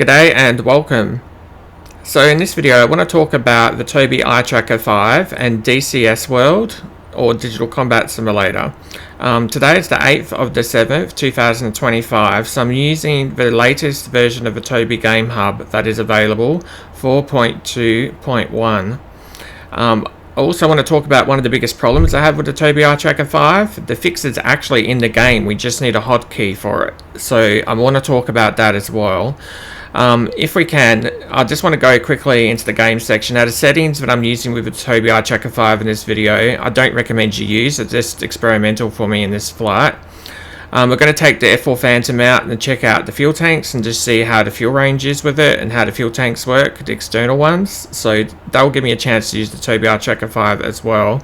G'day and welcome. So in this video I want to talk about the Tobii Eye Tracker 5 and DCS World, or Digital Combat Simulator. Today is the 8th of the 7th, 2025, so I'm using the latest version of the Tobii Game Hub that is available, 4.2.1. I also want to talk about one of the biggest problems I have with the Tobii Eye Tracker 5. The fix is actually in the game, we just need a hotkey for it. So I want to talk about that as well. If we can, I just want to go quickly into the game section. Now the settings that I'm using with the Tobii Eye Tracker 5 in this video, I don't recommend you use. It's just experimental for me in this flight. We're going to take the F-4 Phantom out and check out the fuel tanks and just see how the fuel range is with it and how the fuel tanks work, the external ones. So that will give me a chance to use the Tobii Eye Tracker 5 as well.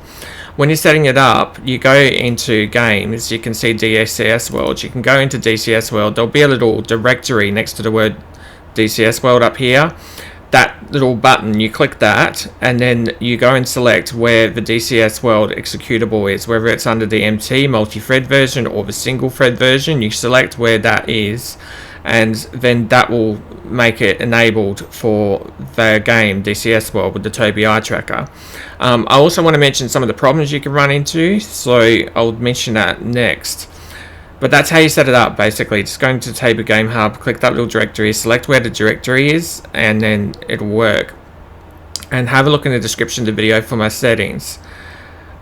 When you're setting it up, you go into games, you can see DCS World. You can go into DCS World. There'll be a little directory next to the word DCS World up here. That little button, you click that and then you go and select where the DCS World executable is, whether it's under the MT multi-thread version or the single thread version. You select where that is and then that will make it enabled for the game DCS World with the Tobii Eye Tracker. I also want to mention some of the problems you can run into, so I'll mention that next. But that's how you set it up, basically. Just go into Tobii Game Hub, click that little directory, select where the directory is, and then it'll work. And have a look in the description of the video for my settings.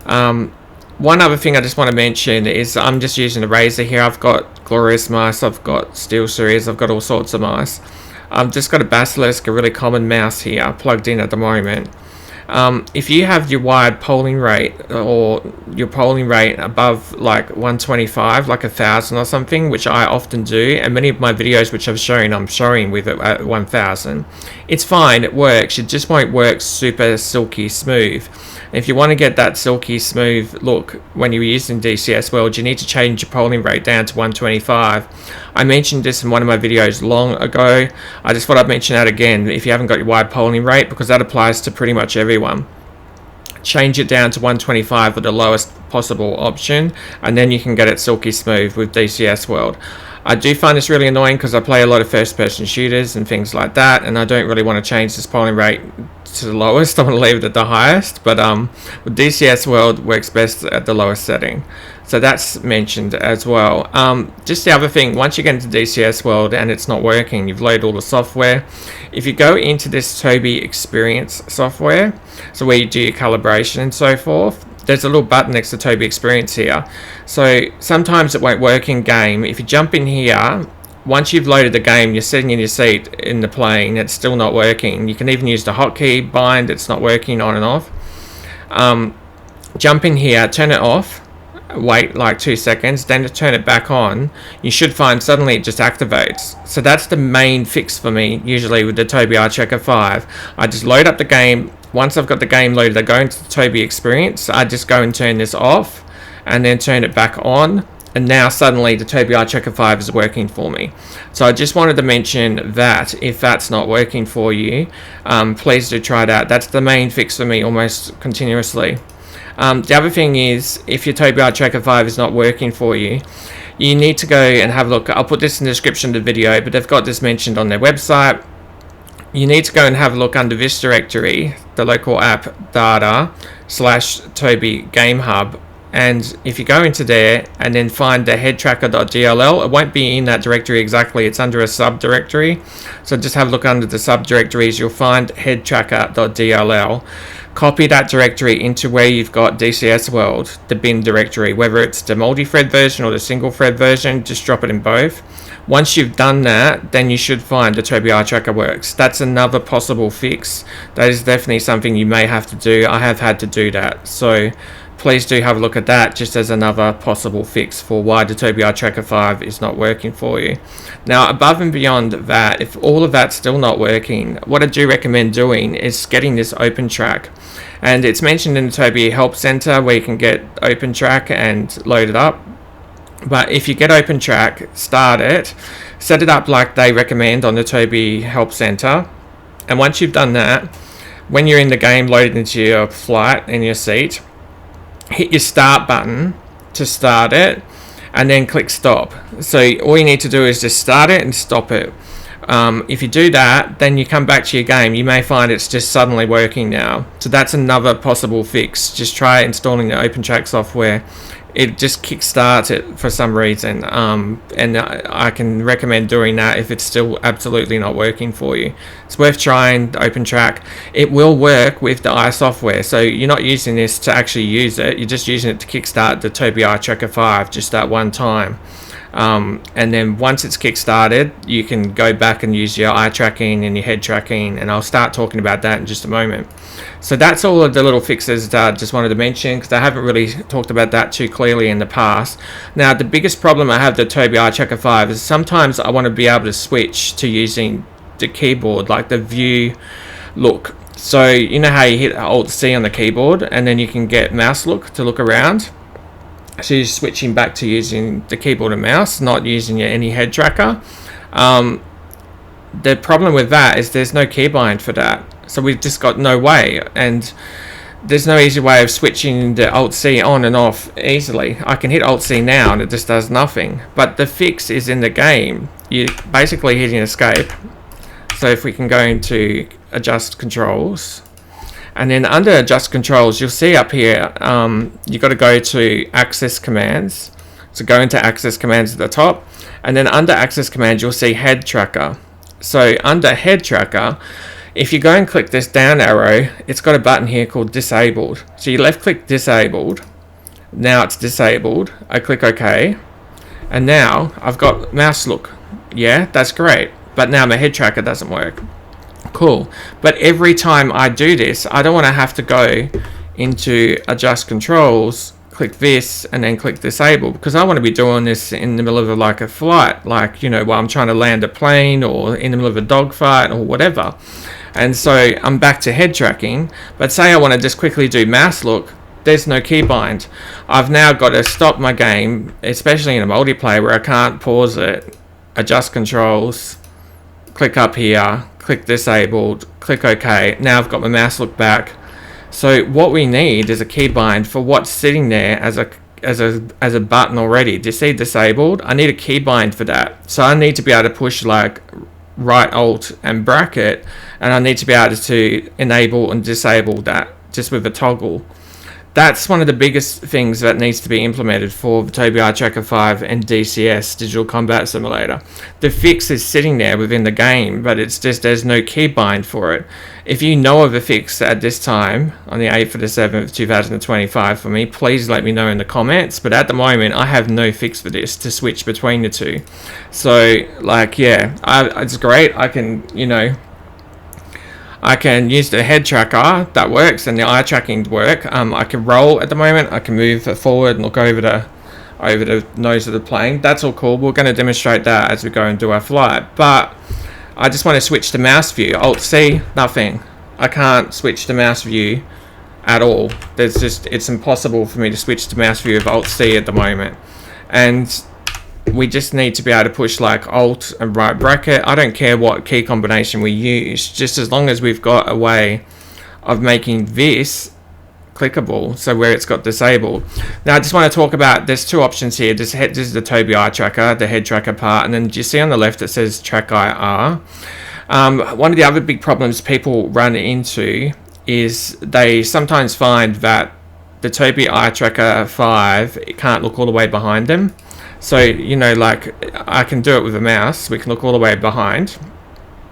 One other thing I just want to mention is I'm just using a Razer here. I've got Glorious mice, I've got SteelSeries, I've got all sorts of mice. I've just got a Basilisk, a really common mouse here, plugged in at the moment. If you have your wired polling rate or your polling rate above like 125, like 1000 or something, which I often do, and many of my videos which I'm showing with it at 1000, it's fine, it works, it just won't work super silky smooth. If you want to get that silky smooth look when you're using DCS World, you need to change your polling rate down to 125. I mentioned this in one of my videos long ago. I just thought I'd mention that again if you haven't got your wide polling rate, because that applies to pretty much everyone. Change it down to 125 with the lowest possible option, and then you can get it silky smooth with DCS World. I do find this really annoying because I play a lot of first-person shooters and things like that, and I don't really want to change this polling rate to the lowest. I want to leave it at the highest, but with DCS World works best at the lowest setting. So that's mentioned as well. Just the other thing, once you get into DCS World and it's not working, you've loaded all the software. If you go into this Tobii Experience software, so where you do your calibration and so forth, there's a little button next to Tobii Experience here. So sometimes it won't work in game. If you jump in here, once you've loaded the game, you're sitting in your seat in the plane, it's still not working. You can even use the hotkey, bind, it's not working on and off. Jump in here, turn it off, wait like 2 seconds, then to turn it back on, you should find suddenly it just activates. So that's the main fix for me, usually with the Tobii Eye Tracker 5. I just load up the game. Once I've got the game loaded, I go into the Tobii Experience. I just go and turn this off and then turn it back on. And now suddenly the Tobii Eye Tracker 5 is working for me. So I just wanted to mention that if that's not working for you, please do try it out. That's the main fix for me almost continuously. The other thing is, if your Tobii Eye Tracker 5 is not working for you, you need to go and have a look. I'll put this in the description of the video, but they've got this mentioned on their website. You need to go and have a look under this directory, the local app data /Tobii Game Hub. And if you go into there and then find the headtracker.dll, it won't be in that directory exactly, it's under a subdirectory. So just have a look under the subdirectories, you'll find headtracker.dll. Copy that directory into where you've got DCS World, the bin directory, whether it's the multi-thread version or the single thread version, just drop it in both. Once you've done that, then you should find the Tobii Eye Tracker works. That's another possible fix. That is definitely something you may have to do. I have had to do that. So please do have a look at that just as another possible fix for why the Tobii Eye Tracker 5 is not working for you. Now, above and beyond that, if all of that's still not working, what I do recommend doing is getting this OpenTrack. And it's mentioned in the Tobii Help Center where you can get OpenTrack and load it up. But if you get OpenTrack, start it, set it up like they recommend on the Tobii Help Center. And once you've done that, when you're in the game loaded into your flight in your seat, hit your start button to start it and then click stop. So all you need to do is just start it and stop it. If you do that, then you come back to your game, you may find it's just suddenly working now. So that's another possible fix. Just try installing the OpenTrack software. It just kickstarts it for some reason, and I can recommend doing that if it's still absolutely not working for you. It's worth trying the OpenTrack. It will work with the iSoftware, so you're not using this to actually use it, you're just using it to kickstart the Tobii Eye Tracker 5 just that one time. And then once it's kickstarted, you can go back and use your eye tracking and your head tracking, and I'll start talking about that in just a moment. So that's all of the little fixes that I just wanted to mention, because I haven't really talked about that too clearly in the past. Now, the biggest problem I have with the Tobii Eye Tracker 5 is sometimes I want to be able to switch to using the keyboard, like the view look. So you know how you hit Alt-C on the keyboard and then you can get mouse look to look around? So you're switching back to using the keyboard and mouse, not using any head tracker. The problem with that is there's no keybind for that. So we've just got no way, and there's no easy way of switching the Alt-C on and off easily. I can hit Alt-C now and it just does nothing. But the fix is in the game. You're basically hitting escape. So if we can go into adjust controls, and then under adjust controls, you'll see up here, you've got to go to access commands. So go into access commands at the top, and then under access commands, you'll see head tracker. So under head tracker, if you go and click this down arrow, it's got a button here called disabled. So you left click disabled. Now it's disabled. I click OK. And now I've got mouse look. Yeah, that's great. But now my head tracker doesn't work. Cool. But every time I do this, I don't want to have to go into adjust controls, click this, and then click disable, because I want to be doing this in the middle of like a flight, like, you know, while I'm trying to land a plane or in the middle of a dogfight or whatever. And so I'm back to head tracking. But say I want to just quickly do mouse look, there's no keybind. I've now got to stop my game, especially in a multiplayer where I can't pause it, adjust controls, click up here, click disabled, click OK. Now I've got my mouse look back. So what we need is a keybind for what's sitting there as a button already. Do you see disabled? I need a keybind for that. So I need to be able to push like right alt and bracket, and I need to be able to enable and disable that just with a toggle. That's one of the biggest things that needs to be implemented for the Tobii Eye Tracker 5 and DCS, Digital Combat Simulator. The fix is sitting there within the game, but it's just there's no keybind for it. If you know of a fix at this time, on the 8th of the 7th, 2025 for me, please let me know in the comments. But at the moment, I have no fix for this to switch between the two. So, like, yeah, it's great. I can, you know, I can use the head tracker, that works, and the eye tracking work. I can roll at the moment, I can move forward and look over the nose of the plane. That's all cool. We're going to demonstrate that as we go and do our flight. But I just want to switch to mouse view. Alt-C, nothing. I can't switch to mouse view at all. It's impossible for me to switch to mouse view of Alt-C at the moment. And we just need to be able to push like Alt and right bracket. I don't care what key combination we use, just as long as we've got a way of making this clickable, so where it's got disabled. Now I just want to talk about, there's two options here. This is the Tobii Eye Tracker, the head tracker part, and then do you see on the left it says Track IR? One of the other big problems people run into is they sometimes find that the Tobii Eye Tracker 5, it can't look all the way behind them. So, you know, like, I can do it with a mouse. We can look all the way behind.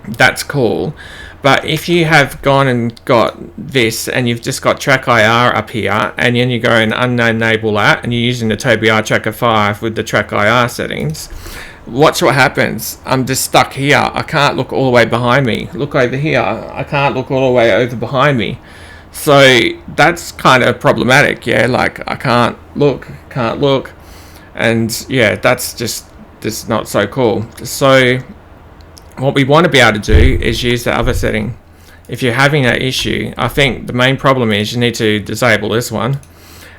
That's cool. But if you have gone and got this, and you've just got Track IR up here, and then you go and unenable that, and you're using the Tobii Eye Tracker 5 with the Track IR settings, watch what happens. I'm just stuck here. I can't look all the way behind me. Look over here. I can't look all the way over behind me. So that's kind of problematic, yeah? Like, I can't look. And yeah, that's just not so cool. So what we want to be able to do is use the other setting. If you're having that issue, I think the main problem is you need to disable this one,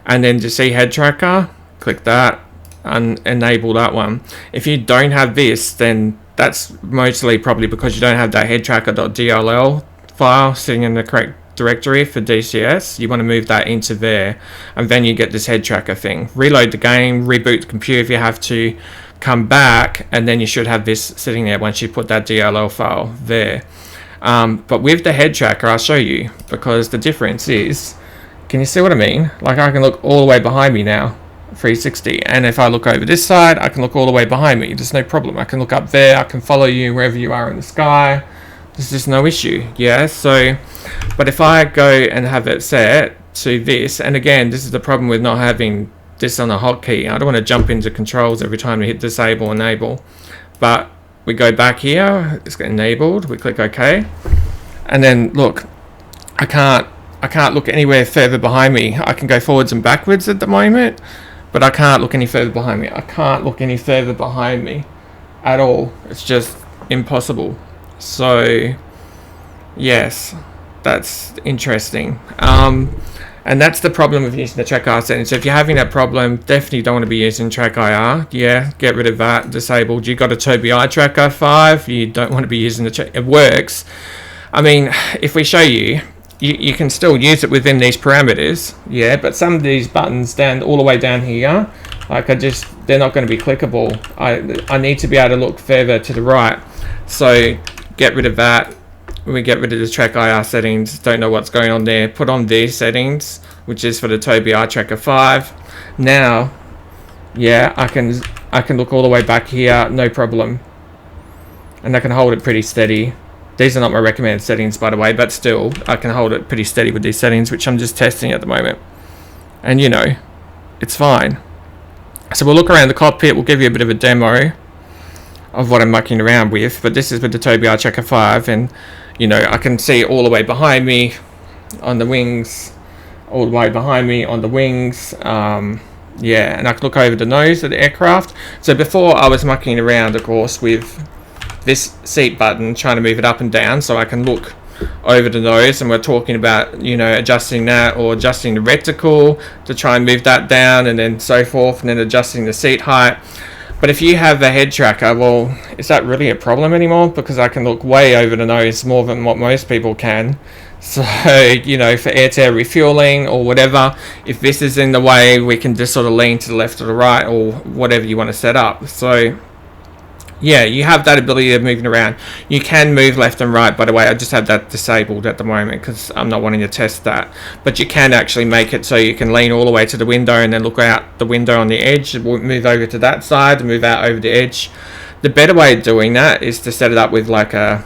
and then to see head tracker, click that and enable that one. If you don't have this, then that's mostly probably because you don't have that head tracker.dll file sitting in the correct directory for DCS. You want to move that into there, and then you get this head tracker thing. Reload the game, reboot the computer if you have to, come back, and then you should have this sitting there once you put that DLL file there. But with the head tracker, I'll show you, because the difference is, can you see what I mean? Like, I can look all the way behind me now, 360, and if I look over this side, I can look all the way behind me. There's no problem. I can look up there, I can follow you wherever you are in the sky. There's just no issue. Yeah, so, but if I go and have it set to this, and again, this is the problem with not having this on a hotkey. I don't want to jump into controls every time we hit disable, enable. But we go back here, it's enabled, we click OK, and then look, I can't look anywhere further behind me. I can go forwards and backwards at the moment, but I can't look any further behind me. I can't look any further behind me at all. It's just impossible. So yes, that's interesting. And that's the problem with using the track IR settings. So if you're having that problem, definitely don't want to be using track IR. Yeah, get rid of that, disabled. You've got a Tobii Tracker 5, you don't want to be using the track. It works. I mean, if we show you, you can still use it within these parameters. Yeah, but some of these buttons down all the way down here, like they're not going to be clickable. I need to be able to look further to the right. So get rid of that. We get rid of the track IR settings, don't know what's going on there. Put on these settings, which is for the Tobii Tracker 5. Now, yeah, I can look all the way back here, no problem. And I can hold it pretty steady. These are not my recommended settings, by the way, but still, I can hold it pretty steady with these settings, which I'm just testing at the moment. And you know, it's fine. So we'll look around the cockpit, we'll give you a bit of a demo of what I'm mucking around with, but this is with the Tobii Tracker 5, and you know, I can see all the way behind me on the wings, all the way behind me on the wings, yeah, and I can look over the nose of the aircraft. So before I was mucking around, of course, with this seat button, trying to move it up and down so I can look over the nose, and we're talking about, you know, adjusting that or adjusting the reticle to try and move that down, and then so forth, and then adjusting the seat height. But if you have a head tracker, well, is that really a problem anymore? Because I can look way over the nose more than what most people can. So, you know, for air-to-air refueling or whatever, if this is in the way, we can just sort of lean to the left or the right or whatever you want to set up. So, yeah, you have that ability of moving around. You can move left and right, by the way. I just have that disabled at the moment because I'm not wanting to test that. But you can actually make it so you can lean all the way to the window and then look out the window on the edge, move over to that side and move out over the edge. The better way of doing that is to set it up with like a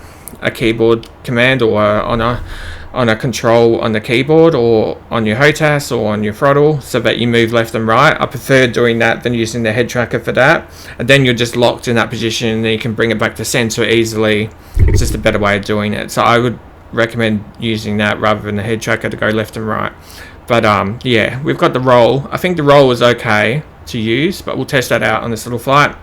keyboard command, or on a control on the keyboard, or on your HOTAS or on your throttle, so that you move left and right. I prefer doing that than using the head tracker for that, and then you're just locked in that position and then you can bring it back to center easily. It's just a better way of doing it, so I would recommend using that rather than the head tracker to go left and right. But yeah, we've got the roll. I think the roll is okay to use, but we'll test that out on this little flight.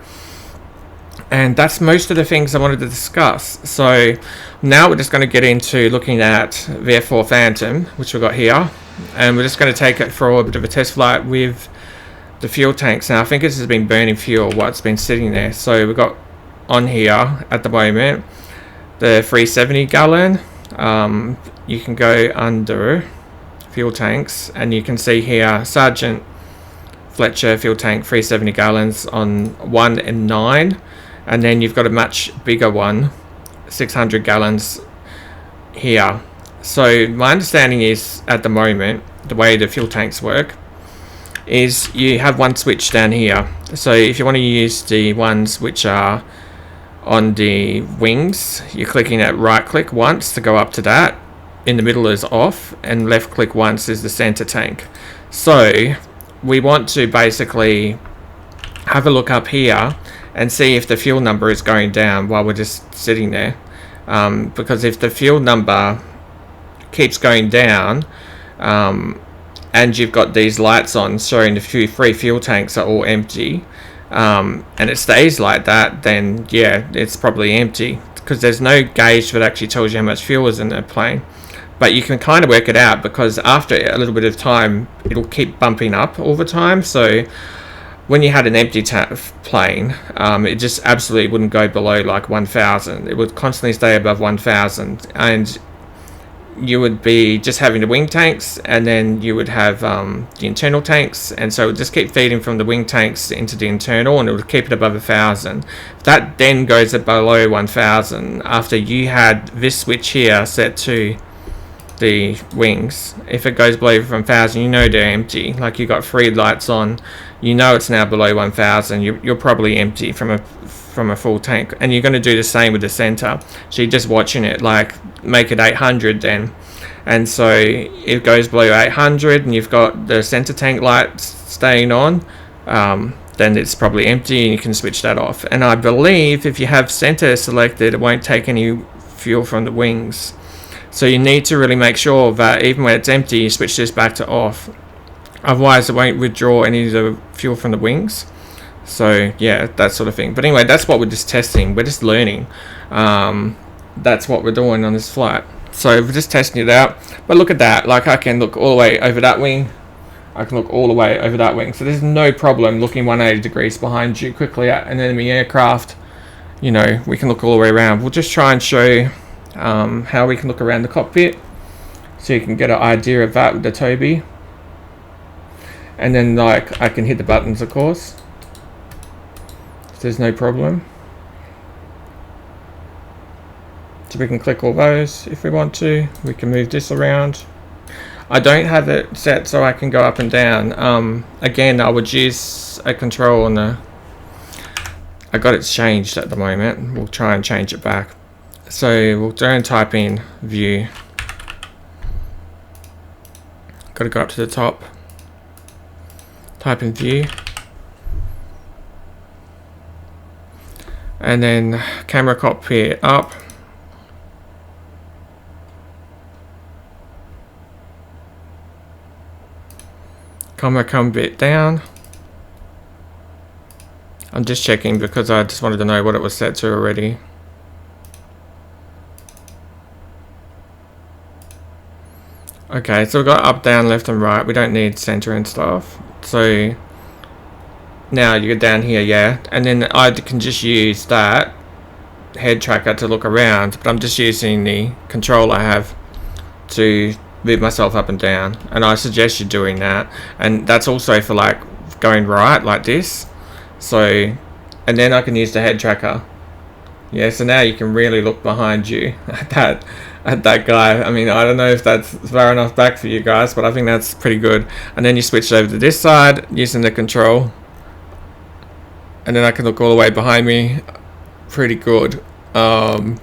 And that's most of the things I wanted to discuss. So now we're just going to get into looking at the F4 Phantom, which we've got here, and we're just going to take it for a bit of a test flight with the fuel tanks. Now I think this has been burning fuel while it's been sitting there. So we've got on here at the moment the 370 gallon. You can go under fuel tanks and you can see here Sergeant Fletcher fuel tank 370 gallons on 1 and 9. And then you've got a much bigger one, 600 gallons here. So my understanding is, at the moment, the way the fuel tanks work is you have one switch down here. So if you want to use the ones which are on the wings, you're clicking at right click once to go up to that. In the middle is off, and left click once is the center tank. So we want to basically have a look up here and see if the fuel number is going down while we're just sitting there, because if the fuel number keeps going down, and you've got these lights on showing the three fuel tanks are all empty, and it stays like that, then yeah, it's probably empty, because there's no gauge that actually tells you how much fuel is in the plane. But you can kind of work it out, because after a little bit of time it'll keep bumping up all the time. So when you had an empty plane, it just absolutely wouldn't go below like 1,000. It would constantly stay above 1,000, and you would be just having the wing tanks, and then you would have the internal tanks, and so it would just keep feeding from the wing tanks into the internal, and it would keep it above 1,000. That then goes below 1,000 after you had this switch here set to the wings. If it goes below from 1,000, you know they're empty. Like you got 3 lights on, you know it's now below 1,000. You're probably empty from a full tank, and you're going to do the same with the center. So you're just watching it, like make it 800 then, and so it goes below 800, and you've got the center tank lights staying on. Then it's probably empty, and you can switch that off. And I believe if you have center selected, it won't take any fuel from the wings. So you need to really make sure that even when it's empty, you switch this back to off. Otherwise, it won't withdraw any of the fuel from the wings. So yeah, that sort of thing. But anyway, that's what we're just testing. We're just learning. That's what we're doing on this flight. So we're just testing it out. But look at that. Like I can look all the way over that wing. I can look all the way over that wing. So there's no problem looking 180 degrees behind you quickly at an enemy aircraft. You know, we can look all the way around. We'll just try and show how we can look around the cockpit, so you can get an idea of that with the Tobii. And then like I can hit the buttons, of course, so there's no problem. So we can click all those if we want to. We can move this around. I don't have it set so I can go up and down. Again, I would use a control on the... I got it changed at the moment. We'll try and change it back. So we'll try and type in view. Got to go up to the top. Type in view. And then camera cockpit up. Camera cockpit down. I'm just checking because I just wanted to know what it was set to already. Okay, so we've got up, down, left and right. We don't need center and stuff. So now you go down here, yeah, and then I can just use that head tracker to look around, but I'm just using the control I have to move myself up and down, and I suggest you doing that. And that's also for like going right like this. So, and then I can use the head tracker. Yeah, so now you can really look behind you at that guy. I mean, I don't know if that's far enough back for you guys, but I think that's pretty good. And then you switch over to this side using the control, and then I can look all the way behind me. Pretty good. And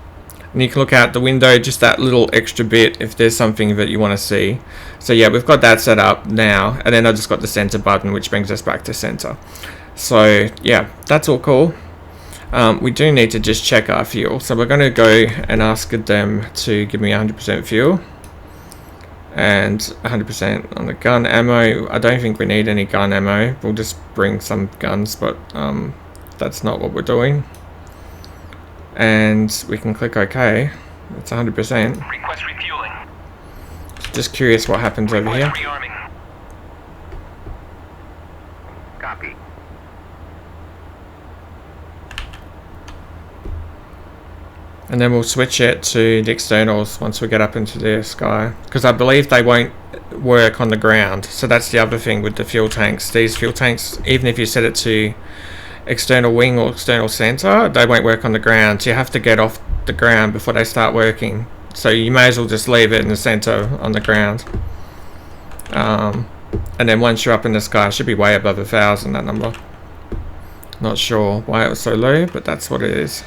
you can look out the window just that little extra bit if there's something that you want to see. So yeah, we've got that set up now, and then I just got the center button, which brings us back to center. So yeah, that's all cool. We do need to just check our fuel, so we're going to go and ask them to give me 100% fuel and 100% on the gun ammo. I don't think we need any gun ammo. We'll just bring some guns, but that's not what we're doing. And we can click OK. It's 100%. Request refueling. Just curious what happens over here. Rearming. Copy. And then we'll switch it to the externals once we get up into the sky, because I believe they won't work on the ground. So that's the other thing with the fuel tanks. These fuel tanks, even if you set it to external wing or external center, they won't work on the ground. So you have to get off the ground before they start working. So you may as well just leave it in the center on the ground. And then once you're up in the sky, it should be way above 1,000, that number. Not sure why it was so low, but that's what it is.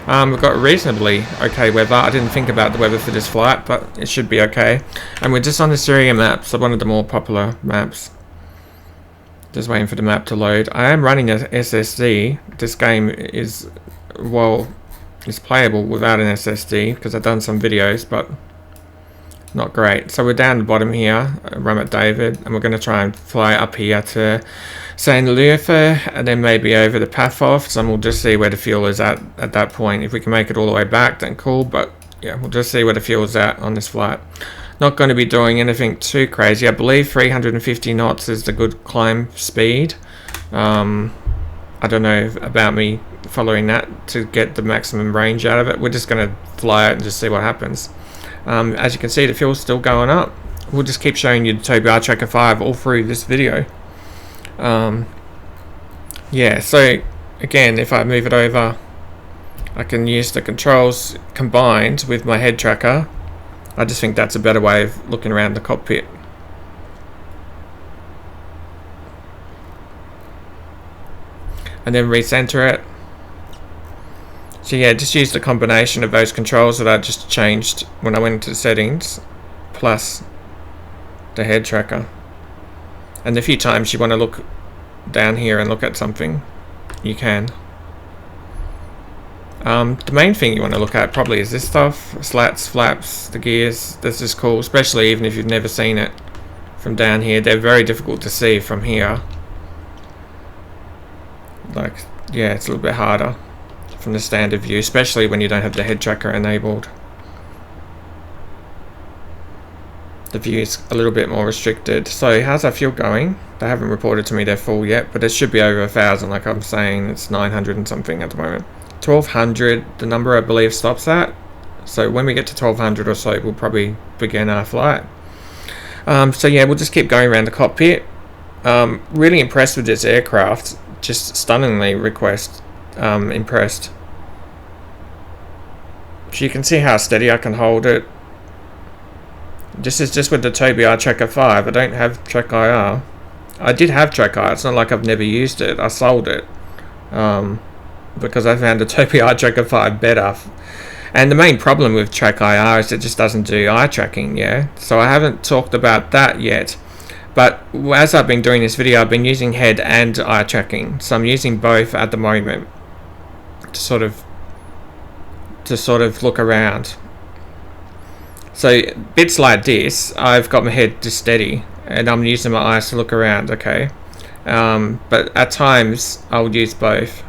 We've got reasonably okay weather. I didn't think about the weather for this flight, but it should be okay. And we're just on the Syria map, so one of the more popular maps. Just waiting for the map to load. I am running an SSD. This game is, well, it's playable without an SSD because I've done some videos, but not great. So we're down the bottom here, Ramat David, and we're going to try and fly up here to Saint Lucifer, and then maybe over the Pave, so we'll just see where the fuel is at that point. If we can make it all the way back, then cool, but yeah, we'll just see where the fuel is at on this flight. Not going to be doing anything too crazy. I believe 350 knots is the good climb speed. I don't know about me following that to get the maximum range out of it. We're just going to fly it and just see what happens. As you can see, the fuel's still going up. We'll just keep showing you the Tobii Eye Tracker 5 all through this video. Yeah, so again, if I move it over, I can use the controls combined with my head tracker. I just think that's a better way of looking around the cockpit. And then recenter it. So yeah, just use the combination of those controls that I just changed when I went into the settings, plus the head tracker. And a few times you want to look down here and look at something, you can. The main thing you want to look at probably is this stuff, slats, flaps, the gears. This is cool, especially even if you've never seen it from down here. They're very difficult to see from here. Like, yeah, it's a little bit harder from the standard view, especially when you don't have the head tracker enabled. The view is a little bit more restricted. So how's our fuel going? They haven't reported to me they're full yet, but it should be over 1,000. Like I'm saying, it's 900 and something at the moment. 1,200, the number I believe stops at. So when we get to 1,200 or so, we'll probably begin our flight. So yeah, we'll just keep going around the cockpit. Really impressed with this aircraft. Just stunningly impressed. So you can see how steady I can hold it. This is just with the Tobii Eye Tracker 5. I don't have Track IR. I did have Track IR. It's not like I've never used it. I sold it because I found the Tobii Eye Tracker 5 better. And the main problem with Track IR is it just doesn't do eye tracking. Yeah. So I haven't talked about that yet. But as I've been doing this video, I've been using head and eye tracking. So I'm using both at the moment to sort of look around. So bits like this, I've got my head just steady and I'm using my eyes to look around, okay? But at times I'll use both.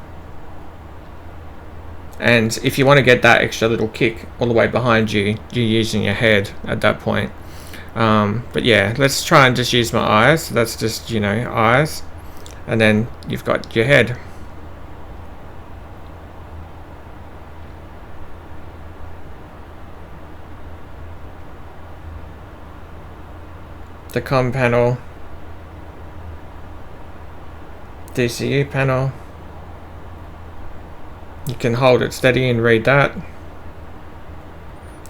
And if you want to get that extra little kick all the way behind you, you're using your head at that point. But yeah, let's try and just use my eyes. That's just, you know, eyes. And then you've got your head. The COM panel. DCU panel. You can hold it steady and read that.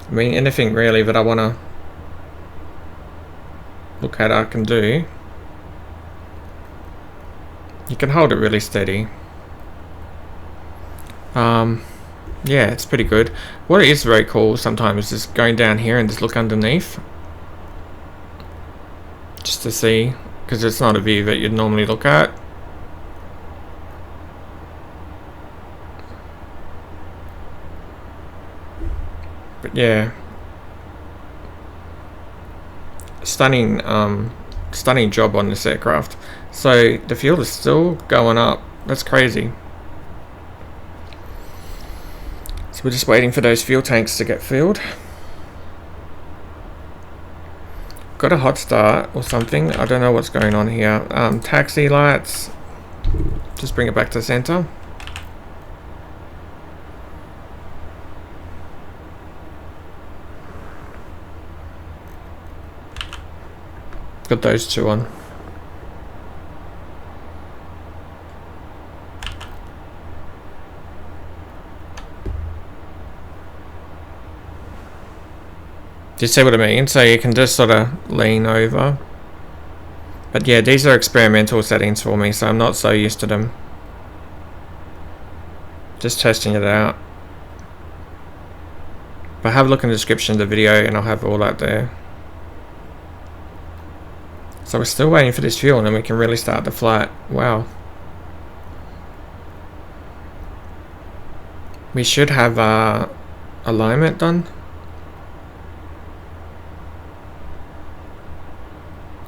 I mean, anything really that I want to look at I can do. You can hold it really steady. Yeah, it's pretty good. What is very cool sometimes is just going down here and just look underneath. Just to see, because it's not a view that you'd normally look at. But yeah. Stunning job on this aircraft. So the fuel is still going up. That's crazy. So we're just waiting for those fuel tanks to get filled. Got a hot start or something. I don't know what's going on here. Taxi lights. Just bring it back to center. Got those two on. Do you see what I mean? So you can just sort of lean over. But yeah, these are experimental settings for me, so I'm not so used to them. Just testing it out. But have a look in the description of the video and I'll have all that there. So we're still waiting for this fuel and then we can really start the flight. Wow. We should have alignment done.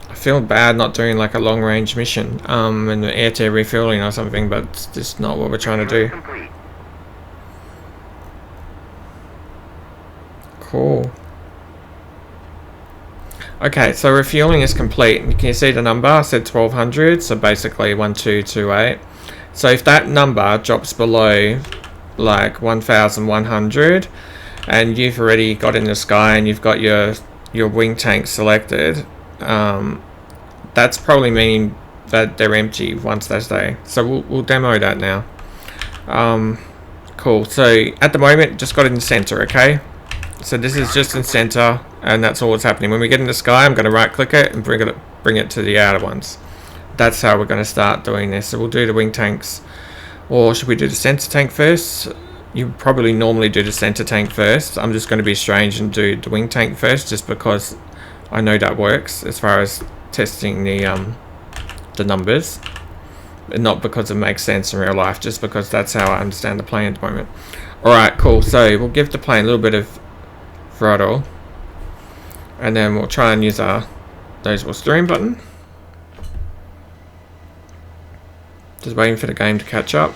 I feel bad not doing like a long range mission and air-to-air refueling or something, but it's just not what we're trying to do. Cool. Okay, so refueling is complete. You can see the number. I said 1200, so basically 1228. So if that number drops below like 1100, and you've already got in the sky and you've got your wing tank selected, that's probably meaning that they're empty once they stay. So we'll demo that now. Cool. So at the moment, just got in the center. Okay. So this is just in center, and that's all that's happening. When we get in the sky, I'm going to right click it and bring it to the outer ones. That's how we're going to start doing this. So we'll do the wing tanks, or should we do the center tank first? You probably normally do the center tank first. I'm just going to be strange and do the wing tank first, just because I know that works as far as testing the numbers, and not because it makes sense in real life, just because that's how I understand the plane at the moment. Alright, cool. So we'll give the plane a little bit of throttle, and then we'll try and use our noticeable steering button. Just waiting for the game to catch up.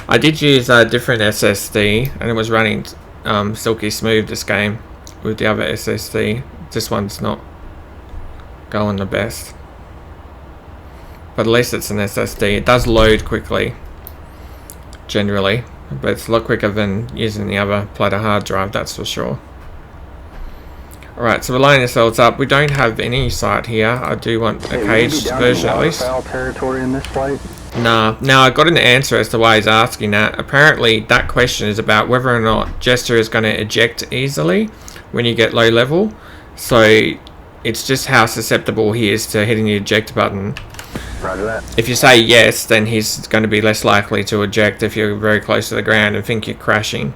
I did use a different SSD, and it was running silky smooth this game with the other SSD. This one's not going the best, but at least it's an SSD. It does load quickly generally, but it's a lot quicker than using the other platter hard drive, that's for sure. Alright, so we're lining ourselves up. We don't have any sight here. I do want a caged version at least. Territory in this flight? Nah. Now I got an answer as to why he's asking that. Apparently that question is about whether or not Jester is going to eject easily when you get low level. So it's just how susceptible he is to hitting the eject button. Roger that. If you say yes, then he's going to be less likely to eject if you're very close to the ground and think you're crashing.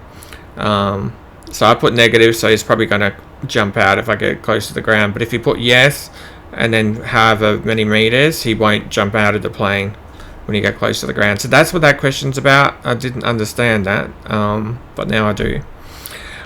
So I put negative, so he's probably going to jump out if I get close to the ground. But if you put yes, and then however many meters, he won't jump out of the plane when you get close to the ground. So that's what that question's about. I didn't understand that, but now I do.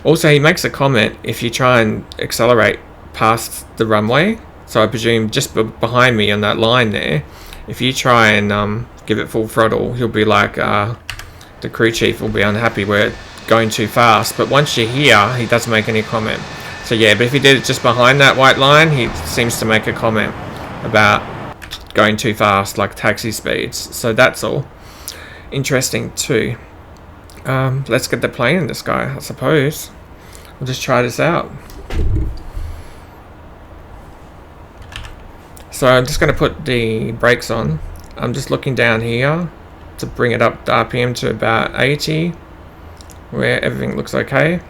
Also, he makes a comment if you try and accelerate past the runway. So I presume just behind me on that line there, if you try and give it full throttle, he'll be like, the crew chief will be unhappy we're going too fast. But once you're here, he doesn't make any comment. So yeah, but if he did it just behind that white line, he seems to make a comment about going too fast, like taxi speeds. So that's all interesting too. Let's get the plane in the sky, I suppose. We'll just try this out. So I'm just going to put the brakes on. I'm just looking down here to bring it up the RPM to about 80, where everything looks okay.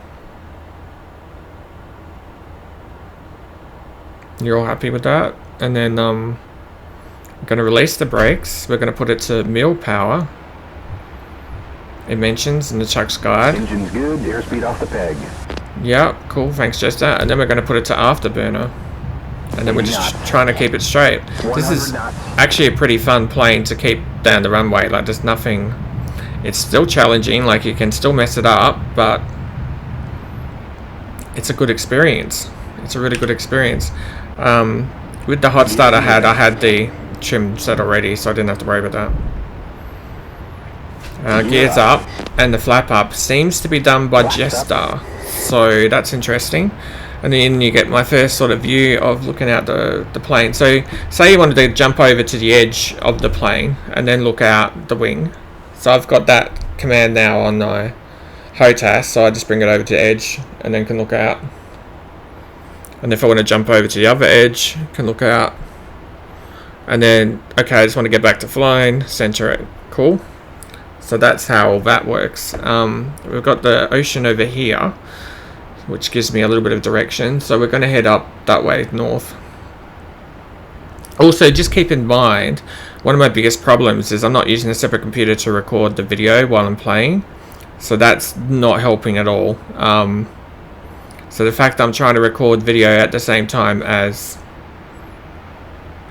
You're all happy with that? And then I'm going to release the brakes. We're going to put it to mil power. It mentions in the Chuck's guide. Engine's good, airspeed off the peg. Yeah, cool, thanks Jester. And then we're going to put it to afterburner. And then we're just trying to keep it straight. This is actually a pretty fun plane to keep down the runway. Like, there's nothing... It's still challenging, like you can still mess it up, but it's a good experience. It's a really good experience. With the hot start I had the trim set already, so I didn't have to worry about that. Gears up, and the flap up seems to be done by Jester, so that's interesting. And then you get my first sort of view of looking out the plane. So say you wanted to jump over to the edge of the plane and then look out the wing. So I've got that command now on my HOTAS, so I just bring it over to the edge and then can look out. And if I want to jump over to the other edge, can look out. And then, okay, I just want to get back to flying, center it. Cool. So that's how all that works. We've got the ocean over here, which gives me a little bit of direction. So we're going to head up that way, north. Also, just keep in mind, one of my biggest problems is I'm not using a separate computer to record the video while I'm playing. So that's not helping at all. So the fact that I'm trying to record video at the same time as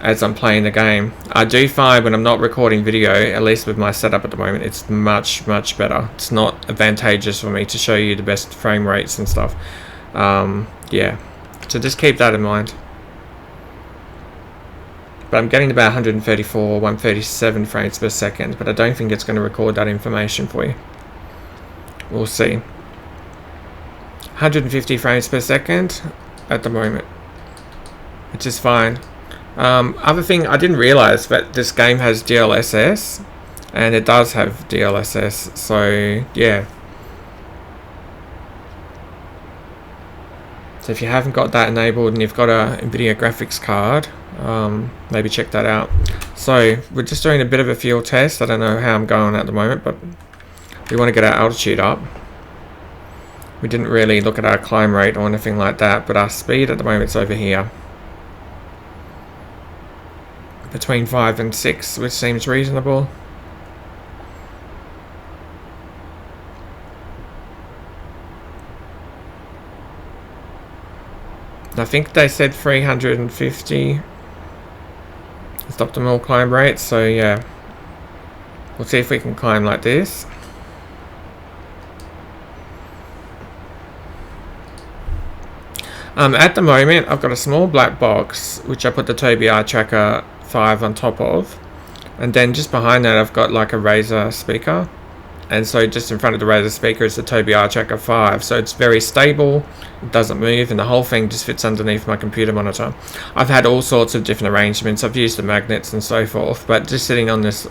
I'm playing the game, I do find when I'm not recording video, at least with my setup at the moment, it's much better. It's not advantageous for me to show you the best frame rates and stuff. Yeah, so just keep that in mind. But I'm getting about 134, 137 frames per second, but I don't think it's going to record that information for you. We'll see. 150 frames per second at the moment, which is fine. Other thing, I didn't realize that this game has DLSS, and it does have DLSS, so yeah. So if you haven't got that enabled and you've got a NVIDIA graphics card, maybe check that out. So we're just doing a bit of a fuel test. I don't know how I'm going at the moment, but we want to get our altitude up. We didn't really look at our climb rate or anything like that, but our speed at the moment is over here. Between 5 and 6, which seems reasonable. I think they said 350 is the optimal climb rate, so yeah. We'll see if we can climb like this. At the moment, I've got a small black box, which I put the Tobii Eye Tracker 5 on top of. And then just behind that, I've got like a Razer speaker. And so just in front of the Razer speaker is the Tobii Eye Tracker 5. So it's very stable, it doesn't move, and the whole thing just fits underneath my computer monitor. I've had all sorts of different arrangements. I've used the magnets and so forth, but just sitting on this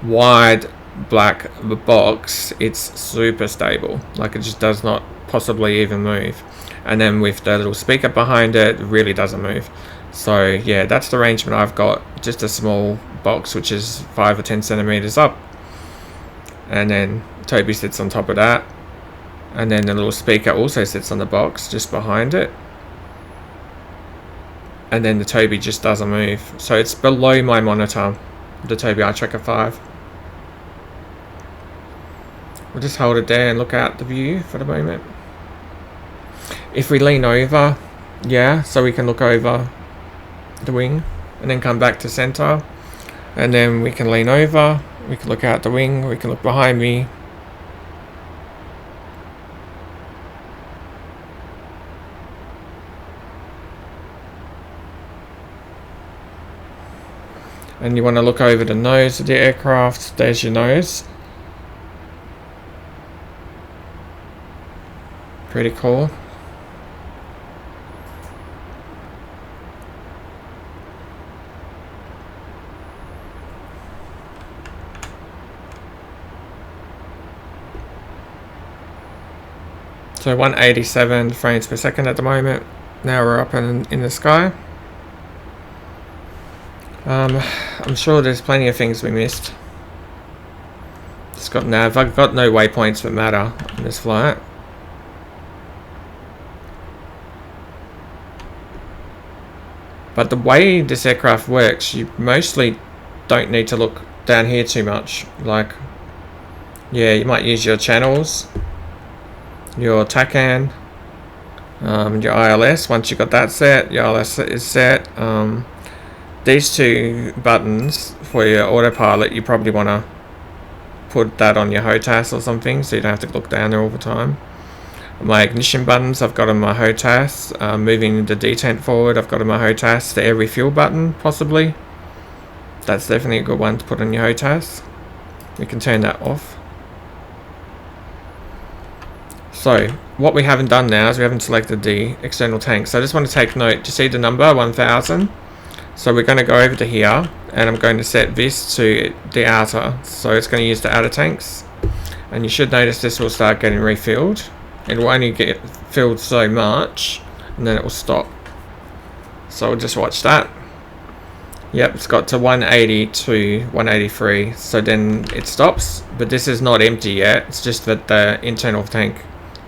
wide black box, it's super stable. Like, it just does not possibly even move. And then with the little speaker behind it, it really doesn't move. So yeah, that's the arrangement I've got. Just a small box which is 5 or 10 centimeters up. And then Tobii sits on top of that. And then the little speaker also sits on the box just behind it. And then the Tobii just doesn't move. So it's below my monitor, the Tobii Eye Tracker 5. We'll just hold it there and look out the view for the moment. If we lean over, yeah, so we can look over the wing and then come back to center. And then we can lean over. We can look out the wing, we can look behind me. And you want to look over the nose of the aircraft. There's your nose. Pretty cool. So 187 frames per second at the moment. Now we're up in the sky. I'm sure there's plenty of things we missed. It's got nav. I've got no waypoints that matter on this flight. But the way this aircraft works, you mostly don't need to look down here too much. Like, yeah, you might use your channels, your TACAN, your ILS. Once you've got that set, your ILS is set. These two buttons for your autopilot, you probably want to put that on your HOTAS or something, so you don't have to look down there all the time. My ignition buttons, I've got on my HOTAS. Moving the detent forward, I've got on my HOTAS. The air refuel button, possibly. That's definitely a good one to put on your HOTAS. We can turn that off. So, what we haven't done now is we haven't selected the external tank. So I just want to take note. You see the number, 1000? So we're going to go over to here, and I'm going to set this to the outer. So it's going to use the outer tanks. And you should notice this will start getting refilled. It will only get filled so much, and then it will stop. So we'll just watch that. Yep, it's got to 180 to 183. So then it stops. But this is not empty yet. It's just that the internal tank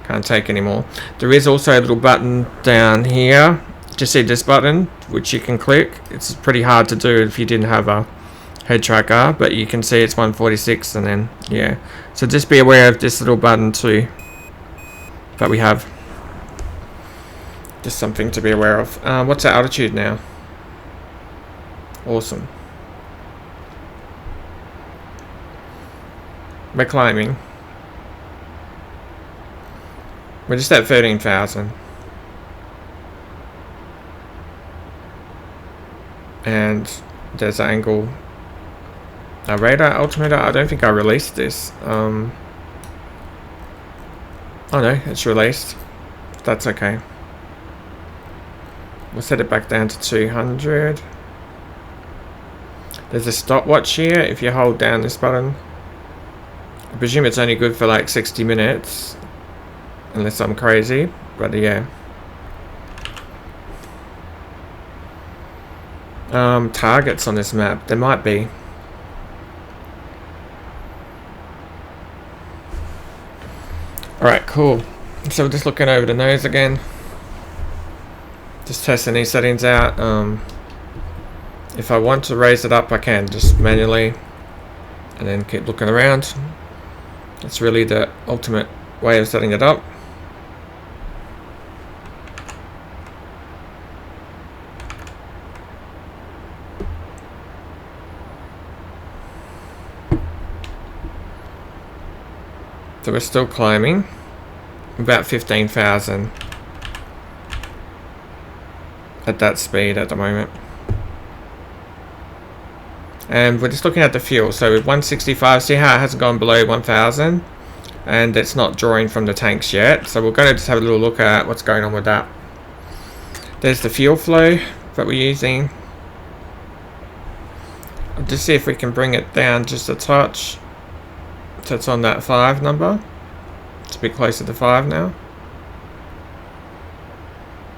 can't take anymore. There is also a little button down here. Just see this button, which you can click. It's pretty hard to do if you didn't have a head tracker, but you can see it's 146, and then yeah. So just be aware of this little button too that we have. Just something to be aware of. What's our altitude now? Awesome. We're climbing. We're just at 13,000. And there's an angle. A radar altimeter. I don't think I released this. Oh no, it's released. That's okay. We'll set it back down to 200. There's a stopwatch here if you hold down this button. I presume it's only good for like 60 minutes. Unless I'm crazy. But yeah. Targets on this map. There might be. Alright, cool. So we're just looking over the nose again. Just testing these settings out. If I want to raise it up, I can just manually. And then keep looking around. That's really the ultimate way of setting it up. So we're still climbing. About 15,000 at that speed at the moment. And we're just looking at the fuel. So with 165, see how it hasn't gone below 1,000? And it's not drawing from the tanks yet. So we're going to just have a little look at what's going on with that. There's the fuel flow that we're using. I'll just see if we can bring it down just a touch. So it's on that 5 number. It's a bit closer to 5 now.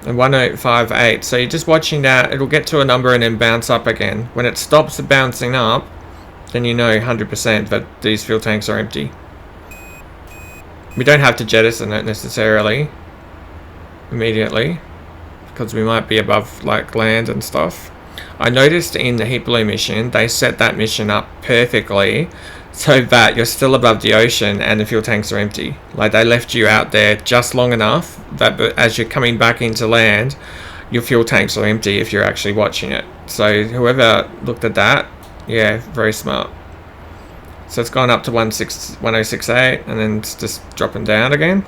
And 1858. So you're just watching that. It'll get to a number and then bounce up again. When it stops bouncing up, then you know 100% that these fuel tanks are empty. We don't have to jettison it necessarily immediately, because we might be above like land and stuff. I noticed in the Heat Blue mission, they set that mission up perfectly so that you're still above the ocean and the fuel tanks are empty. Like they left you out there just long enough that as you're coming back into land, your fuel tanks are empty if you're actually watching it. So whoever looked at that, yeah, very smart. So it's gone up to 1068 and then it's just dropping down again.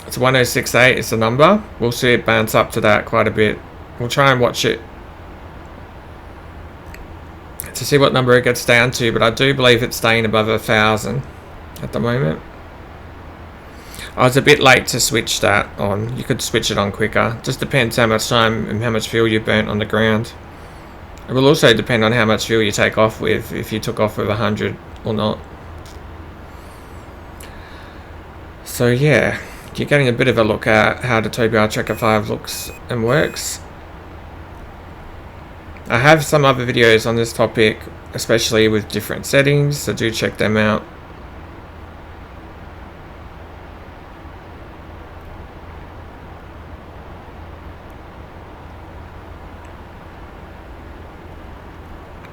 It's 1068 is the number. We'll see it bounce up to that quite a bit. We'll try and watch it to see what number it gets down to, but I do believe it's staying above 1,000 at the moment. I was a bit late to switch that on. You could switch it on quicker. Just depends how much time and how much fuel you burnt on the ground. It will also depend on how much fuel you take off with, if you took off with 100 or not. So yeah, you're getting a bit of a look at how the Tobii Tracker 5 looks and works. I have some other videos on this topic, especially with different settings, so do check them out.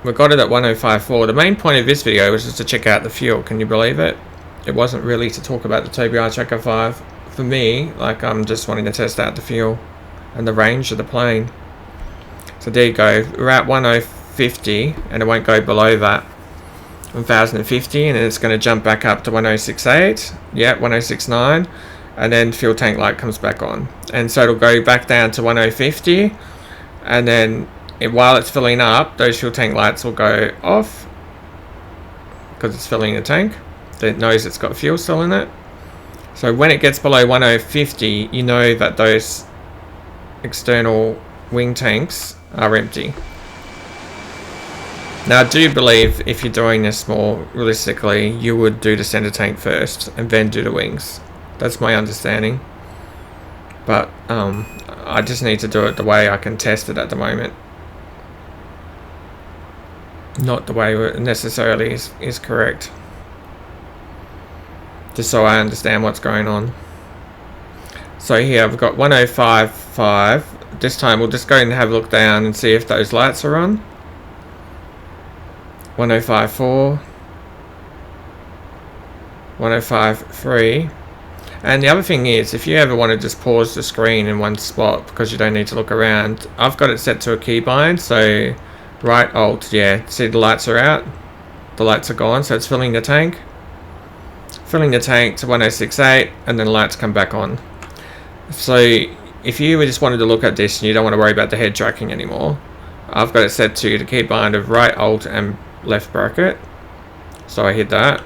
We got it at 1054. The main point of this video was just to check out the fuel. Can you believe it? It wasn't really to talk about the Tobii Tracker 5. For me, like I'm just wanting to test out the fuel and the range of the plane. So there you go. We're at 1050 and it won't go below that. 1050 and then it's going to jump back up to 1068. Yeah, 1069. And then fuel tank light comes back on. And so it'll go back down to 1050. And then while it's filling up, those fuel tank lights will go off because it's filling the tank. It knows it's got fuel still in it. So when it gets below 1050, you know that those external wing tanks are empty. Now I do believe if you're doing this more realistically, you would do the center tank first and then do the wings. That's my understanding. But I just need to do it the way I can test it at the moment. Not the way it necessarily is correct. Just so I understand what's going on. So here I've got 1055. This time we'll just go and have a look down and see if those lights are on. 1054. 1053. And the other thing is, if you ever want to just pause the screen in one spot because you don't need to look around, I've got it set to a keybind. So right alt, yeah, see the lights are out. The lights are gone, so it's filling the tank. Filling the tank to 1068 and then the lights come back on. So if you just wanted to look at this and you don't want to worry about the head tracking anymore, I've got it set to the keybind of right alt and left bracket. So I hit that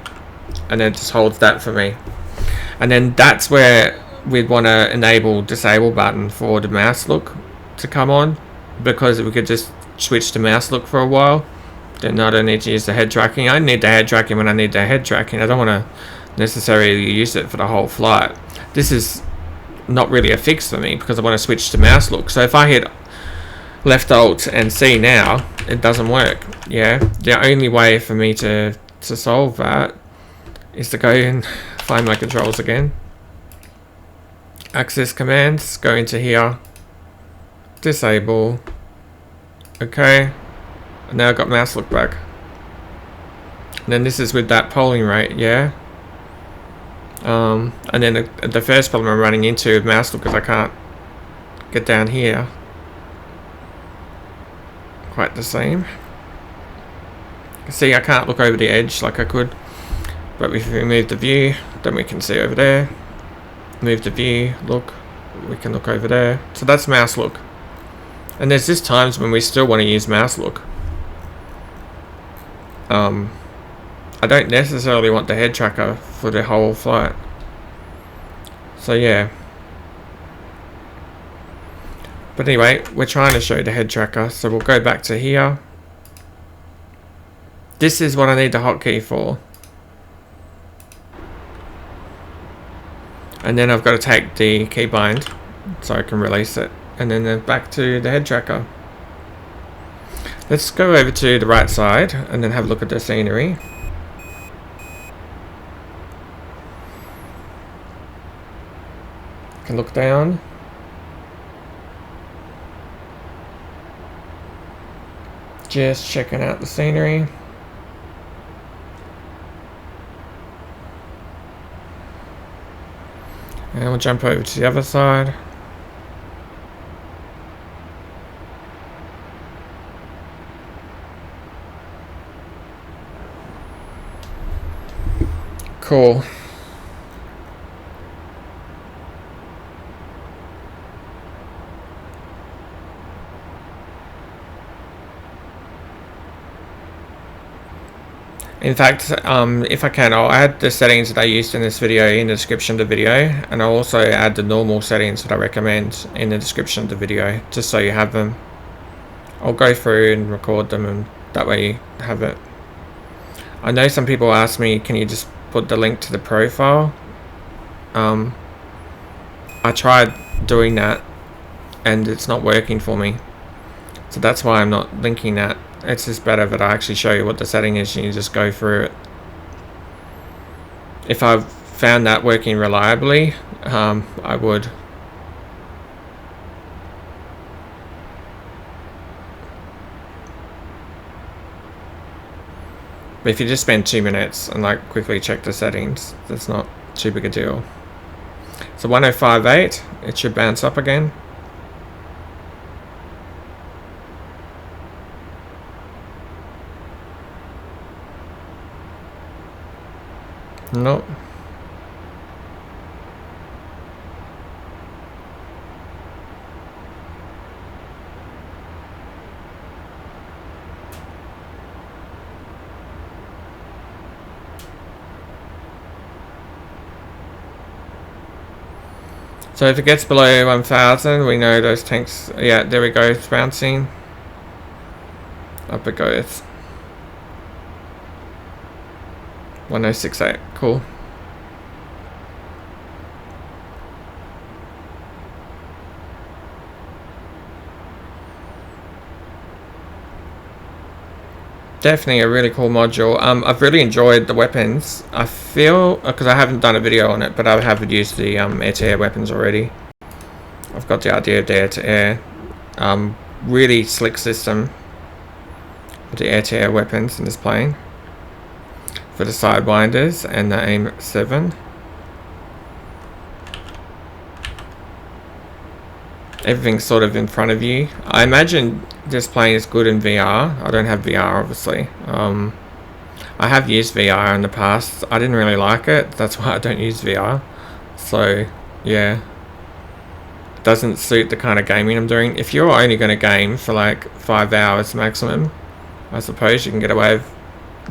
and then it just holds that for me. And then that's where we'd want to enable disable button for the mouse look to come on, because we could just switch to mouse look for a while, then I don't need to use the head tracking. I need the head tracking when I need the head tracking. I don't want to necessarily use it for the whole flight. This is not really a fix for me because I want to switch to mouse look. So if I hit left alt and C now, it doesn't work. Yeah, the only way for me to solve that is to go and find my controls again. Access commands, go into here, disable. Okay, and now I've got mouse look back. And then this is with that polling rate, yeah. And then the first problem I'm running into with mouse look is I can't get down here. Quite the same. See, I can't look over the edge like I could, but if we move the view, then we can see over there. Move the view, look, we can look over there. So that's mouse look. And there's just times when we still want to use mouse look. I don't necessarily want the head tracker for the whole flight. So yeah. But anyway, we're trying to show the head tracker, so we'll go back to here. This is what I need the hotkey for. And then I've got to take the keybind so I can release it. And then back to the head tracker. Let's go over to the right side and then have a look at the scenery. Can look down. Just checking out the scenery. And we'll jump over to the other side. Cool. In fact, if I can, I'll add the settings that I used in this video in the description of the video, and I'll also add the normal settings that I recommend in the description of the video, just so you have them. I'll go through and record them, and that way you have it. I know some people ask me, can you just put the link to the profile? I tried doing that, and it's not working for me. So that's why I'm not linking that. It's just better that I actually show you what the setting is and you just go through it. If I've found that working reliably, I would. But if you just spend 2 minutes and like quickly check the settings, that's not too big a deal. So 1058, it should bounce up again. Nope. So if it gets below 1000, we know those tanks, yeah, there we go, it's bouncing. Up it goes. 1068, cool. Definitely a really cool module. I've really enjoyed the weapons. I feel, because I haven't done a video on it, but I have used the air-to-air weapons already. I've got the idea of the air-to-air. Really slick system with the air-to-air weapons in this plane. For the sidewinders and the AIM-7. Everything's sort of in front of you. I imagine this plane is good in VR. I don't have VR, obviously. I have used VR in the past. I didn't really like it. That's why I don't use VR. So, yeah. It doesn't suit the kind of gaming I'm doing. If you're only going to game for like 5 hours maximum, I suppose you can get away with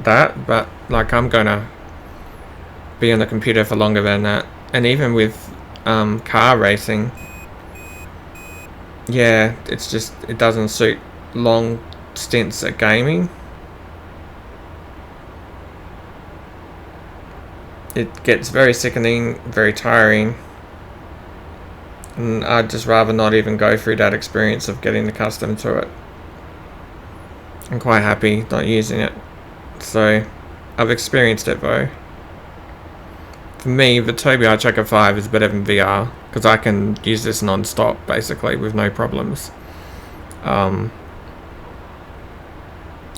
that, but like I'm gonna be on the computer for longer than that. And even with car racing, yeah, it's just, it doesn't suit long stints at gaming. It gets very sickening, very tiring, and I'd just rather not even go through that experience of getting accustomed to it. I'm quite happy not using it. So I've experienced it though. For me, the Tobii Eye Tracker 5 is better than VR because I can use this non-stop basically with no problems. Yeah,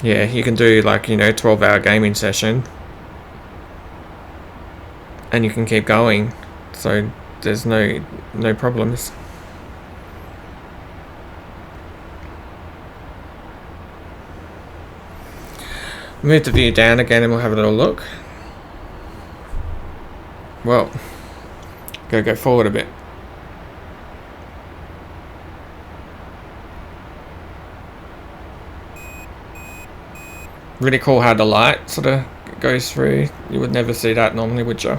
you can do like, you know, 12-hour gaming session and you can keep going, so there's no problems. Move the view down again and we'll have a little look. Well, gotta go forward a bit. Really cool how the light sort of goes through. You would never see that normally, would you?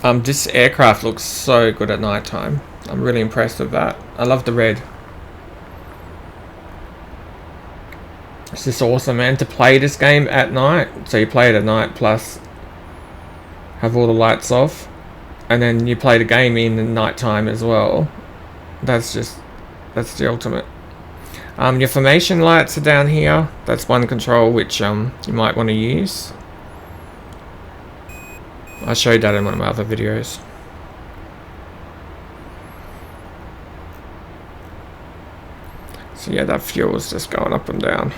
This aircraft looks so good at night time. I'm really impressed with that. I love the red. It's just awesome, man, to play this game at night. So you play it at night plus have all the lights off, and then you play the game in the night time as well. That's the ultimate. Your formation lights are down here. That's one control which you might want to use. I showed that in one of my other videos. So yeah, that fuel is just going up and down.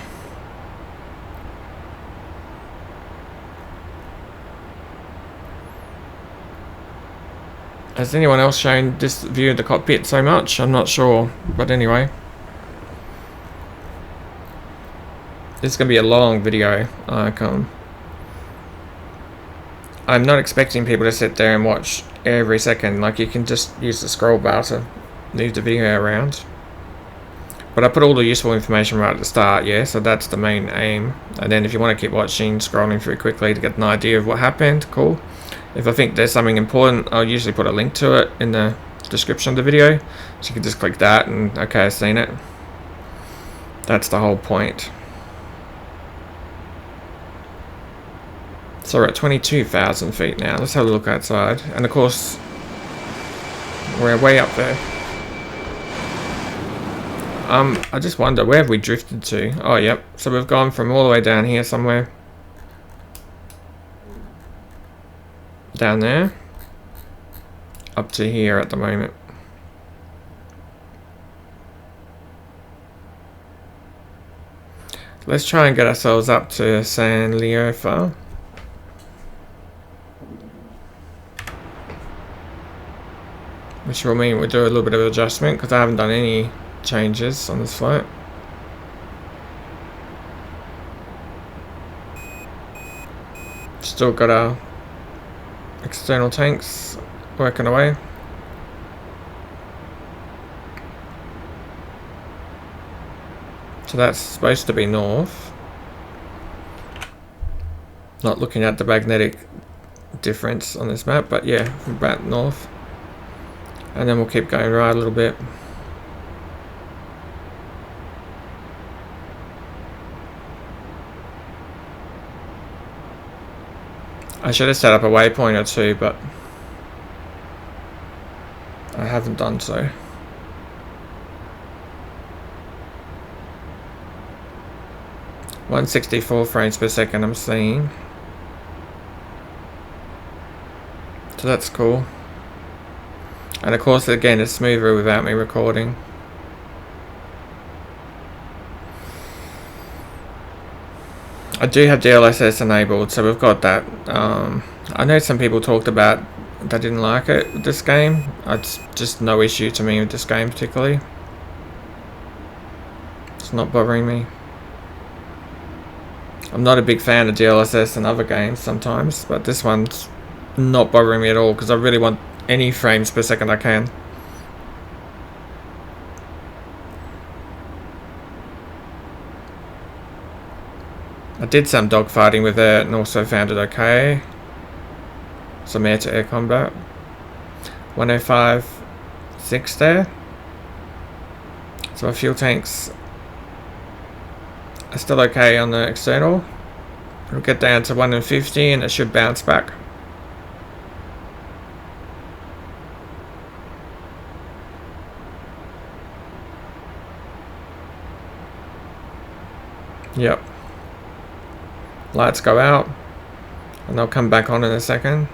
Has anyone else shown this view of the cockpit so much? I'm not sure, but anyway. This is going to be a long video. I'm not expecting people to sit there and watch every second. Like, you can just use the scroll bar to move the video around. But I put all the useful information right at the start, yeah, so that's the main aim. And then if you want to keep watching, scrolling through quickly to get an idea of what happened, cool. If I think there's something important, I'll usually put a link to it in the description of the video. So you can just click that and, okay, I've seen it. That's the whole point. So we're at 22,000 feet now. Let's have a look outside. And of course, we're way up there. I just wonder, where have we drifted to? Oh, yep. So we've gone from all the way down here somewhere. Down there. Up to here at the moment. Let's try and get ourselves up to San Leofa. Which will mean we'll do a little bit of adjustment because I haven't done any changes on this flight. Still got our external tanks working away. So that's supposed to be north. Not looking at the magnetic difference on this map, but yeah, about north. And then we'll keep going right a little bit. I should have set up a waypoint or two, but I haven't done so. .164 frames per second I'm seeing. So that's cool. And of course, again, it's smoother without me recording. I do have DLSS enabled, so we've got that. I know some people talked about they didn't like it with this game. It's just no issue to me with this game particularly. It's not bothering me. I'm not a big fan of DLSS in other games sometimes, but this one's not bothering me at all because I really want any frames per second I can. I did some dogfighting with it and also found it okay. Some air-to-air combat. 105.6 there. So our fuel tanks are still okay on the external. It'll get down to 1 in 50 and it should bounce back. Yep. Lights go out and they'll come back on in a second.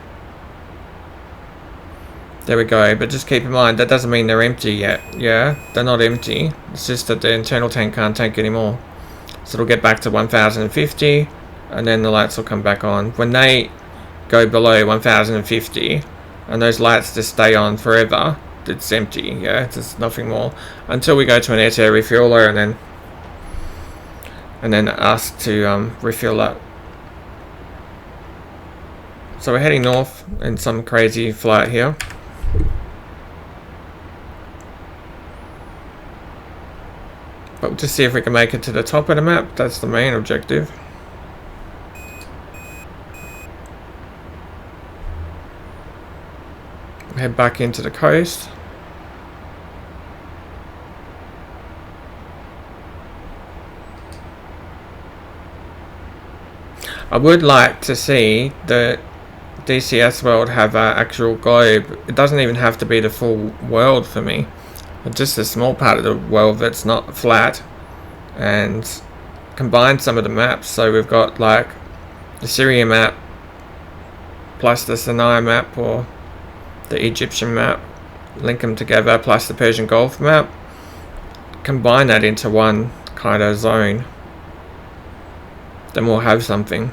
There we go, but just keep in mind that doesn't mean they're empty yet. Yeah, they're not empty. It's just that the internal tank can't take anymore. So it'll get back to 1050 and then the lights will come back on. When they go below 1050 and those lights just stay on forever, it's empty. Yeah, there's nothing more until we go to an air-to-air refueler and then ask to refill that. So we're heading north in some crazy flight here. But we'll just see if we can make it to the top of the map. That's the main objective. Head back into the coast. I would like to see the DCS world have an actual globe. It doesn't even have to be the full world for me. Just a small part of the world that's not flat, and combine some of the maps. So we've got like the Syria map plus the Sinai map or the Egyptian map, link them together, plus the Persian Gulf map, combine that into one kind of zone, then we'll have something.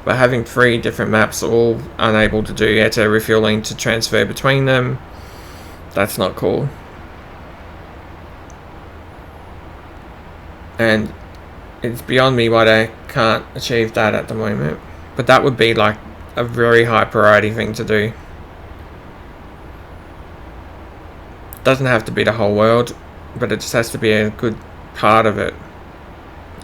But having 3 different maps all unable to do air-to-air refueling to transfer between them, that's not cool. And it's beyond me why they can't achieve that at the moment. But that would be like a very high priority thing to do. It doesn't have to be the whole world, but it just has to be a good part of it.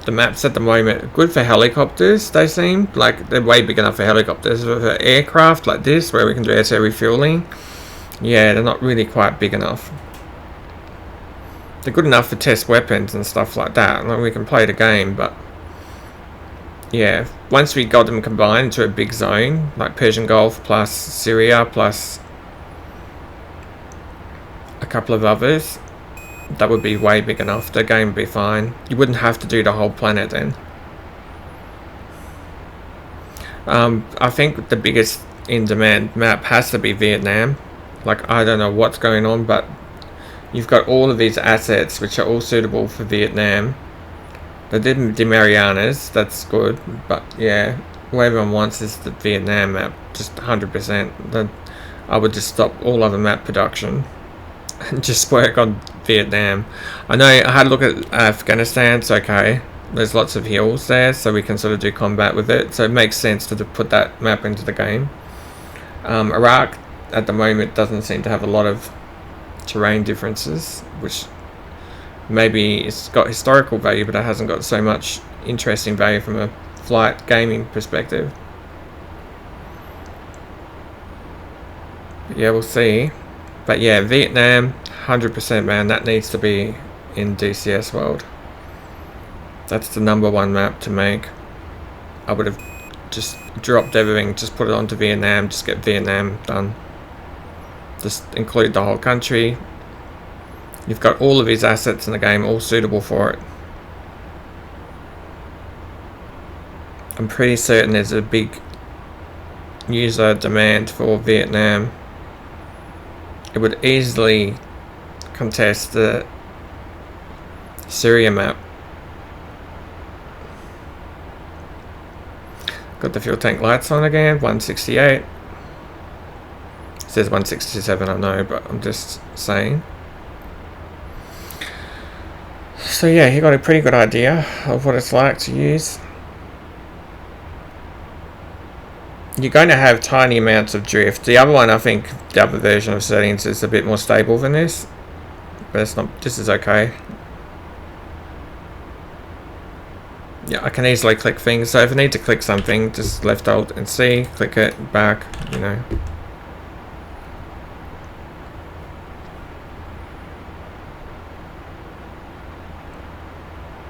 The maps at the moment are good for helicopters, they seem. Like they're way big enough for helicopters. But for aircraft like this, where we can do air-to-air refueling, yeah, they're not really quite big enough. They're good enough for test weapons and stuff like that. Like we can play the game, but yeah, once we got them combined into a big zone, like Persian Gulf plus Syria plus a couple of others, that would be way big enough. The game would be fine. You wouldn't have to do the whole planet then. I think the biggest in-demand map has to be Vietnam. Like, I don't know what's going on, but you've got all of these assets which are all suitable for Vietnam. They did the Marianas, that's good, but yeah, what everyone wants is the Vietnam map, just 100%. I would just stop all other map production and just work on Vietnam. I know I had a look at Afghanistan. It's okay. There's lots of hills there, so we can sort of do combat with it. So it makes sense to put that map into the game. Iraq at the moment doesn't seem to have a lot of terrain differences, which maybe it's got historical value, but it hasn't got so much interesting value from a flight gaming perspective. But yeah, we'll see. But yeah, Vietnam, 100%, man, that needs to be in DCS world. That's the #1 map to make. I would have just dropped everything, just put it onto Vietnam, just get Vietnam done. Just include the whole country. You've got all of these assets in the game, all suitable for it. I'm pretty certain there's a big user demand for Vietnam. It would easily contest the Syria map. Got the fuel tank lights on again, 168. It says 167, I know, but I'm just saying. So yeah, you got a pretty good idea of what it's like to use. You're going to have tiny amounts of drift. The other one, I think, the other version of settings is a bit more stable than this, but it's not. This is okay. Yeah, I can easily click things. So if I need to click something, just left Alt and C, click it back. You know.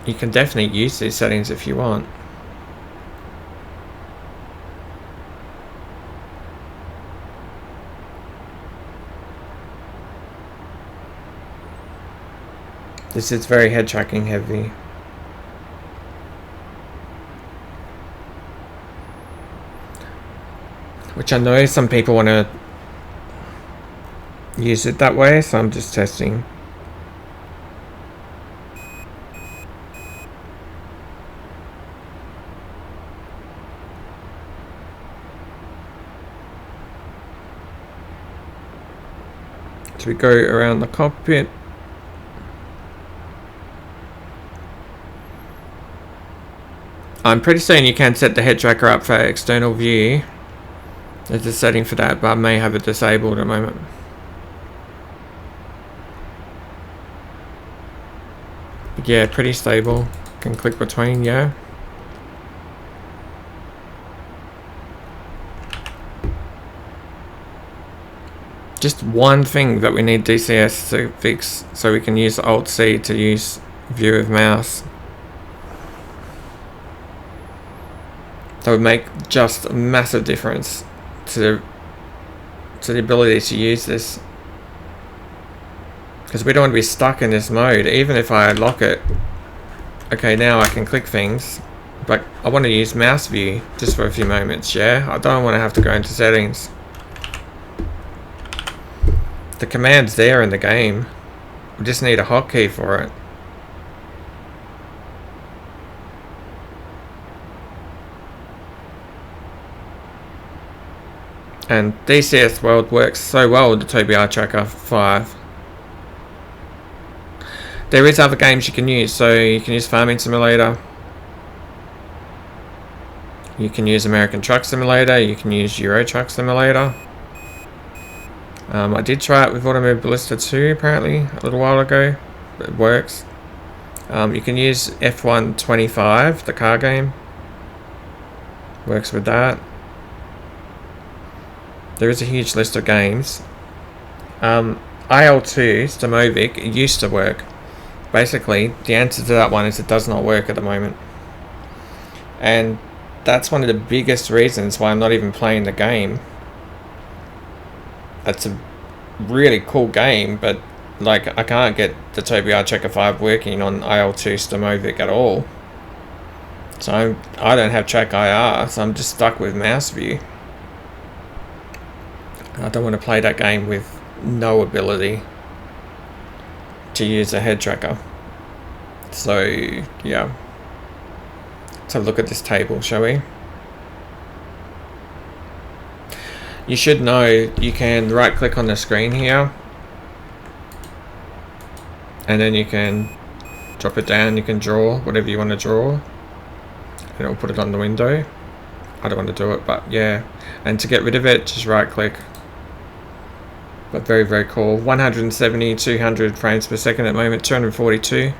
You can definitely use these settings if you want. This is very head tracking heavy. Which I know some people want to use it that way, so I'm just testing. So we go around the cockpit. I'm pretty certain you can set the head tracker up for external view. There's a setting for that, but I may have it disabled at the moment. Yeah, pretty stable. Can click between, yeah. Just one thing that we need DCS to fix, so we can use Alt-C to use view of mouse. That would make just a massive difference to the ability to use this. Because we don't want to be stuck in this mode, even if I lock it. Okay, now I can click things, but I want to use mouse view just for a few moments, yeah? I don't want to have to go into settings. The command's there in the game. We just need a hotkey for it. And DCS World works so well with the Tobii Eye Tracker 5. There is other games you can use, so you can use Farming Simulator. You can use American Truck Simulator, you can use Euro Truck Simulator. I did try it with Automobilista 2 apparently a little while ago. It works. You can use F-125, the car game. Works with that. There is a huge list of games. IL2, Stamovic, it used to work. Basically, the answer to that one is it does not work at the moment. And that's one of the biggest reasons why I'm not even playing the game. It's a really cool game, but like I can't get the Tobii Eye Tracker 5 working on IL2 Stamovic at all. So I don't have track IR, so I'm just stuck with mouse view. I don't want to play that game with no ability to use a head tracker. So yeah, let's have a look at this table, shall we? You should know you can right click on the screen here and then you can drop it down. You can draw whatever you want to draw and it'll put it on the window. I don't want to do it, but yeah. And to get rid of it, just right click. But very, very cool. 170, 200 frames per second at the moment, 242.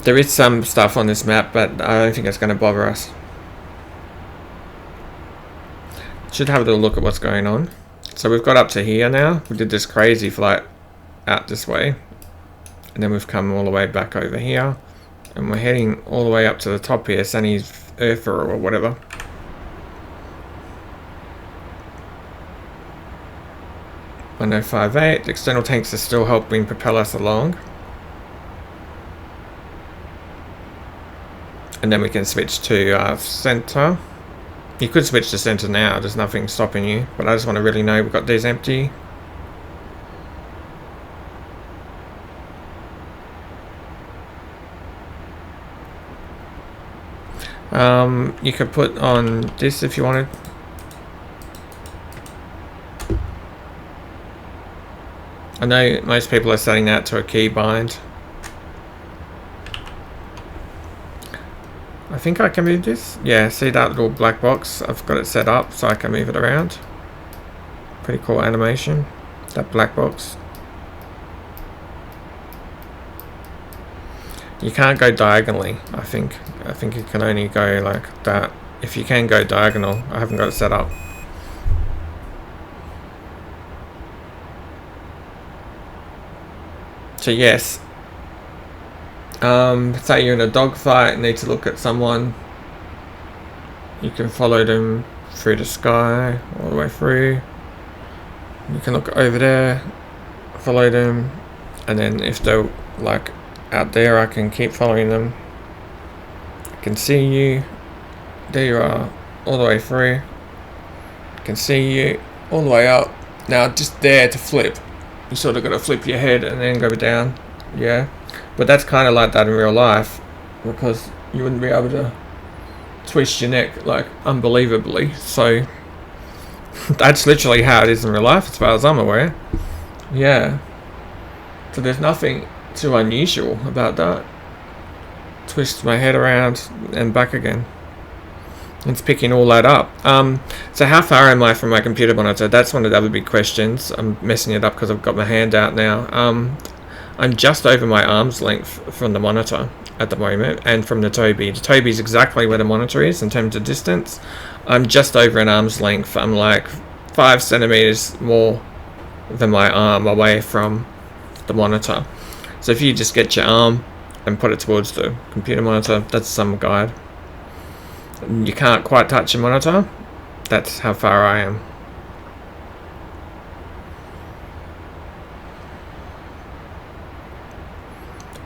There is some stuff on this map, but I don't think it's going to bother us. Should have a little look at what's going on. So we've got up to here now. We did this crazy flight out this way. And then we've come all the way back over here. And we're heading all the way up to the top here, Sunny's Earther or whatever. .058. The external tanks are still helping propel us along. And then we can switch to center. You could switch to center now, there's nothing stopping you. But I just want to really know we've got these empty. You could put on this if you wanted. I know most people are setting that to a keybind. I think I can move this. Yeah, see that little black box? I've got it set up so I can move it around. Pretty cool animation, that black box. You can't go diagonally, I think. I think you can only go like that. If you can go diagonal, I haven't got it set up. So yes, say you're in a dogfight and need to look at someone, you can follow them through the sky all the way through. You can look over there, follow them, and then if they're like out there, I can keep following them. I can see you. There you are, all the way through. I can see you all the way up. Now just there to flip, you sort of got to flip your head and then go down. Yeah, but that's kind of like that in real life, because you wouldn't be able to twist your neck like unbelievably. So that's literally how it is in real life as far as I'm aware. Yeah, so there's nothing too unusual about that. Twist my head around and back again. It's picking all that up. So how far am I from my computer monitor? That's one of the other big questions. I'm messing it up because I've got my hand out now. I'm just over my arm's length from the monitor at the moment, and from the Tobii. The Tobii is exactly where the monitor is in terms of distance. I'm just over an arm's length. I'm like 5 centimeters more than my arm away from the monitor. So if you just get your arm and put it towards the computer monitor, that's some guide. You can't quite touch your monitor. That's how far I am.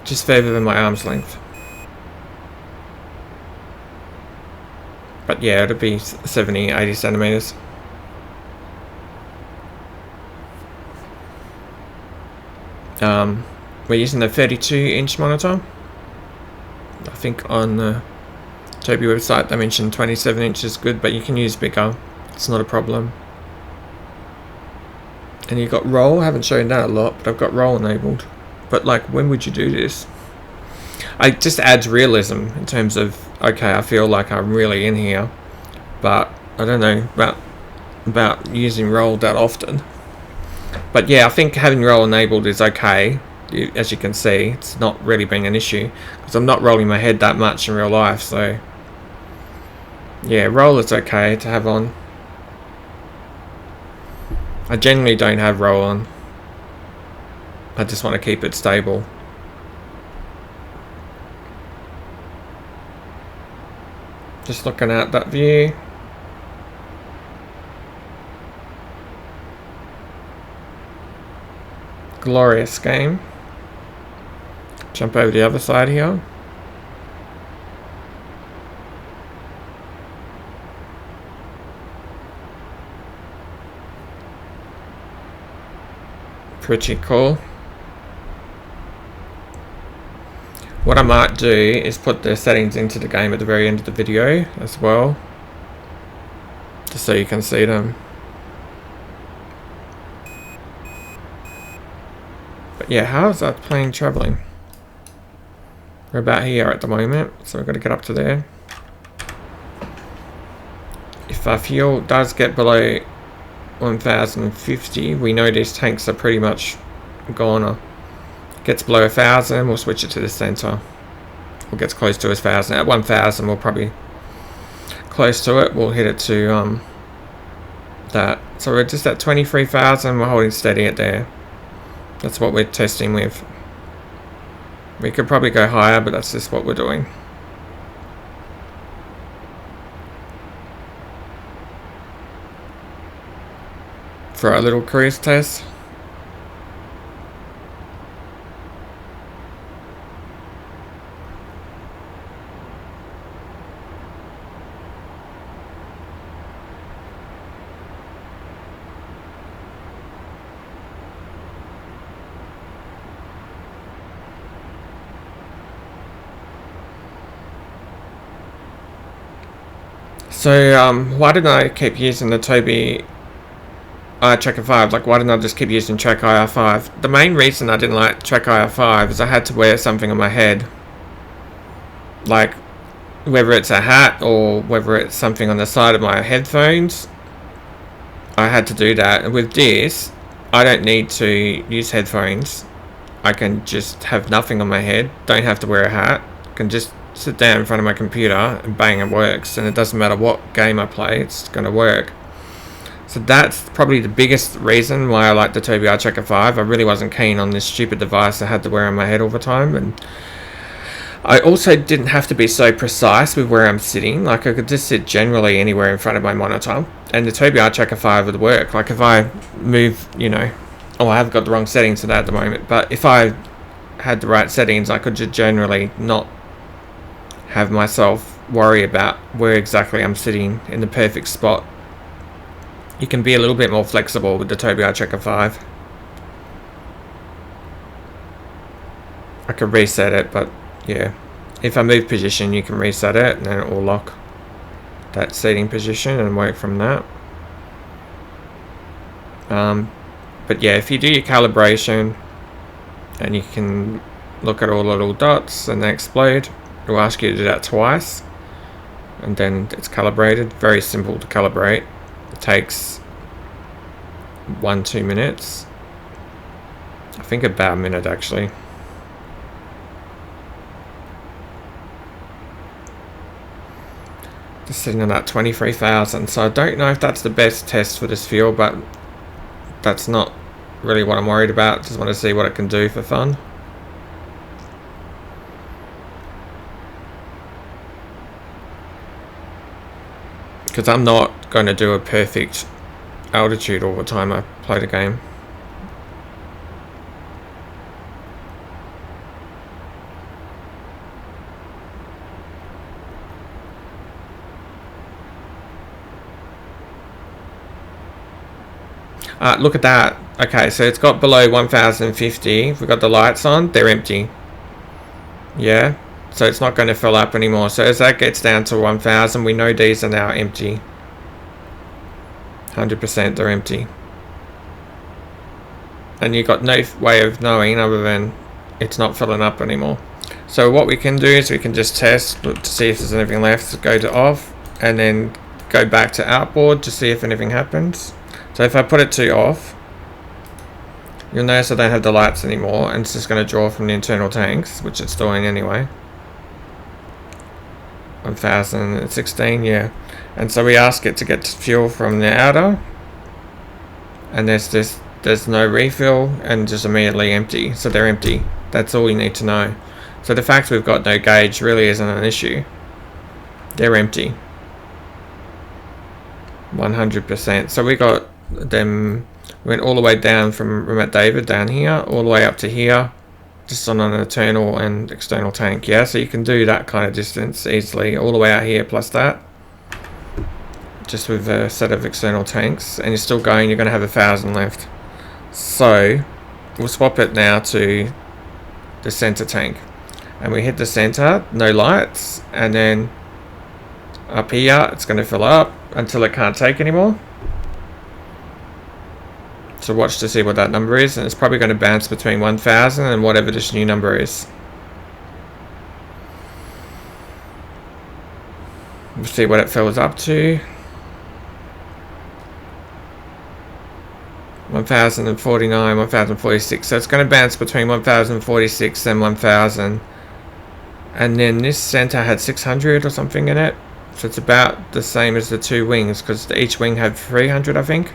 Just further than my arm's length. But yeah, it'll be 70, 80 centimeters. We're using the 32-inch monitor. I think on the Tobii website they mentioned 27 inches good, but you can use bigger. It's not a problem. And you've got roll. I haven't shown that a lot, but I've got roll enabled. But like, when would you do this? It just adds realism in terms of, okay, I feel like I'm really in here, but I don't know about using roll that often. But yeah, I think having roll enabled is okay. As you can see, it's not really being an issue because I'm not rolling my head that much in real life. So yeah, roll is okay to have on. I generally don't have roll on. I just want to keep it stable. Just looking at that view. Glorious game. Jump over the other side here. Pretty cool. What I might do is put the settings into the game at the very end of the video as well, just so you can see them. But yeah, how is that plane traveling? We're about here at the moment, so we've got to get up to there. If our fuel does get below 1050, we know these tanks are pretty much gone. Gets below 1000, we'll switch it to the center. Or gets close to 1000. At 1000, we'll probably close to it. We'll hit it to that. So we're just at 23,000. We're holding steady at there. That's what we're testing with. We could probably go higher, but that's just what we're doing. For our little cruise test. So why didn't I keep using the Tobii Tracker 5? Like, why didn't I just keep using Track IR5? The main reason I didn't like Track IR5 is I had to wear something on my head. Like, whether it's a hat or whether it's something on the side of my headphones, I had to do that. And with this, I don't need to use headphones. I can just have nothing on my head, don't have to wear a hat, can just sit down in front of my computer and bang, it works. And it doesn't matter what game I play, it's going to work. So that's probably the biggest reason why I like the Tobii Eye Tracker 5. I really wasn't keen on this stupid device I had to wear on my head all the time, and I also didn't have to be so precise with where I'm sitting. Like, I could just sit generally anywhere in front of my monitor, and the Tobii Eye Tracker 5 would work. Like, if I move, you know, oh, I have got the wrong settings for that at the moment, but if I had the right settings, I could just generally not have myself worry about where exactly I'm sitting in the perfect spot. You can be a little bit more flexible with the Tobii Eye Tracker 5. I could reset it, but yeah, if I move position, you can reset it, and then it will lock that seating position and work from that. But yeah, if you do your calibration, and you can look at all the little dots and they explode, it will ask you to do that twice, and then it's calibrated. Very simple to calibrate. It takes 1-2 minutes. I think about a minute actually. Just sitting on that 23,000, so I don't know if that's the best test for this fuel, but that's not really what I'm worried about. Just want to see what it can do for fun. Because I'm not going to do a perfect altitude all the time I play the game. Look at that. Okay, so it's got below 1050. If we've got the lights on, they're empty. Yeah, so it's not going to fill up anymore. So as that gets down to 1000, we know these are now empty. 100% they're empty. And you've got no way of knowing other than it's not filling up anymore. So what we can do is we can just test to see if there's anything left. Go to off and then go back to outboard to see if anything happens. So if I put it to off, you'll notice I don't have the lights anymore, and it's just going to draw from the internal tanks, which it's doing anyway. 1016, yeah. And so we ask it to get fuel from the outer, and there's no refill, and just immediately empty. So they're empty. That's all you need to know. So the fact we've got no gauge really isn't an issue. They're empty. 100%. So we got them, went all the way down from Matt David down here, all the way up to here, just on an internal and external tank. Yeah, so you can do that kind of distance easily, all the way out here plus that, just with a set of external tanks, and you're still going. You're going to have 1000 left. So we'll swap it now to the center tank, and we hit the center, no lights, and then up here it's going to fill up until it can't take anymore. So watch to see what that number is, and it's probably going to bounce between 1000 and whatever this new number is. We'll see what it fills up to. 1049, 1046. So it's going to bounce between 1046 and 1000. And then this center had 600 or something in it. So it's about the same as the two wings, because each wing had 300, I think,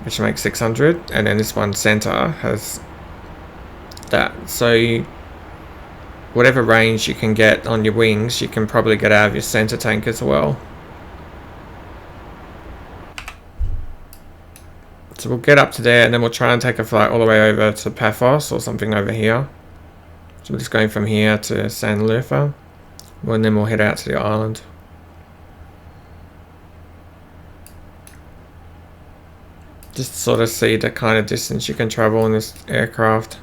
which makes 600, and then this one center has that. So whatever range you can get on your wings, you can probably get out of your center tank as well. So we'll get up to there, and then we'll try and take a flight all the way over to Paphos or something over here. So we're just going from here to San Lufa, and then we'll head out to the island. Just sort of see the kind of distance you can travel in this aircraft.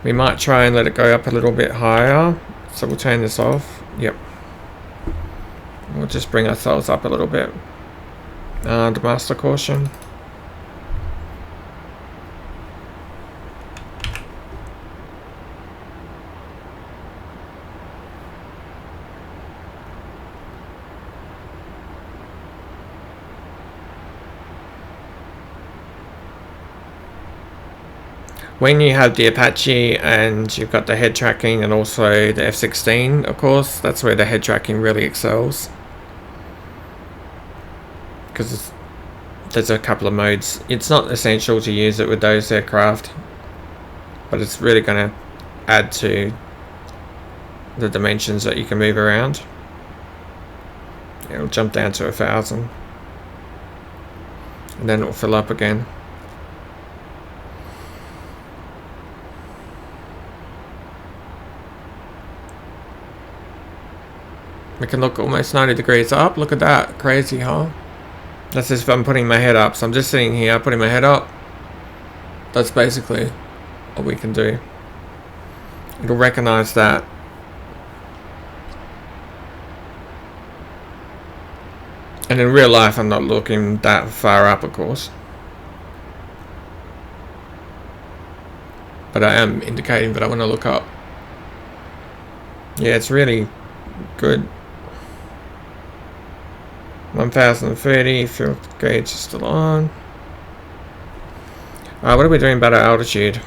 We might try and let it go up a little bit higher, so we'll turn this off. Yep. We'll just bring ourselves up a little bit. The master caution. when you have the Apache and you've got the head tracking and also the F-16, of course, that's where the head tracking really excels. Because there's a couple of modes. It's not essential to use it with those aircraft, but it's really going to add to the dimensions that you can move around. It'll jump down to 1,000 and then it'll fill up again. We can look almost 90 degrees up. Look at that. Crazy, huh? That's just if I'm putting my head up. So I'm just sitting here putting my head up. That's basically what we can do. It'll recognize that. And in real life, I'm not looking that far up, of course. But I am indicating that I want to look up. Yeah, it's really good. 1030, fuel gauge is still on. What are we doing about our altitude?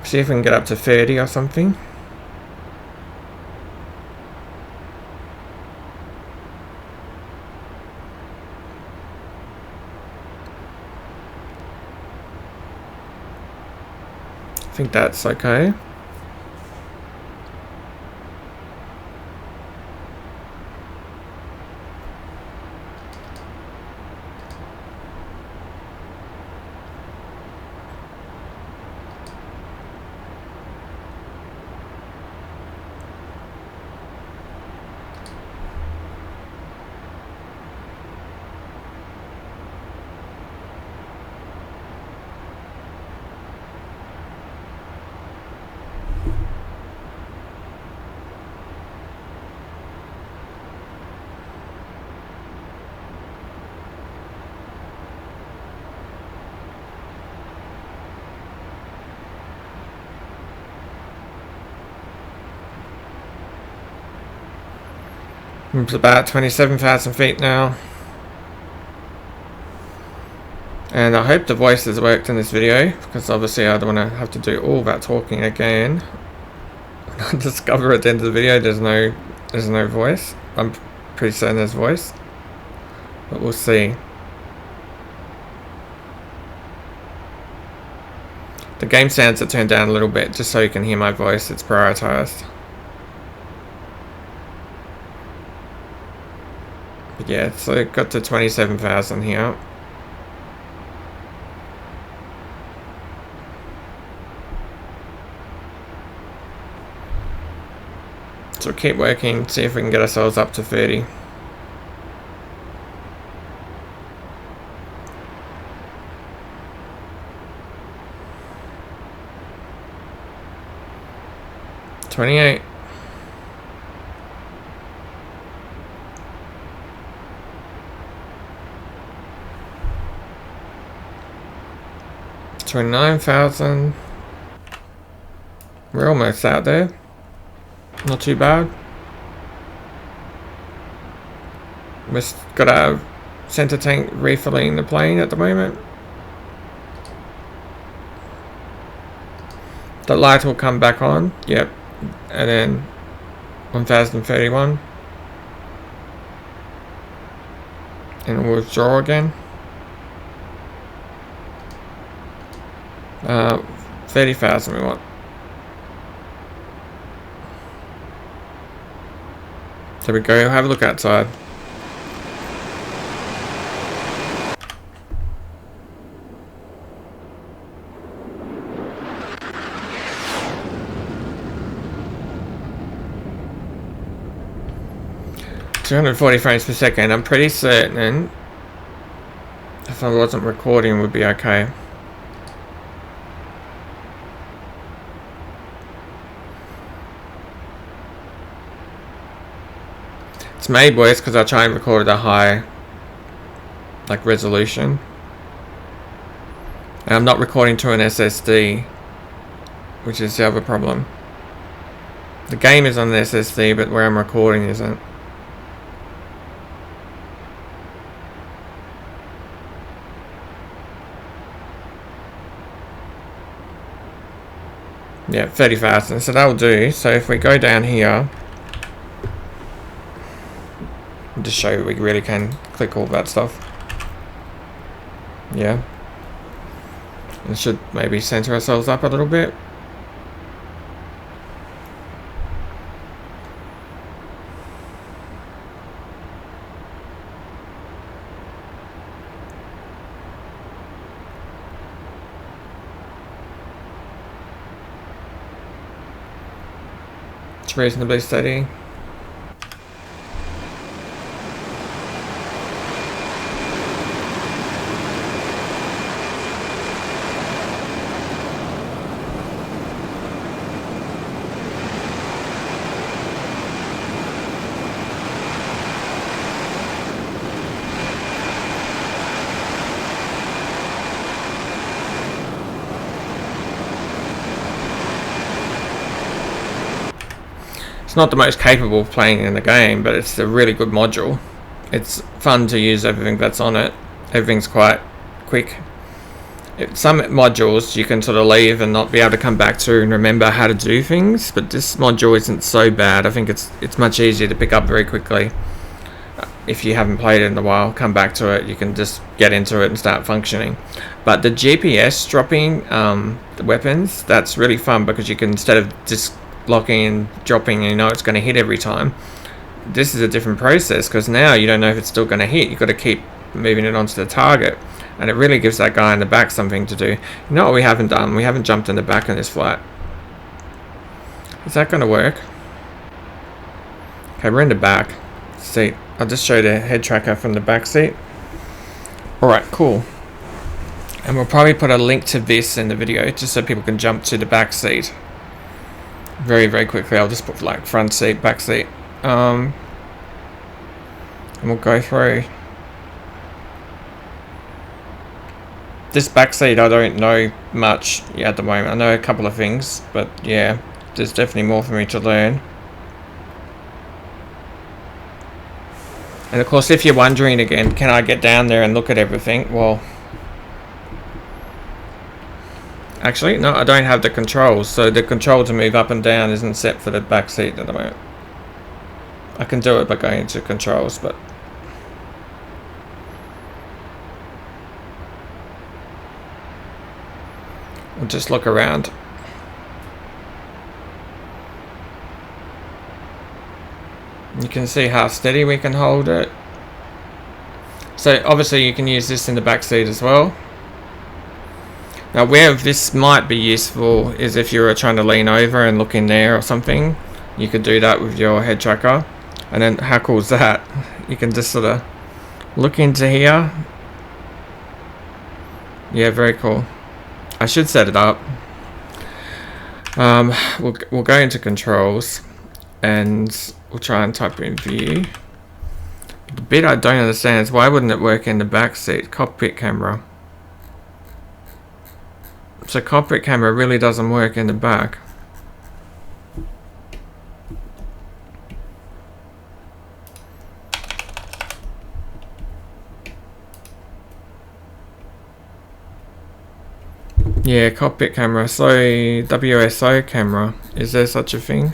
See if we can get up to 30 or something. I think that's okay. It's about 27,000 feet now. And I hope the voice has worked in this video, because obviously I don't want to have to do all that talking again. I discover at the end of the video there's no voice. I'm pretty certain there's voice, but we'll see. The game sounds are turned down a little bit just so you can hear my voice. It's prioritized. But yeah, so it got to 27,000 here. So we'll keep working, see if we can get ourselves up to 30. $28. $29,000. We're almost out there. Not too bad. We've got our center tank refilling the plane at the moment. The light will come back on. Yep. And then 1031. And we'll withdraw again. 30,000 we want. There we go, have a look outside. $240 frames per second. I'm pretty certain if I wasn't recording would be okay. It's made worse because I try and record at a high resolution, And I'm not recording to an SSD, which is the other problem. The game is on the SSD, but where I'm recording isn't. Yeah, 30,000, so that'll do. So if we go down here, I'll just show you we really can click all that stuff. Yeah. It should maybe center ourselves up a little bit. It's reasonably steady. It's not the most capable of playing in the game, but it's a really good module. It's fun to use everything that's on it. Everything's quite quick. Some modules you can sort of leave and not be able to come back to and remember how to do things, but this module isn't so bad. I think it's much easier to pick up very quickly. If you haven't played it in a while, come back to it. You can just get into it and start functioning. But the GPS dropping the weapons, that's really fun because you can, instead of just blocking and dropping, you know it's going to hit every time. This is a different process because now you don't know if it's still going to hit. You've got to keep moving it onto the target, and it really gives that guy in the back something to do. You know what we haven't done? We haven't jumped in the back in this flight. Is that going to work? Okay, we're in the back seat. I'll just show the head tracker from the back seat. Alright, cool. And we'll probably put a link to this in the video just so people can jump to the back seat very, very quickly. I'll just put like front seat, back seat. And we'll go through. This back seat I don't know much at the moment. I know a couple of things, but yeah, there's definitely more for me to learn. And of course, if you're wondering again, can I get down there and look at everything? Well, actually, no, I don't have the controls. So the control to move up and down isn't set for the back seat at the moment. I can do it by going into controls, but we'll just look around. You can see how steady we can hold it. So obviously you can use this in the back seat as well. Now where this might be useful is if you're trying to lean over and look in there or something. You could do that with your head tracker. And then how cool is that? You can just sort of look into here. Yeah, very cool. I should set it up. We'll go into controls and we'll try and type in view. The bit I don't understand is why wouldn't it work in the back seat? Cockpit camera. So cockpit camera really doesn't work in the back. Yeah, cockpit camera. So WSO camera. Is there such a thing?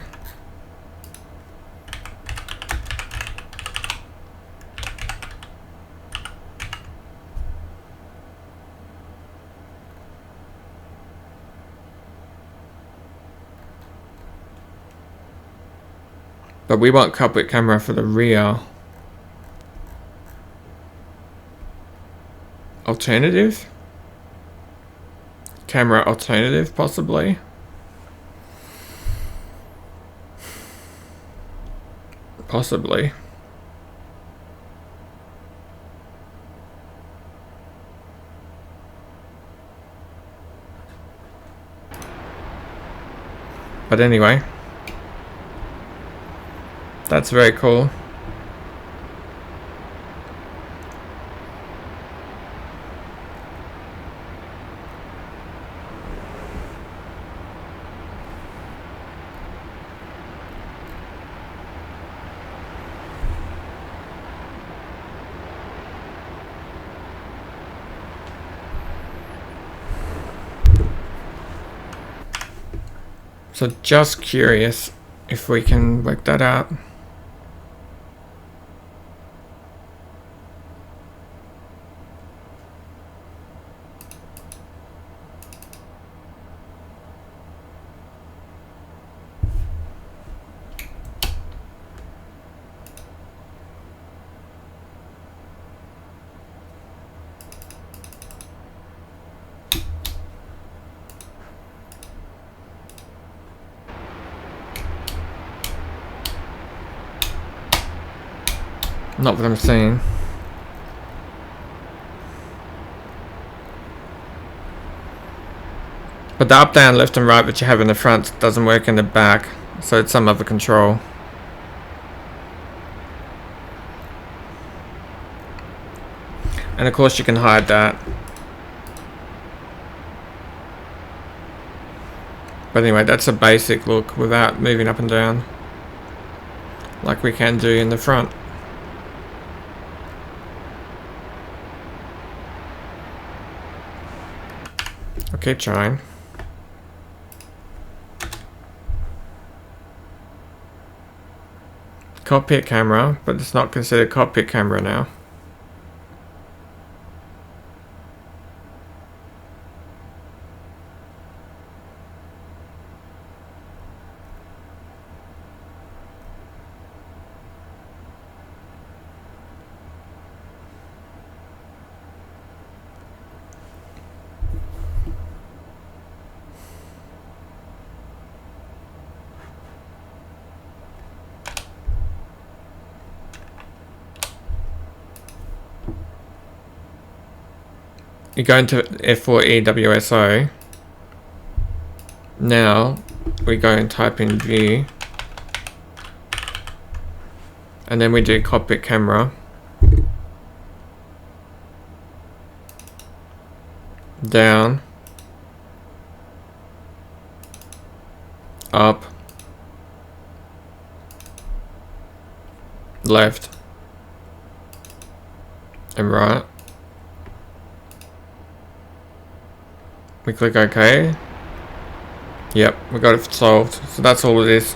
But we want cockpit camera for the rear. Alternative? Camera alternative, possibly? Possibly. But anyway. That's very cool. So just curious if we can work that out. Not what I'm saying. But the up, down, left and right that you have in the front doesn't work in the back, so it's some other control. And of course you can hide that. But anyway, that's a basic look without moving up and down, like we can do in the front. I'll keep trying. Cockpit camera, but it's not considered cockpit camera now. You go into F-4E WSO. Now we go and type in view, and then we do cockpit camera. Down, up, left, and right. We click OK. Yep, we got it solved. So that's all it is.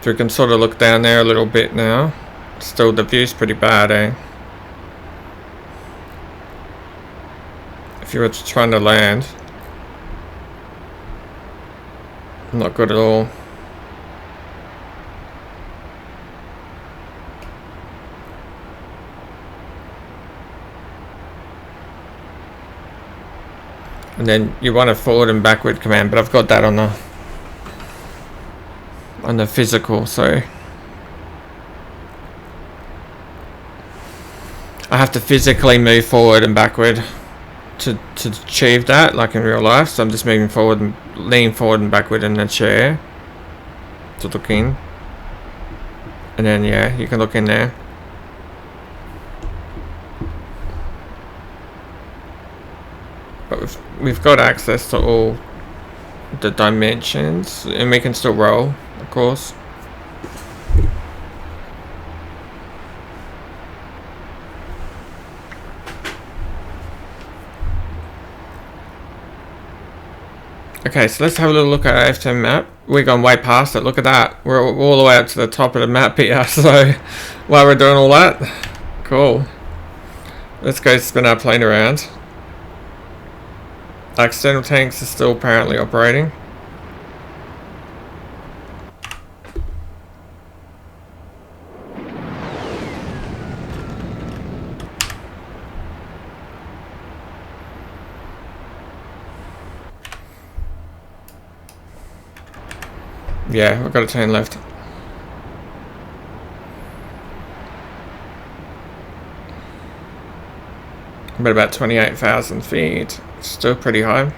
So we can sort of look down there a little bit now. Still, the view's pretty bad, eh? If you were trying to land, not good at all. And then you want a forward and backward command, but I've got that on the physical, so I have to physically move forward and backward to achieve that, like in real life. So I'm just moving forward and leaning forward and backward in the chair to look in, and then yeah, you can look in there. But we've got access to all the dimensions, and we can still roll, of course. Okay, so let's have a little look at our F10 map. We've gone way past it. Look at that. We're all the way up to the top of the map here. So while we're doing all that, cool. Let's go spin our plane around. Our external tanks are still apparently operating. Yeah, we've got to turn left. I'm at about 28,000 feet. Still pretty high.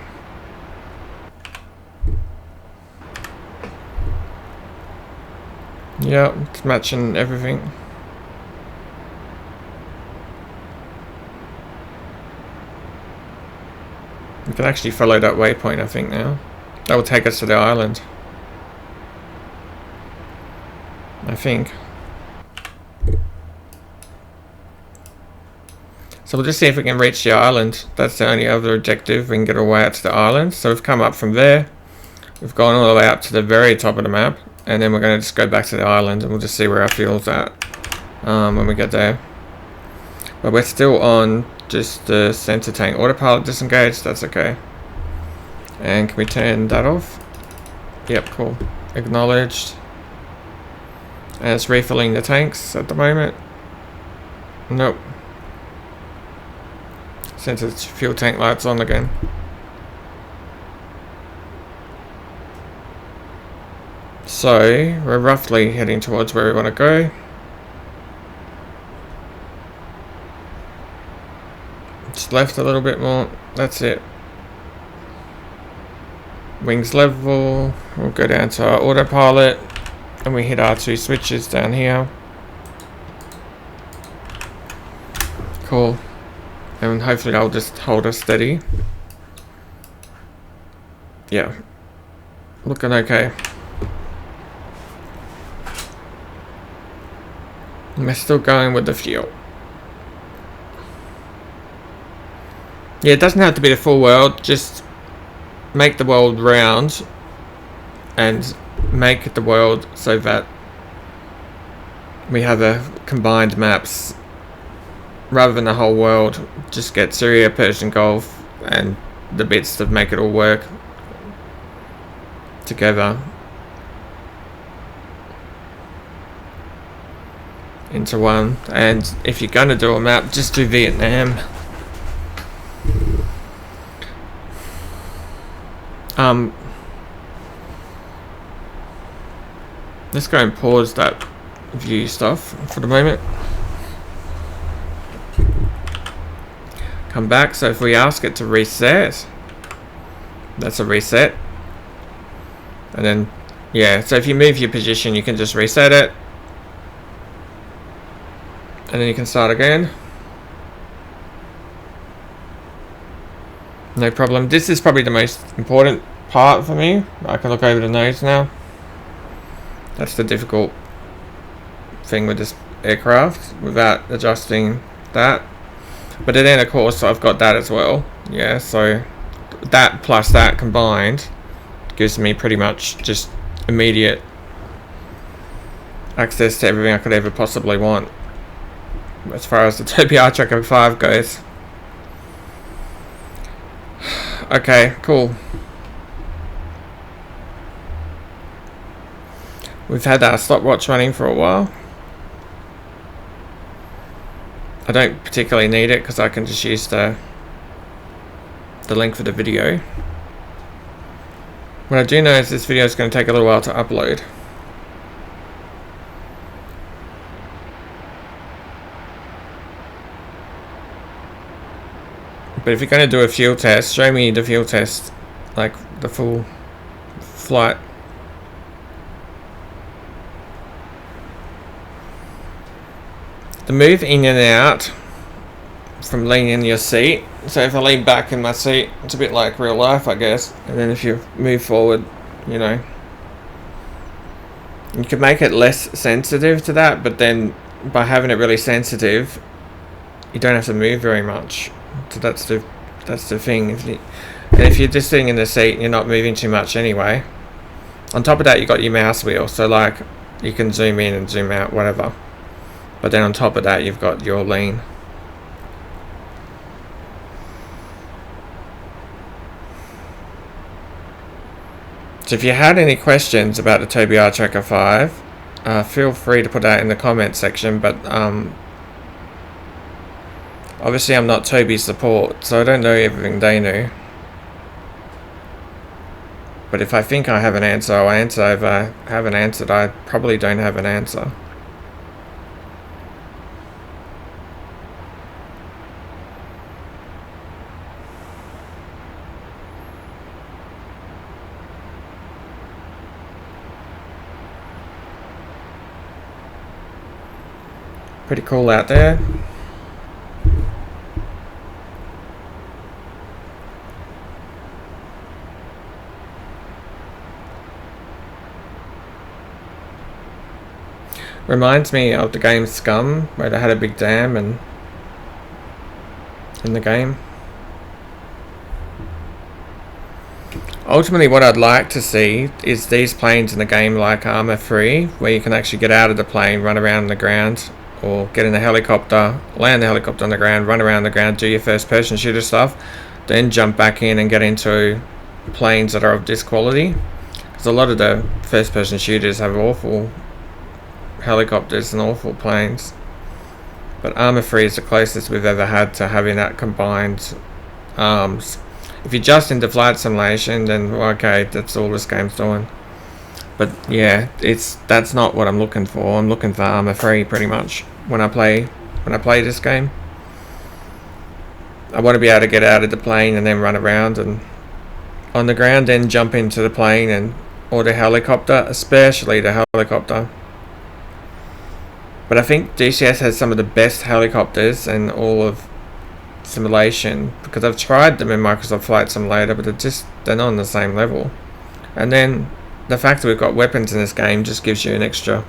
Yeah, it's matching everything. We can actually follow that waypoint, I think, now. That will take us to the island. I think. So we'll just see if we can reach the island. That's the only other objective. We can get our way out to the island. So we've come up from there. We've gone all the way up to the very top of the map. And then we're going to just go back to the island and we'll just see where our fuel's at when we get there. But we're still on just the center tank. Autopilot disengaged. That's okay. And can we turn that off? Yep, cool. Acknowledged. And it's refilling the tanks at the moment. Nope. Since its fuel tank light's on again. So we're roughly heading towards where we want to go. Just left a little bit more. That's it. Wings level. We'll go down to our autopilot. And we hit our 2 switches down here. Cool. And hopefully that'll just hold us steady. Yeah. Looking okay. And we're still going with the fuel. Yeah, it doesn't have to be the full world. Just make the world round. And make the world so that we have a combined maps rather than the whole world. Just get Syria, Persian Gulf and the bits that make it all work together into one. And if you're gonna do a map, just do Vietnam. Let's go and pause that view stuff for the moment. Come back. So if we ask it to reset, that's a reset. And then, yeah, so if you move your position, you can just reset it. And then you can start again. No problem. This is probably the most important part for me. I can look over the nose now. That's the difficult thing with this aircraft without adjusting that. But then of course I've got that as well. Yeah, so that plus that combined gives me pretty much just immediate access to everything I could ever possibly want as far as the Tobii Tracker 5 goes. Okay, cool. We've had our stopwatch running for a while. I don't particularly need it because I can just use the length of the video. What I do know is this video is going to take a little while to upload. But if you're going to do a fuel test, show me the fuel test, like the full flight. The move in and out from leaning in your seat. So if I lean back in my seat, it's a bit like real life, I guess. And then if you move forward, you know, you can make it less sensitive to that, but then by having it really sensitive, you don't have to move very much. So that's the thing. And if you're just sitting in the seat and you're not moving too much anyway, on top of that you got your mouse wheel, so like you can zoom in and zoom out, whatever. But then on top of that you've got your lean. So if you had any questions about the Tobii Eye Tracker 5, feel free to put that in the comment section, but obviously I'm not Tobii support, so I don't know everything they know. But if I think I have an answer, I'll answer. If I haven't answered, I probably don't have an answer. Pretty cool out there. Reminds me of the game Scum, where they had a big dam and in the game. Ultimately what I'd like to see is these planes in the game like Armour 3, where you can actually get out of the plane, run around the ground, or get in a helicopter, land the helicopter on the ground, run around the ground, do your first person shooter stuff, then jump back in and get into planes that are of this quality. Because a lot of the first person shooters have awful helicopters and awful planes. But Armour 3 is the closest we've ever had to having that combined arms. If you're just into flight simulation, then okay, that's all this game's doing. But yeah, that's not what I'm looking for. I'm looking for Armour 3 pretty much when I play this game. I want to be able to get out of the plane and then run around and on the ground, then jump into the plane and or the helicopter, especially the helicopter. But I think DCS has some of the best helicopters in all of simulation, because I've tried them in Microsoft Flight Simulator, but they're not on the same level. And then the fact that we've got weapons in this game just gives you an extra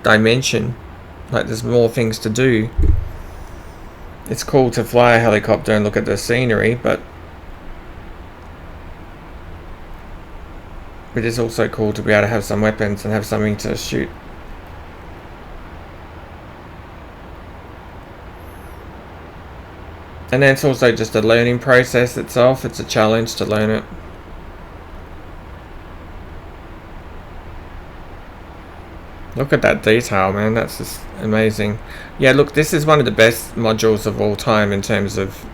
dimension. Like there's more things to do. It's cool to fly a helicopter and look at the scenery, but it is also cool to be able to have some weapons and have something to shoot. And then it's also just a learning process itself. It's a challenge to learn it. Look at that detail, man. That's just amazing. Yeah, look, this is one of the best modules of all time in terms of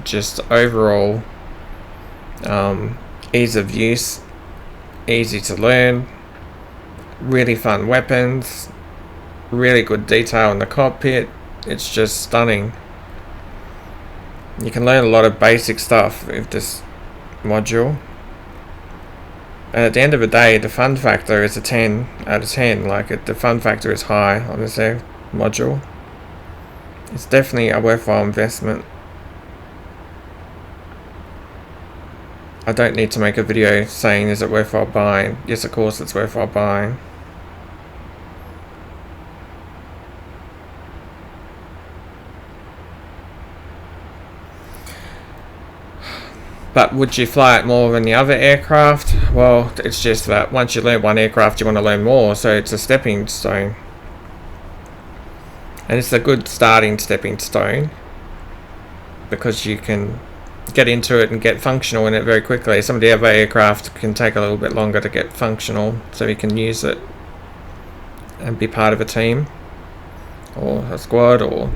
just overall ease of use, easy to learn, really fun weapons, really good detail in the cockpit. It's just stunning. You can learn a lot of basic stuff with this module. And at the end of the day, the fun factor is a 10 out of 10. Like the fun factor is high on this module. It's definitely a worthwhile investment. I don't need to make a video saying is it worthwhile buying. Yes, of course it's worthwhile buying. But would you fly it more than the other aircraft? Well, it's just that once you learn one aircraft, you want to learn more, so it's a stepping stone. And it's a good starting stepping stone, because you can get into it and get functional in it very quickly. Some of the other aircraft can take a little bit longer to get functional, so you can use it and be part of a team, or a squad, or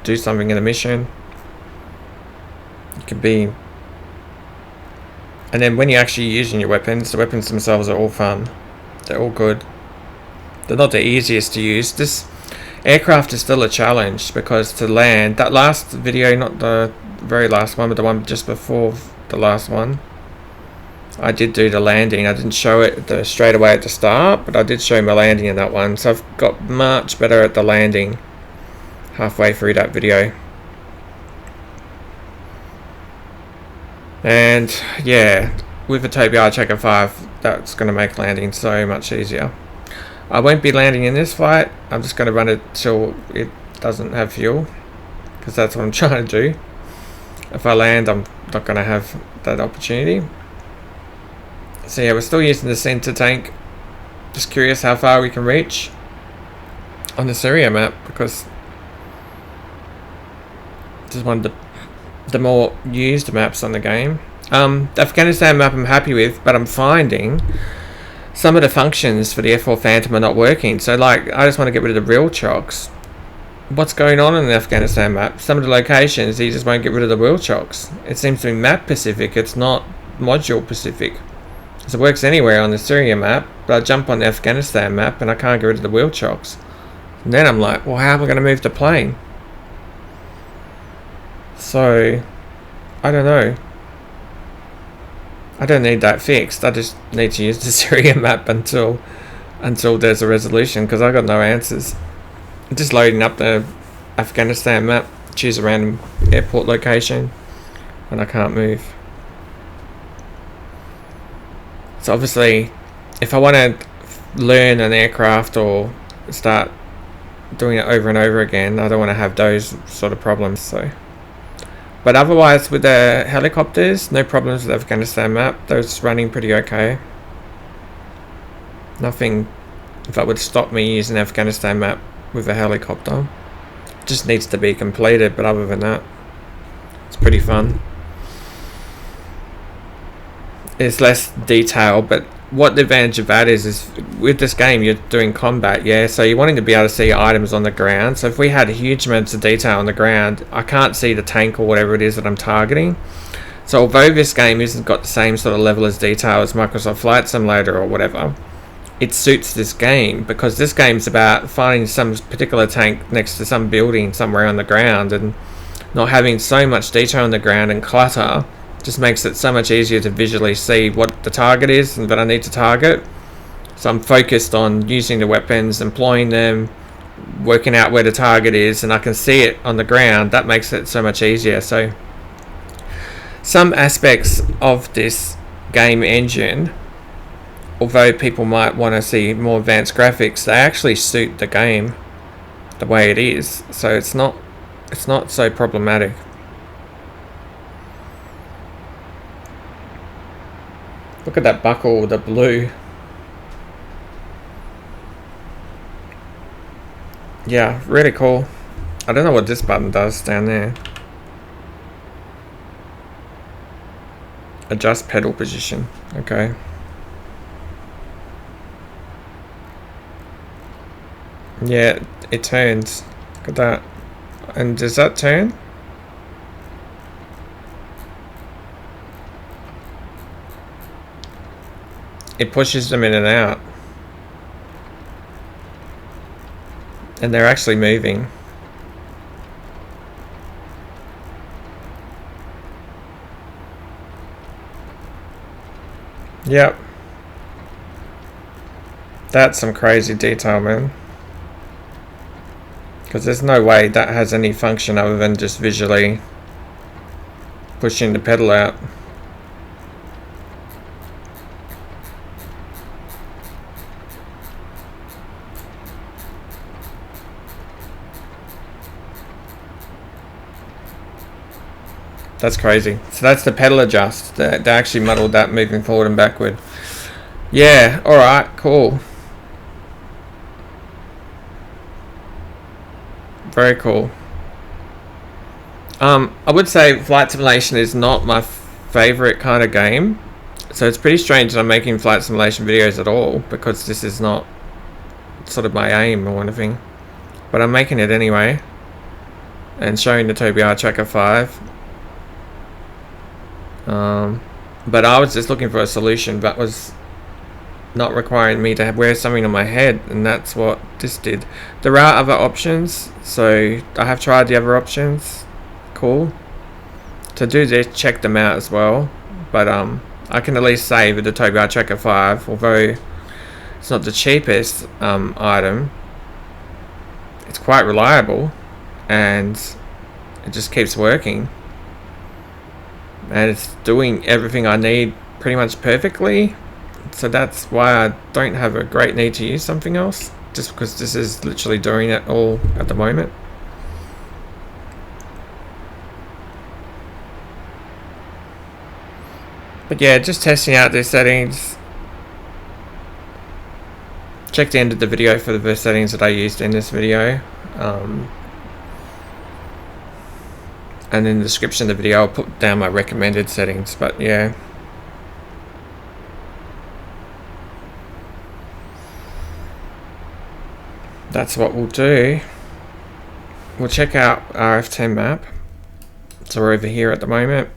do something in a mission. It could be. And then when you're actually using your weapons, the weapons themselves are all fun. They're all good. They're not the easiest to use. This aircraft is still a challenge, because to land, that last video, not the very last one, but the one just before the last one, I did do the landing. I didn't show it straight away at the start, but I did show my landing in that one. So I've got much better at the landing halfway through that video. And yeah, with the Tobii Eye Tracker 5, that's going to make landing so much easier. I won't be landing in this flight. I'm just going to run it till it doesn't have fuel, because that's what I'm trying to do. If I land, I'm not going to have that opportunity. So yeah, we're still using the center tank. Just curious how far we can reach on the Syria map, because this is one of the more used maps on the game. The Afghanistan map I'm happy with, but I'm finding some of the functions for the F4 Phantom are not working. So like, I just want to get rid of the real chocks. What's going on in the Afghanistan map? Some of the locations, you just won't get rid of the wheel chocks. It seems to be map specific, it's not module specific. So it works anywhere on the Syria map, but I jump on the Afghanistan map and I can't get rid of the wheel chocks. And then I'm like, well, how am I going to move the plane? So, I don't know. I don't need that fixed. I just need to use the Syria map until there's a resolution, because I got no answers. I'm just loading up the Afghanistan map, choose a random airport location, and I can't move. So obviously, if I want to learn an aircraft or start doing it over and over again, I don't want to have those sort of problems. So, but otherwise with the helicopters, no problems with the Afghanistan map. Those running pretty okay. Nothing that would stop me using the Afghanistan map with a helicopter. It just needs to be completed, but other than that, it's pretty fun. It's less detail, but what the advantage of that is with this game you're doing combat, yeah, so you're wanting to be able to see items on the ground. So if we had huge amounts of detail on the ground, I can't see the tank or whatever it is that I'm targeting. So although this game isn't got the same sort of level of detail as Microsoft Flight Simulator or whatever, it suits this game, because this game's about finding some particular tank next to some building somewhere on the ground, and not having so much detail on the ground and clutter just makes it so much easier to visually see what the target is and that I need to target. So I'm focused on using the weapons, employing them, working out where the target is, and I can see it on the ground. That makes it so much easier. So some aspects of this game engine, although people might want to see more advanced graphics, they actually suit the game the way it is. So it's not so problematic. Look at that buckle, the blue. Yeah, really cool. I don't know what this button does down there. Adjust pedal position. Okay. Yeah, it turns. Look at that. And does that turn? It pushes them in and out. And they're actually moving. Yep. That's some crazy detail, man. Because there's no way that has any function other than just visually pushing the pedal out. That's crazy. So that's the pedal adjust. They actually muddled that moving forward and backward. Yeah, alright, cool. Very cool. I would say Flight Simulation is not my favorite kind of game. So it's pretty strange that I'm making Flight Simulation videos at all, because this is not sort of my aim or anything. But I'm making it anyway. And showing the Tobii Tracker 5. But I was just looking for a solution that was not requiring me to wear something on my head, and that's what this did. There are other options, so I have tried the other options. Cool. To do this, check them out as well. But I can at least say with the Tobii Tracker 5, although it's not the cheapest item, it's quite reliable, and it just keeps working. And it's doing everything I need pretty much perfectly. So that's why I don't have a great need to use something else, just because this is literally doing it all at the moment. But yeah, just testing out these settings. Check the end of the video for the settings that I used in this video. And in the description of the video I'll put down my recommended settings, but yeah. That's what we'll do. We'll check out RF10 map. So we're over here at the moment.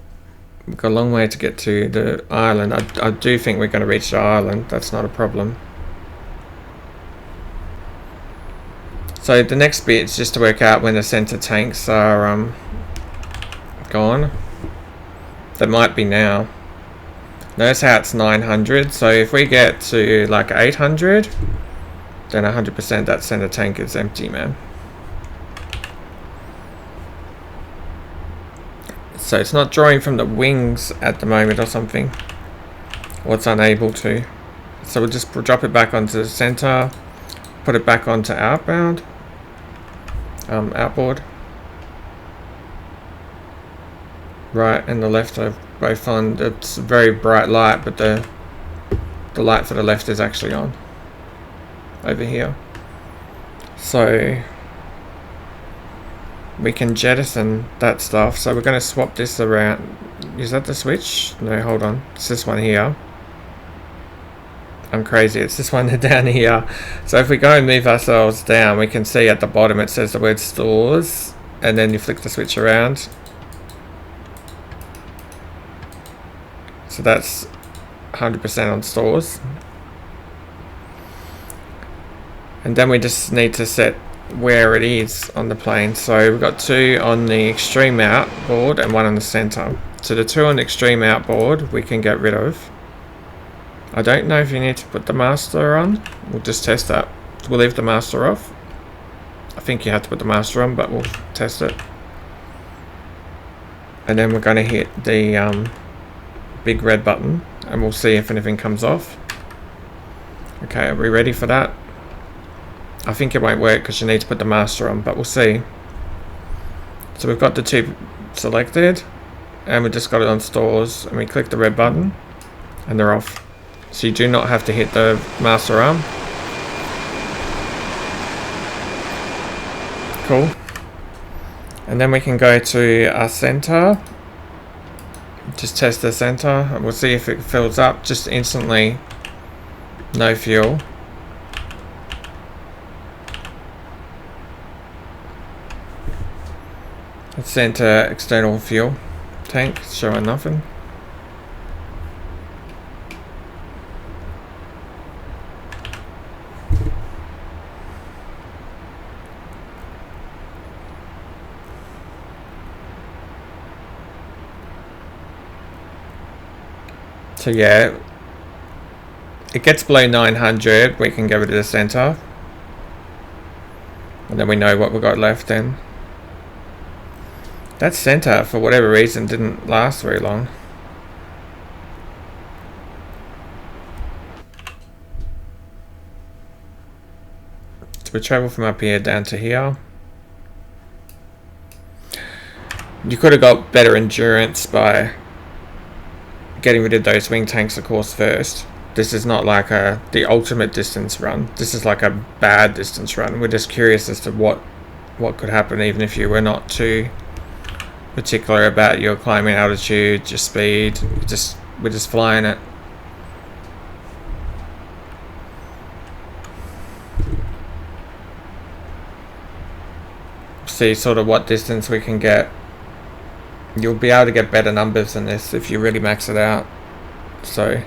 We've got a long way to get to the island. I do think we're going to reach the island. That's not a problem. So the next bit is just to work out when the center tanks are gone. They might be now. Notice how it's 900. So if we get to like 800, then 100% that center tank is empty, man. So it's not drawing from the wings at the moment or something. Or it's unable to. So we'll just drop it back onto the center. Put it back onto outbound. Outboard. Right and the left are both on. It's a very bright light, but the light for the left is actually on. Over here. So we can jettison that stuff. So we're going to swap this around. Is that the switch? No, hold on. It's this one here. I'm crazy. It's this one down here. So if we go and move ourselves down, we can see at the bottom it says the word stores. And then you flick the switch around. So that's 100% on stores. And then we just need to set where it is on the plane. So we've got 2 on the extreme outboard and 1 on the center. So the 2 on the extreme outboard we can get rid of. I don't know if you need to put the master on. We'll just test that. We'll leave the master off. I think you have to put the master on, but we'll test it. And then we're going to hit the big red button and we'll see if anything comes off. Okay, are we ready for that? I think it won't work because you need to put the master on, but we'll see. So we've got the 2 selected and we just got it on stores and we click the red button and they're off. So you do not have to hit the master arm. Cool. And then we can go to our center. Just test the center and we'll see if it fills up. Just instantly, no fuel. Center external fuel tank showing nothing. So yeah, it gets below 900, we can go to the center. And then we know what we've got left then. That center, for whatever reason, didn't last very long. So we travel from up here down to here. You could have got better endurance by getting rid of those wing tanks, of course, first. This is not like the ultimate distance run. This is like a bad distance run. We're just curious as to what could happen, even if you were not too particular about your climbing altitude, your speed. We're just flying it. See sort of what distance we can get. You'll be able to get better numbers than this if you really max it out. So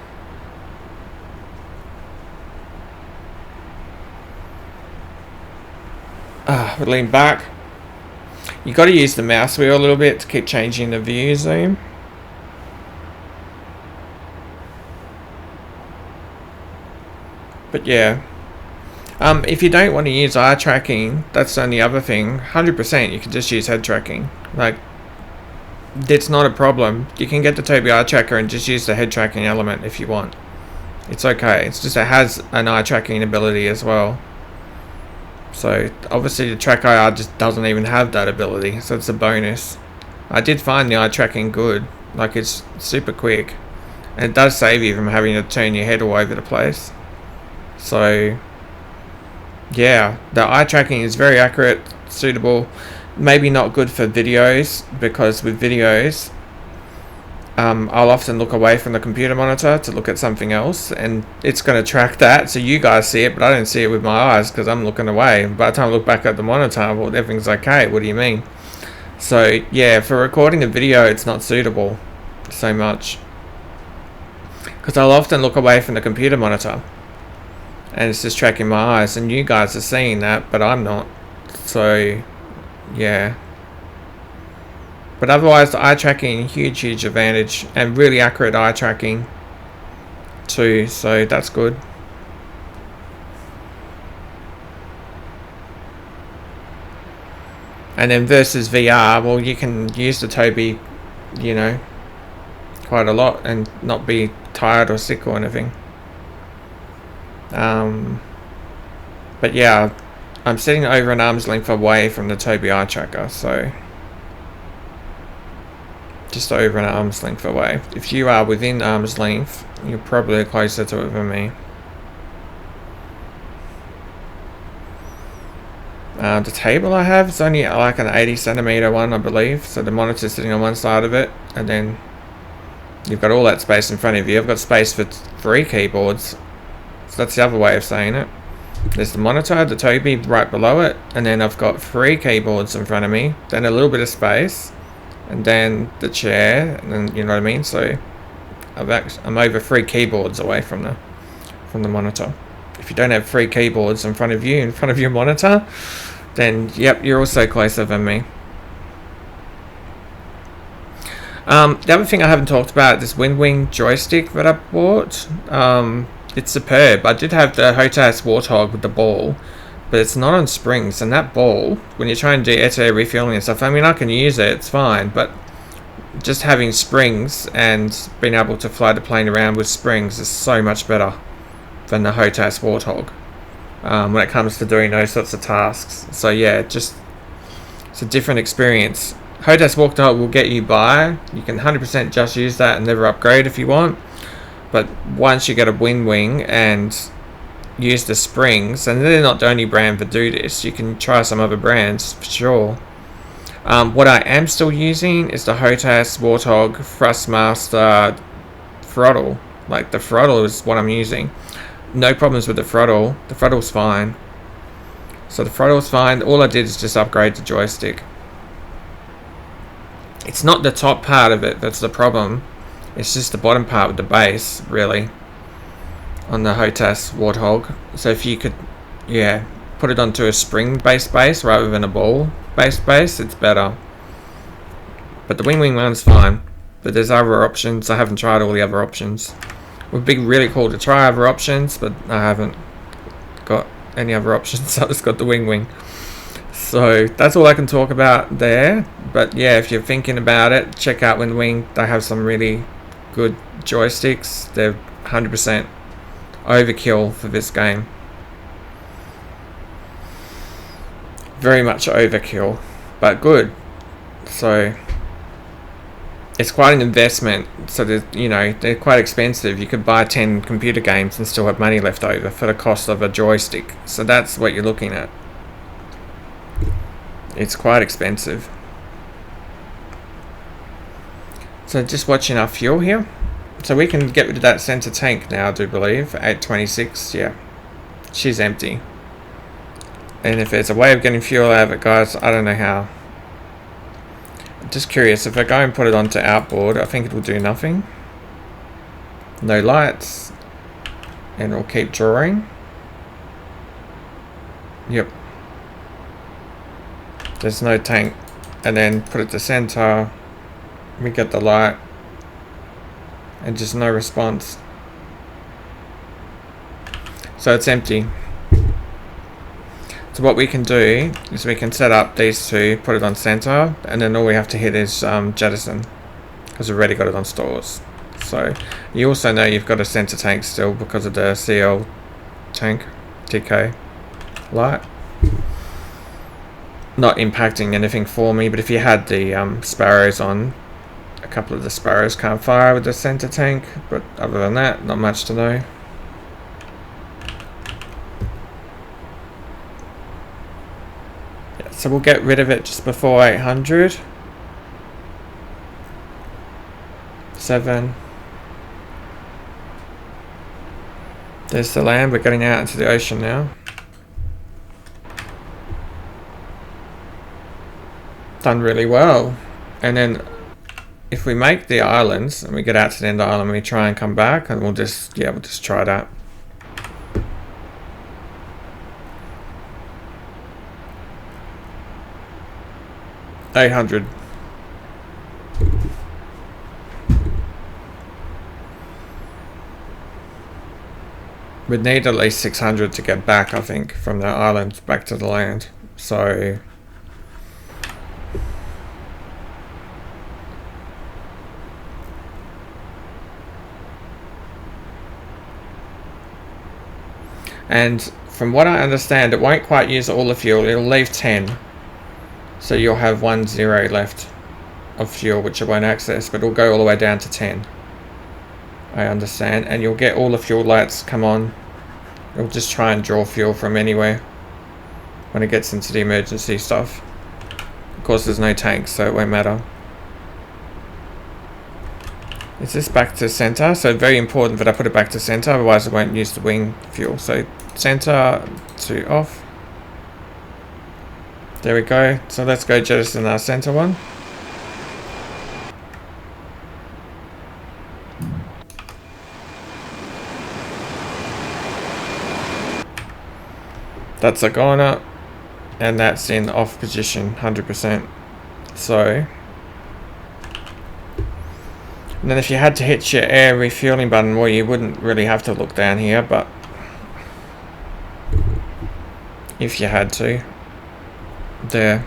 we'll lean back. You got to use the mouse wheel a little bit to keep changing the view zoom. But yeah, if you don't want to use eye tracking, that's the only other thing. 100% you can just use head tracking. Like, it's not a problem. You can get the Tobii eye tracker and just use the head tracking element if you want. It's okay. It's just it has an eye tracking ability as well. So obviously the track IR just doesn't even have that ability, so it's a bonus. I did find the eye tracking good, like it's super quick. And it does save you from having to turn your head all over the place. So yeah, the eye tracking is very accurate, suitable. Maybe not good for videos, because with videos I'll often look away from the computer monitor to look at something else, and it's going to track that so you guys see it, but I don't see it with my eyes because I'm looking away. By the time I look back at the monitor, well, everything's okay. What do you mean? So yeah, for recording a video it's not suitable so much, because I'll often look away from the computer monitor and it's just tracking my eyes, and you guys are seeing that but I'm not. So yeah, but otherwise the eye tracking, huge advantage, and really accurate eye tracking too, so that's good. And then versus VR, well, you can use the Tobii, you know, quite a lot and not be tired or sick or anything. But yeah, I'm sitting over an arm's length away from the Tobii eye tracker, so just over an arm's length away. If you are within arm's length, you're probably closer to it than me. The table I have is only like an 80 centimeter one, I believe. So the monitor's sitting on one side of it, and then you've got all that space in front of you. I've got space for 3 keyboards. So that's the other way of saying it. There's the monitor, the Tobii right below it, and then I've got 3 keyboards in front of me, then a little bit of space, and then the chair, and then, you know what I mean? So I'm over 3 keyboards away from the monitor. If you don't have 3 keyboards in front of your monitor, then yep, you're also closer than me. The other thing I haven't talked about, this Wing joystick that I bought. It's superb. I did have the HOTAS Warthog with the ball, but it's not on springs, and that ball, when you're trying to do air-to-air refueling and stuff, I mean, I can use it, it's fine, but just having springs and being able to fly the plane around with springs is so much better than the HOTAS Warthog when it comes to doing those sorts of tasks. So yeah, it's a different experience. HOTAS Warthog will get you by. You can 100% just use that and never upgrade if you want. But once you get a wing and use the springs, and they're not the only brand that do this, you can try some other brands for sure. What I am still using is the HOTAS Warthog Thrustmaster throttle. Like, the throttle is what I'm using. No problems with the throttle. The throttle's fine. So the throttle's fine. All I did is just upgrade the joystick. It's not the top part of it that's the problem. It's just the bottom part with the base, really, on the HOTAS Warthog. So if you could, yeah, put it onto a spring-based base rather than a ball-based base, it's better. But the wing one's fine. But there's other options. I haven't tried all the other options. It would be really cool to try other options, but I haven't got any other options. I just got the wing. So that's all I can talk about there. But yeah, if you're thinking about it, check out Wing. They have some really good joysticks. They're 100% overkill for this game. Very much overkill, but good. So it's quite an investment. So they're quite expensive. You could buy 10 computer games and still have money left over for the cost of a joystick. So that's what you're looking at. It's quite expensive. So just watching our fuel here. So we can get rid of that center tank now, I do believe. 826, yeah. She's empty. And if there's a way of getting fuel out of it, guys, I don't know how. I'm just curious, if I go and put it onto outboard, I think it will do nothing. No lights. And it'll keep drawing. Yep. There's no tank. And then put it to center. We get the light. And just no response. So it's empty. So what we can do is we can set up these two, put it on center, and then all we have to hit is jettison, because we've already got it on stores. So you also know you've got a center tank still because of the CL tank TK light. Not impacting anything for me, but if you had the sparrows on, A couple of the Sparrows can't fire with the center tank, but other than that, not much to know. Yeah, so we'll get rid of it just before 800. 7. There's the land. We're getting out into the ocean now. Done really well. And then if we make the islands and we get out to the end of the island, we try and come back, and we'll just try that. $800. We'd need at least 600 to get back, I think, from the island back to the land. So and from what I understand, it won't quite use all the fuel. It'll leave 10. So you'll have 1 0 left of fuel, which it won't access, but it'll go all the way down to 10. I understand. And you'll get all the fuel lights come on. It'll just try and draw fuel from anywhere when it gets into the emergency stuff. Of course, there's no tanks, so it won't matter. Is this back to center? So very important that I put it back to center, otherwise it won't use the wing fuel. So center to off. There we go. So let's go jettison our center one. That's a goner, and that's in off position 100%. So, and then if you had to hit your air refueling button, well, you wouldn't really have to look down here, but if you had to, there.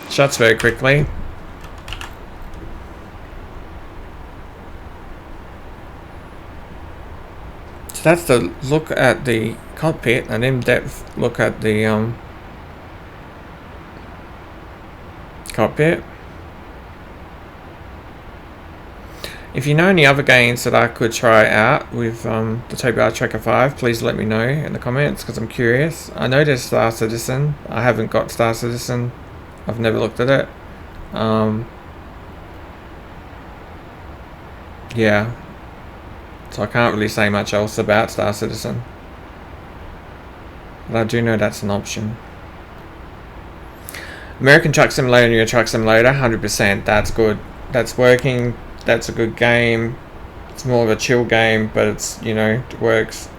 Shuts very quickly. So that's the look at the cockpit, an in-depth look at the cockpit. If you know any other games that I could try out with the Tobii Tracker 5, please let me know in the comments, because I'm curious. I know there's Star Citizen. I haven't got Star Citizen. I've never looked at it. Yeah. So I can't really say much else about Star Citizen. But I do know that's an option. American Truck Simulator and Euro Truck Simulator, 100%. That's good. That's working. That's a good game. It's more of a chill game, but it's, you know, it works.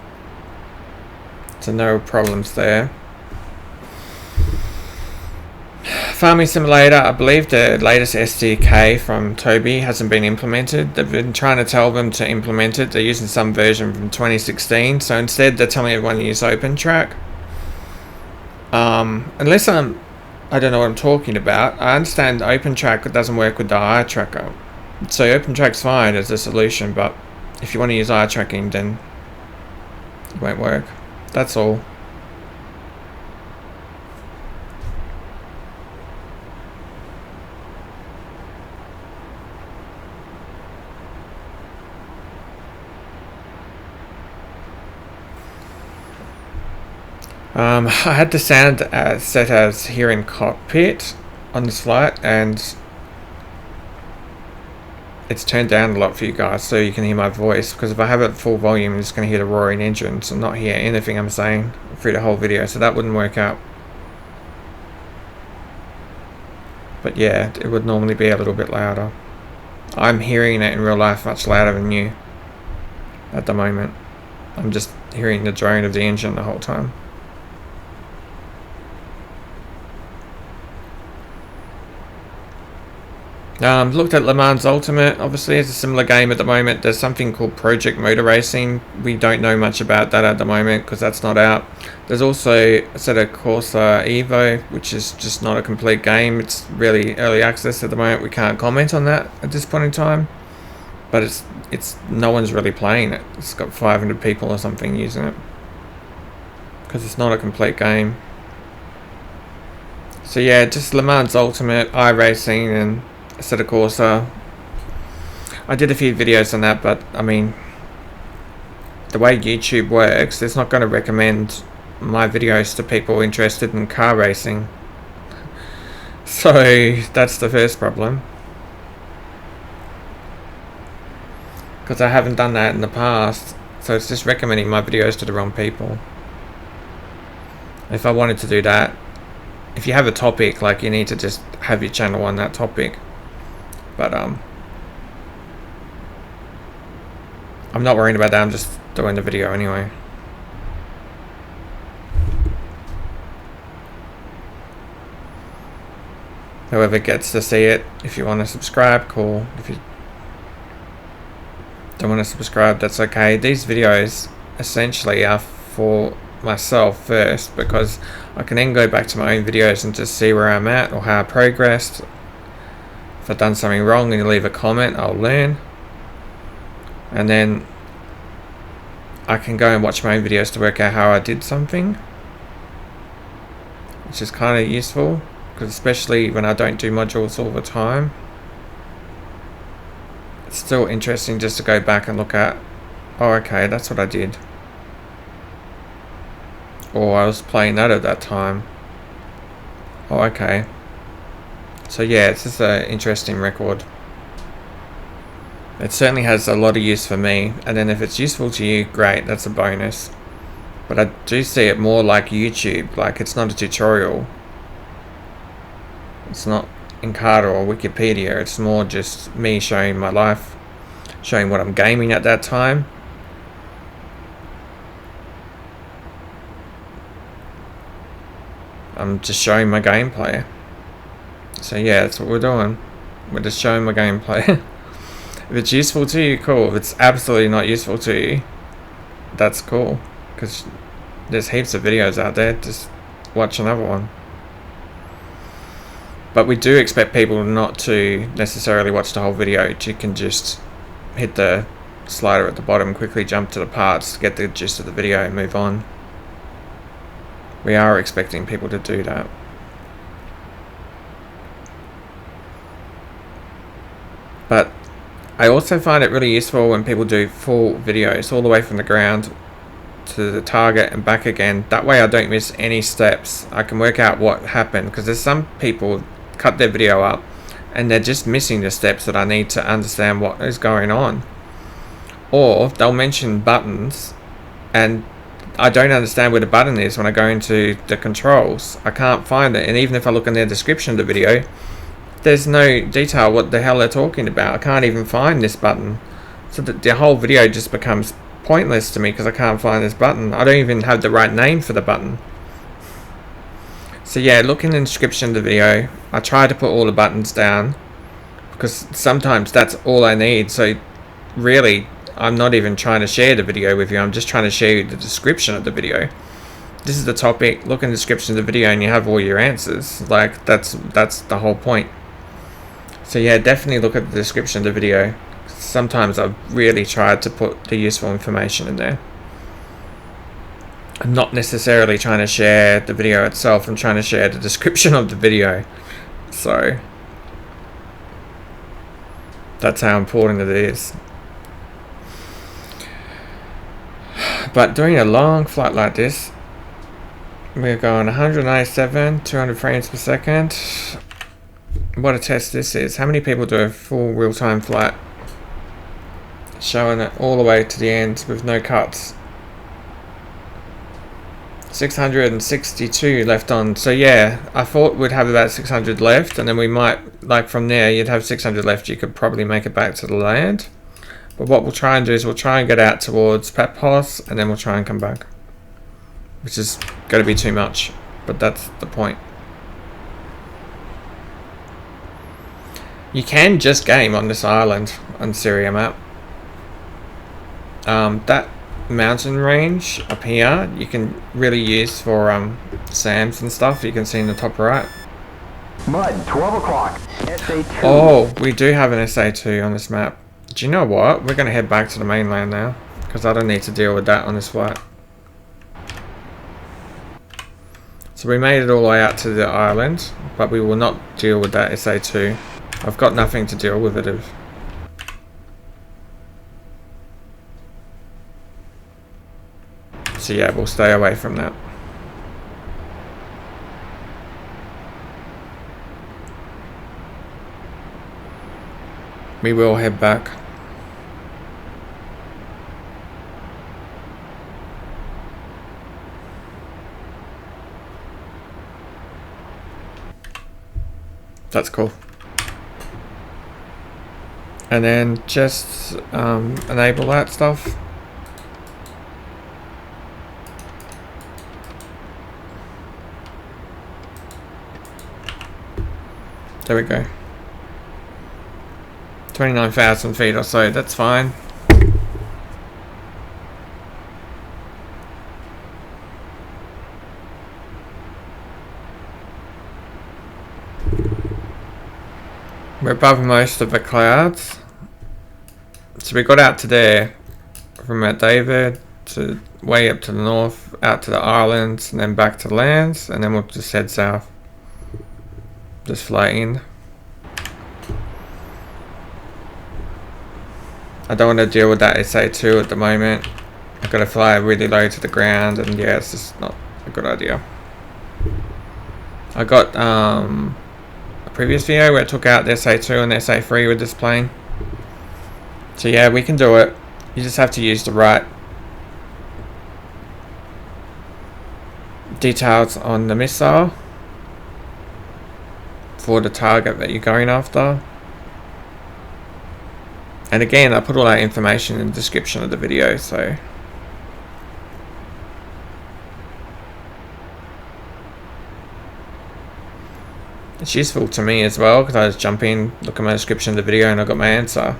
So no problems there. Farming Simulator, I believe the latest SDK from Tobii hasn't been implemented. They've been trying to tell them to implement it. They're using some version from 2016. So instead they're telling everyone to use OpenTrack. Unless I don't know what I'm talking about. I understand OpenTrack doesn't work with the eye tracker. So OpenTrack's fine as a solution, but if you want to use eye tracking, then it won't work. That's all. I had the sound set as here in cockpit on this flight, and it's turned down a lot for you guys so you can hear my voice, because if I have it at full volume, you're just going to hear the roaring engines and not hear anything I'm saying through the whole video, so that wouldn't work out. But yeah, it would normally be a little bit louder. I'm hearing it in real life much louder than you at the moment. I'm just hearing the drone of the engine the whole time. Looked at Le Mans Ultimate. Obviously, it's a similar game at the moment. There's something called Project Motor Racing. We don't know much about that at the moment because that's not out. There's also Assetto Corsa Evo, which is just not a complete game. It's really early access at the moment. We can't comment on that at this point in time. But it's no one's really playing it. It's got 500 people or something using it because it's not a complete game. So yeah, just Le Mans Ultimate, iRacing, and Assetto Corsa. I did a few videos on that, but I mean, the way YouTube works, it's not going to recommend my videos to people interested in car racing. So that's the first problem, because I haven't done that in the past, so it's just recommending my videos to the wrong people. If I wanted to do that, if you have a topic, like, you need to just have your channel on that topic. But I'm not worrying about that. I'm just doing the video anyway. Whoever gets to see it, if you want to subscribe, cool. If you don't want to subscribe, that's okay. These videos essentially are for myself first, because I can then go back to my own videos and just see where I'm at or how I progressed. If I've done something wrong and you leave a comment, I'll learn. And then I can go and watch my own videos to work out how I did something, which is kind of useful, because especially when I don't do modules all the time, it's still interesting just to go back and look at, oh okay, that's what I did, or I was playing that at that time, oh okay. So yeah, it's just an interesting record. It certainly has a lot of use for me, and then if it's useful to you, great, that's a bonus. But I do see it more like YouTube, like it's not a tutorial. It's not Encarta or Wikipedia, it's more just me showing my life, showing what I'm gaming at that time. I'm just showing my gameplay. So yeah, that's what we're doing. We're just showing my gameplay. If it's useful to you, cool. If it's absolutely not useful to you, that's cool, because there's heaps of videos out there. Just watch another one. But we do expect people not to necessarily watch the whole video. You can just hit the slider at the bottom, quickly jump to the parts, get the gist of the video and move on. We are expecting people to do that. But I also find it really useful when people do full videos all the way from the ground to the target and back again. That way I don't miss any steps. I can work out what happened, because there's some people cut their video up and they're just missing the steps that I need to understand what is going on. Or they'll mention buttons and I don't understand where the button is when I go into the controls. I can't find it, and even if I look in their description of the video, there's no detail what the hell they're talking about. I can't even find this button. So the whole video just becomes pointless to me because I can't find this button. I don't even have the right name for the button. So yeah, look in the description of the video. I try to put all the buttons down because sometimes that's all I need. So really, I'm not even trying to share the video with you. I'm just trying to share you the description of the video. This is the topic. Look in the description of the video and you have all your answers. Like, that's the whole point. So yeah, definitely look at the description of the video. Sometimes I've really tried to put the useful information in there. I'm not necessarily trying to share the video itself. I'm trying to share the description of the video. So that's how important it is. But doing a long flight like this, we're going 197, 200 frames per second. What a test this is. How many people do a full real-time flight? Showing it all the way to the end with no cuts. 662 left on. So yeah, I thought we'd have about 600 left, and then we might, like from there, you'd have 600 left. You could probably make it back to the land. But what we'll try and do is we'll try and get out towards Papos, and then we'll try and come back. Which is going to be too much, but that's the point. You can just game on this island on Syria map. That mountain range up here you can really use for SAMs and stuff. You can see in the top right. Mud, 12 o'clock. SA2. Oh, we do have an SA2 on this map. Do you know what? We're going to head back to the mainland now, because I don't need to deal with that on this flight. So we made it all the way out to the island, but we will not deal with that SA2. I've got nothing to deal with it. So yeah, we'll stay away from that. We will head back. That's cool. And then just enable that stuff. There we go. 29,000 feet or so, that's fine. We're above most of the clouds. So we got out to there from Mount David to way up to the north, out to the islands, and then back to the lands, and then we'll just head south. Just fly in. I don't want to deal with that SA2 at the moment. I've got to fly really low to the ground, and yeah, it's just not a good idea. I got a previous video where I took out the SA2 and the SA3 with this plane. So yeah, we can do it. You just have to use the right details on the missile for the target that you're going after. And again, I put all that information in the description of the video, so it's useful to me as well, because I just jump in, look at my description of the video, and I got my answer.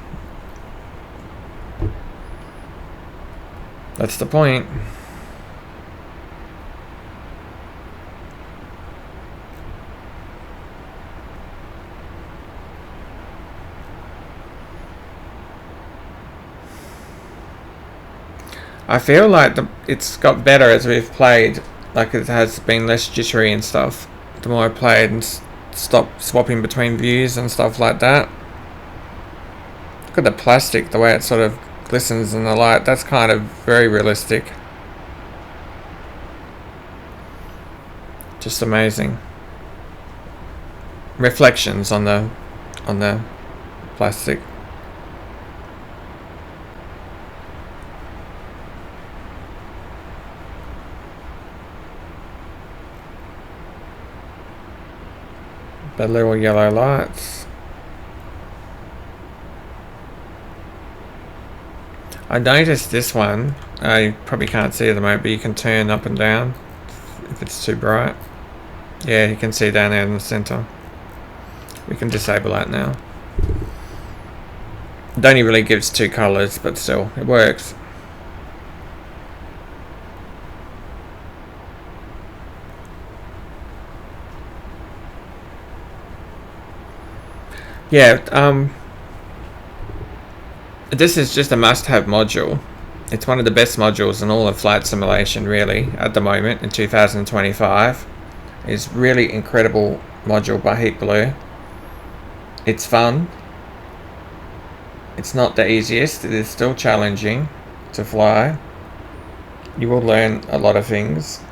That's the point. I feel like it's got better as we've played, like it has been less jittery and stuff. The more I played and stopped swapping between views and stuff like that. Look at the plastic, the way it sort of glistens in the light. That's kind of very realistic. Just amazing. Reflections on the plastic. The little yellow lights. I noticed this one, you probably can't see at the moment, but you can turn up and down if it's too bright. Yeah, you can see down there in the center. We can disable that now. It only really gives two colors, but still, it works. Yeah, this is just a must-have module. It's one of the best modules in all of flight simulation, really, at the moment in 2025. It's really incredible module by Heat Blue. It's fun. It's not the easiest. It is still challenging to fly. You will learn a lot of things.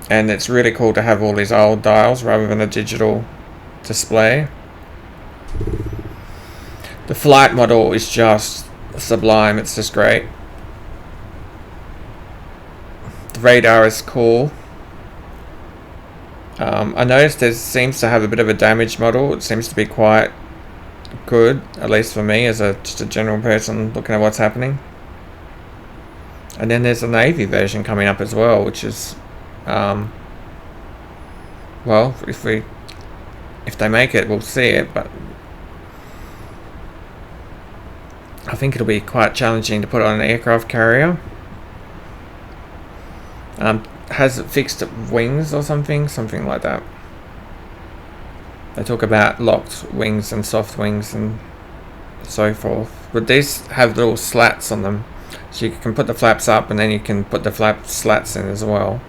And it's really cool to have all these old dials rather than a digital display. The flight model is just sublime. It's just great. The radar is cool. I noticed there seems to have a bit of a damaged model. It seems to be quite good, at least for me as just a general person looking at what's happening. And then there's a Navy version coming up as well, which is well, if we If they make it, we'll see it, but I think it'll be quite challenging to put on an aircraft carrier. Has it fixed wings or something like that. They talk about locked wings and soft wings and so forth, but these have little slats on them, so you can put the flaps up and then you can put the flap slats in as well.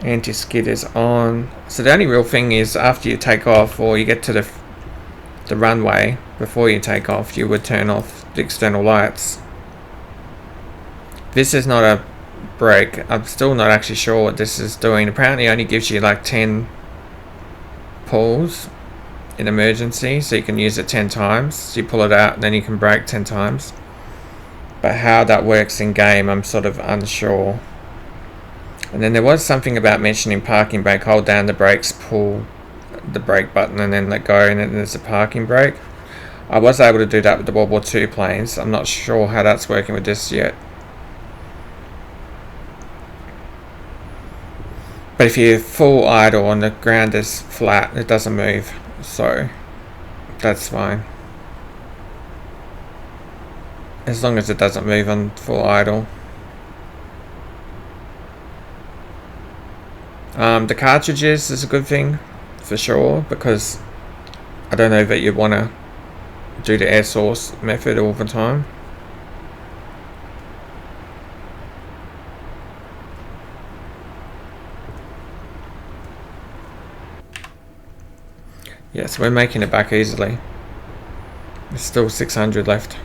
Anti-skid is on. So the only real thing is after you take off, or you get to the runway, before you take off, you would turn off the external lights. This is not a brake. I'm still not actually sure what this is doing. Apparently it only gives you like 10 pulls in emergency, so you can use it 10 times. So you pull it out and then you can brake 10 times. But how that works in game, I'm sort of unsure. And then there was something about mentioning parking brake. Hold down the brakes, pull the brake button and then let go, and then there's a parking brake. I was able to do that with the World War II planes. I'm not sure how that's working with this yet. But if you're full idle and the ground is flat, it doesn't move, so that's fine. As long as it doesn't move on full idle. The cartridges is a good thing for sure, because I don't know that you want to do the air source method all the time. Yes, we're making it back easily. There's still 600 left.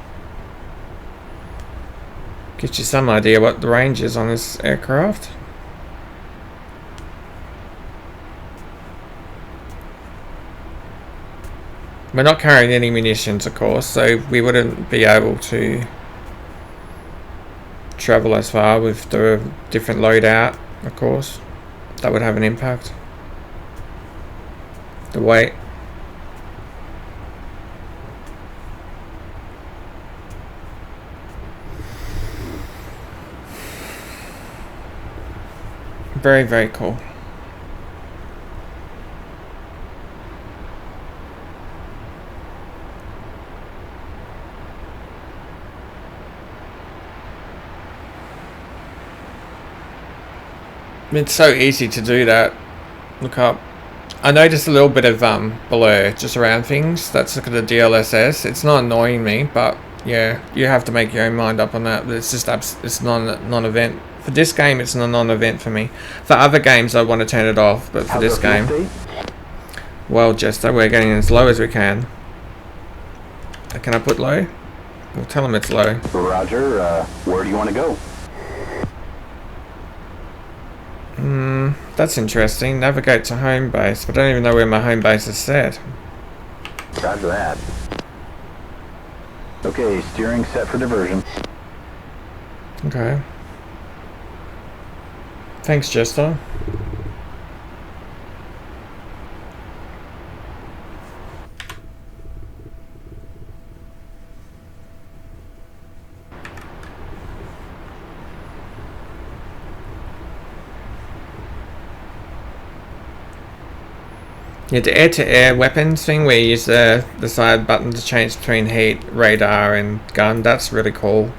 Gives you some idea what the range is on this aircraft. We're not carrying any munitions, of course, so we wouldn't be able to travel as far with the different loadout, of course. That would have an impact. The weight. Very, very cool. It's so easy to do that. Look up. I noticed a little bit of blur just around things. That's the DLSS. It's not annoying me, but yeah, you have to make your own mind up on that. It's just it's non-event. For this game, it's a non-event for me. For other games, I want to turn it off, but for this game, well, Jester, we're getting as low as we can. Can I put low? We'll tell them it's low. Roger. Where do you want to go? That's interesting. Navigate to home base, but I don't even know where my home base is set. Roger that. Okay, steering set for diversion. Okay. Thanks, Jester. Yeah, the air-to-air weapons thing where you use the side button to change between heat, radar and gun, that's really cool.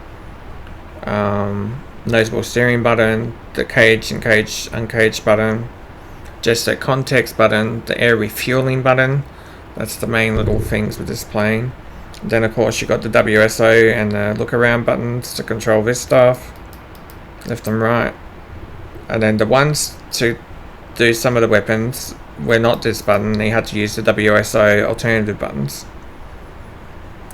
Noseable steering button, the cage and cage uncaged button, just a context button, the air refueling button. That's the main little things with this plane. Then of course you got the WSO and the look around buttons to control this stuff, left and right. And then the ones to do some of the weapons were not this button. You had to use the WSO alternative buttons,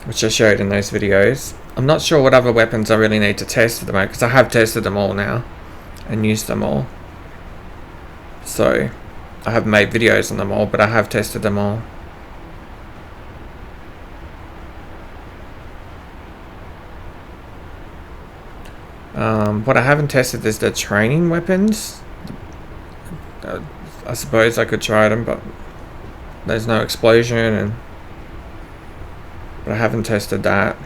which I showed in those videos. I'm not sure what other weapons I really need to test at the moment, because I have tested them all now and used them all. So I haven't made videos on them all, but I have tested them all. What I haven't tested is the training weapons. I suppose I could try them, but there's no explosion, but I haven't tested that.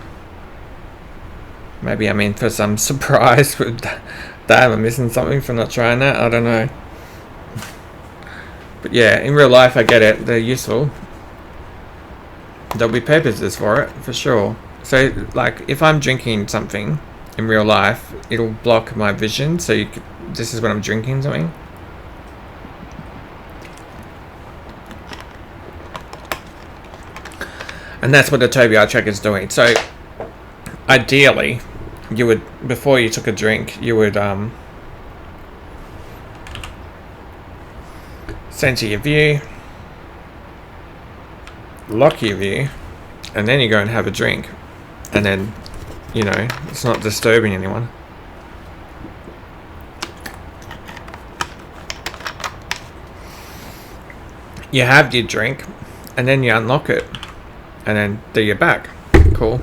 Maybe I'm in for some surprise with that. I'm missing something for not trying that. I don't know. But yeah, in real life I get it, they're useful. There'll be purposes for it, for sure. So like if I'm drinking something in real life, it'll block my vision, so this is when I'm drinking something. And that's what the Tobii eye tracker is doing. So ideally, you would, before you took a drink, you would center your view, lock your view, and then you go and have a drink. And then, you know, it's not disturbing anyone. You have your drink, and then you unlock it, and then do your back. Cool.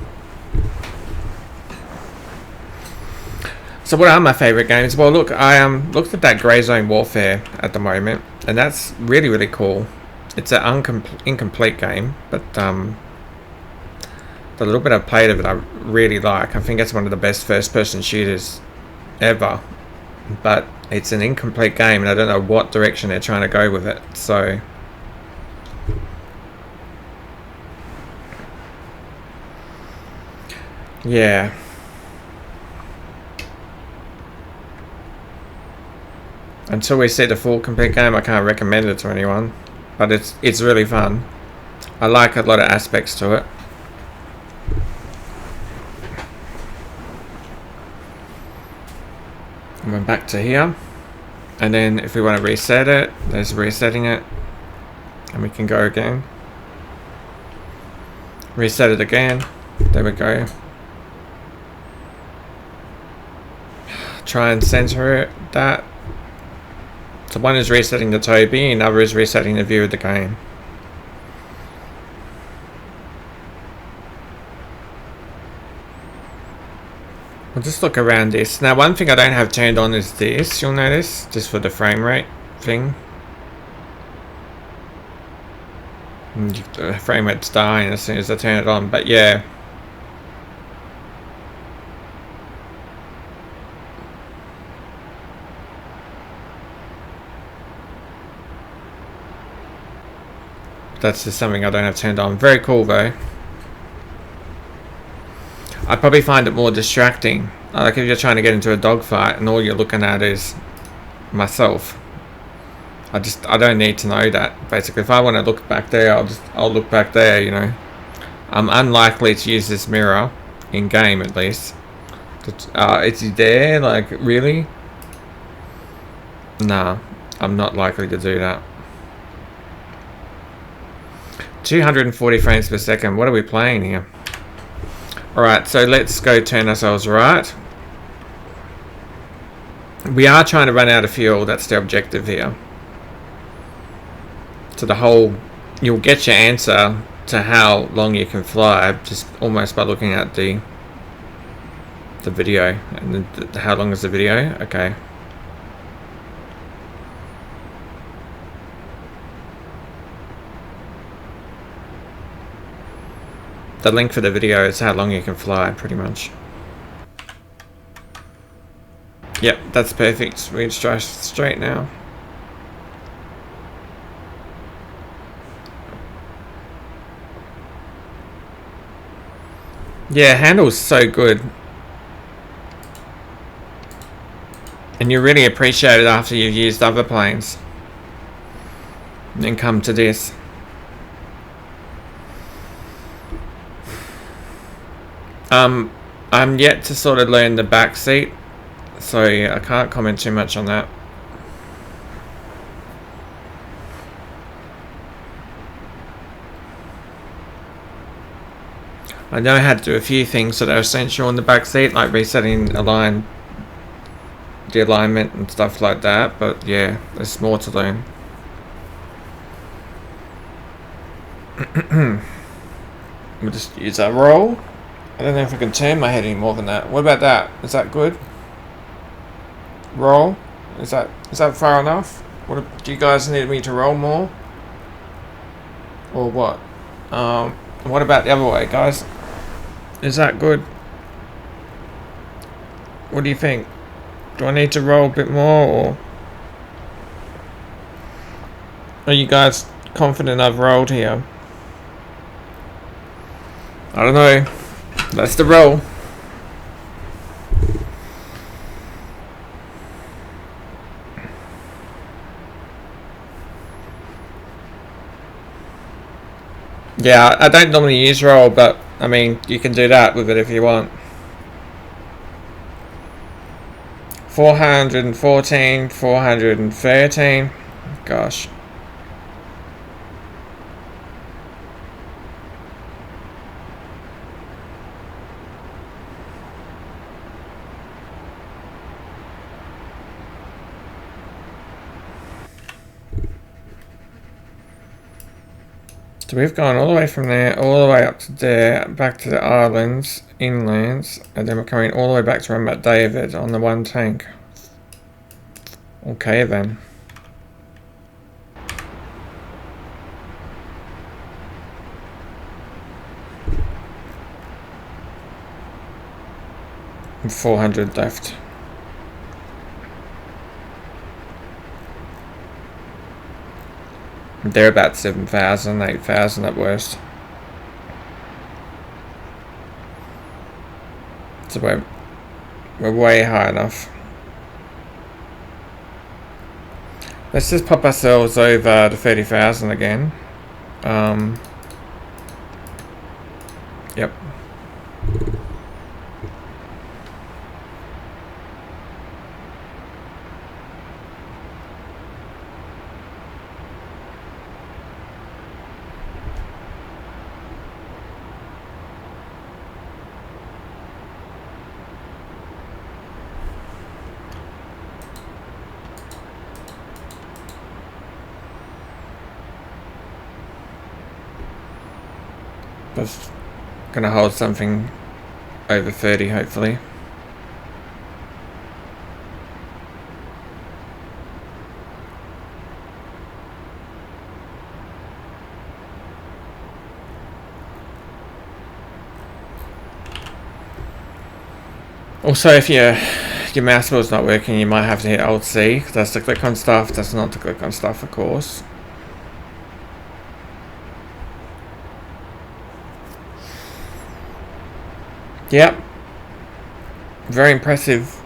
So what are my favorite games? Well, look, I looked at that Grey Zone Warfare at the moment, and that's really, really cool. It's an incomplete game, but the little bit I've played of it I really like. I think it's one of the best first-person shooters ever, but it's an incomplete game, and I don't know what direction they're trying to go with it. So yeah. Until we see the full complete game, I can't recommend it to anyone. But it's really fun. I like a lot of aspects to it. And we're back to here. And then if we want to reset it, there's resetting it. And we can go again. Reset it again. There we go. Try and center it, that. So one is resetting the Tobii, another is resetting the view of the game. We'll just look around this. Now one thing I don't have turned on is this, you'll notice, just for the frame rate thing. And the frame rate's dying as soon as I turn it on, but yeah. That's just something I don't have turned on. Very cool though. I probably find it more distracting. Like if you're trying to get into a dogfight and all you're looking at is myself. I don't need to know that. Basically, if I want to look back there, I'll look back there. You know, I'm unlikely to use this mirror in game at least. It's there. Like really? Nah, I'm not likely to do that. 240 frames per second. What are we playing here? Alright, so let's go turn ourselves right. We are trying to run out of fuel. That's the objective here. So the whole... You'll get your answer to how long you can fly just almost by looking at the video. And how long is the video? Okay. The link for the video is how long you can fly, pretty much. Yep, that's perfect. We just drive straight now. Yeah, handle's so good. And you really appreciate it after you've used other planes. And then come to this. I'm yet to sort of learn the back seat, so I can't comment too much on that. I know how to do a few things that are essential in the back seat, like resetting the alignment and stuff like that, but yeah, there's more to learn. We'll just use that roll. I don't know if I can turn my head any more than that. What about that? Is that good? Roll? Is that far enough? Do you guys need me to roll more? Or what? What about the other way, guys? Is that good? What do you think? Do I need to roll a bit more, Are you guys confident I've rolled here? I don't know. That's the roll. Yeah, I don't normally use roll, but I mean, you can do that with it if you want. 414, 413. Gosh. So we've gone all the way from there, all the way up to there, back to the islands, inlands, and then we're coming all the way back to Mount David on the one tank. Okay then. And 400 left. They're about 7,000, 8,000 at worst. So we're way high enough. Let's just pop ourselves over to 30,000 again. Yep. Just gonna hold something over 30 hopefully. Also, if your mouse wheel's not working, you might have to hit Alt C. That's to click on stuff. That's not to click on stuff, of course. Yep. Very impressive.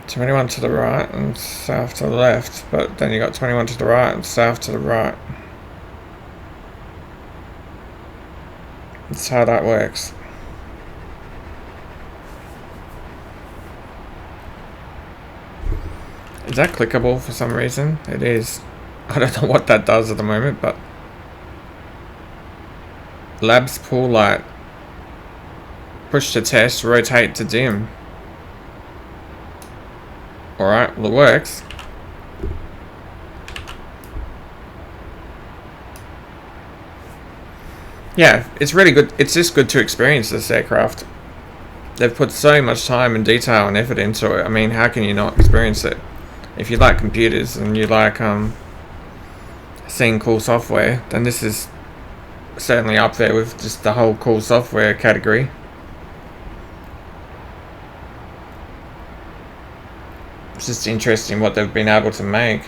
"21 to the right and south to the left," but then you got 21 to the right and south to the right. That's how that works. Is that clickable for some reason? It is. I don't know what that does at the moment, but... Labs pool light. Push to test, rotate to dim. Alright, well it works. Yeah, it's really good. It's just good to experience this aircraft. They've put so much time and detail and effort into it. I mean, how can you not experience it? If you like computers and you like seeing cool software, then this is certainly up there with just the whole cool software category. It's just interesting what they've been able to make.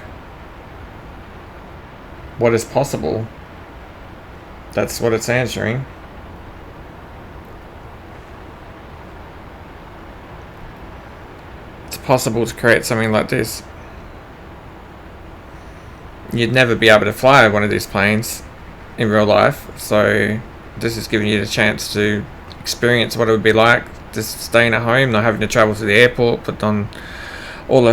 What is possible? That's what it's answering. It's possible to create something like this. You'd never be able to fly one of these planes in real life, so this is giving you the chance to experience what it would be like just staying at home, not having to travel to the airport, put on all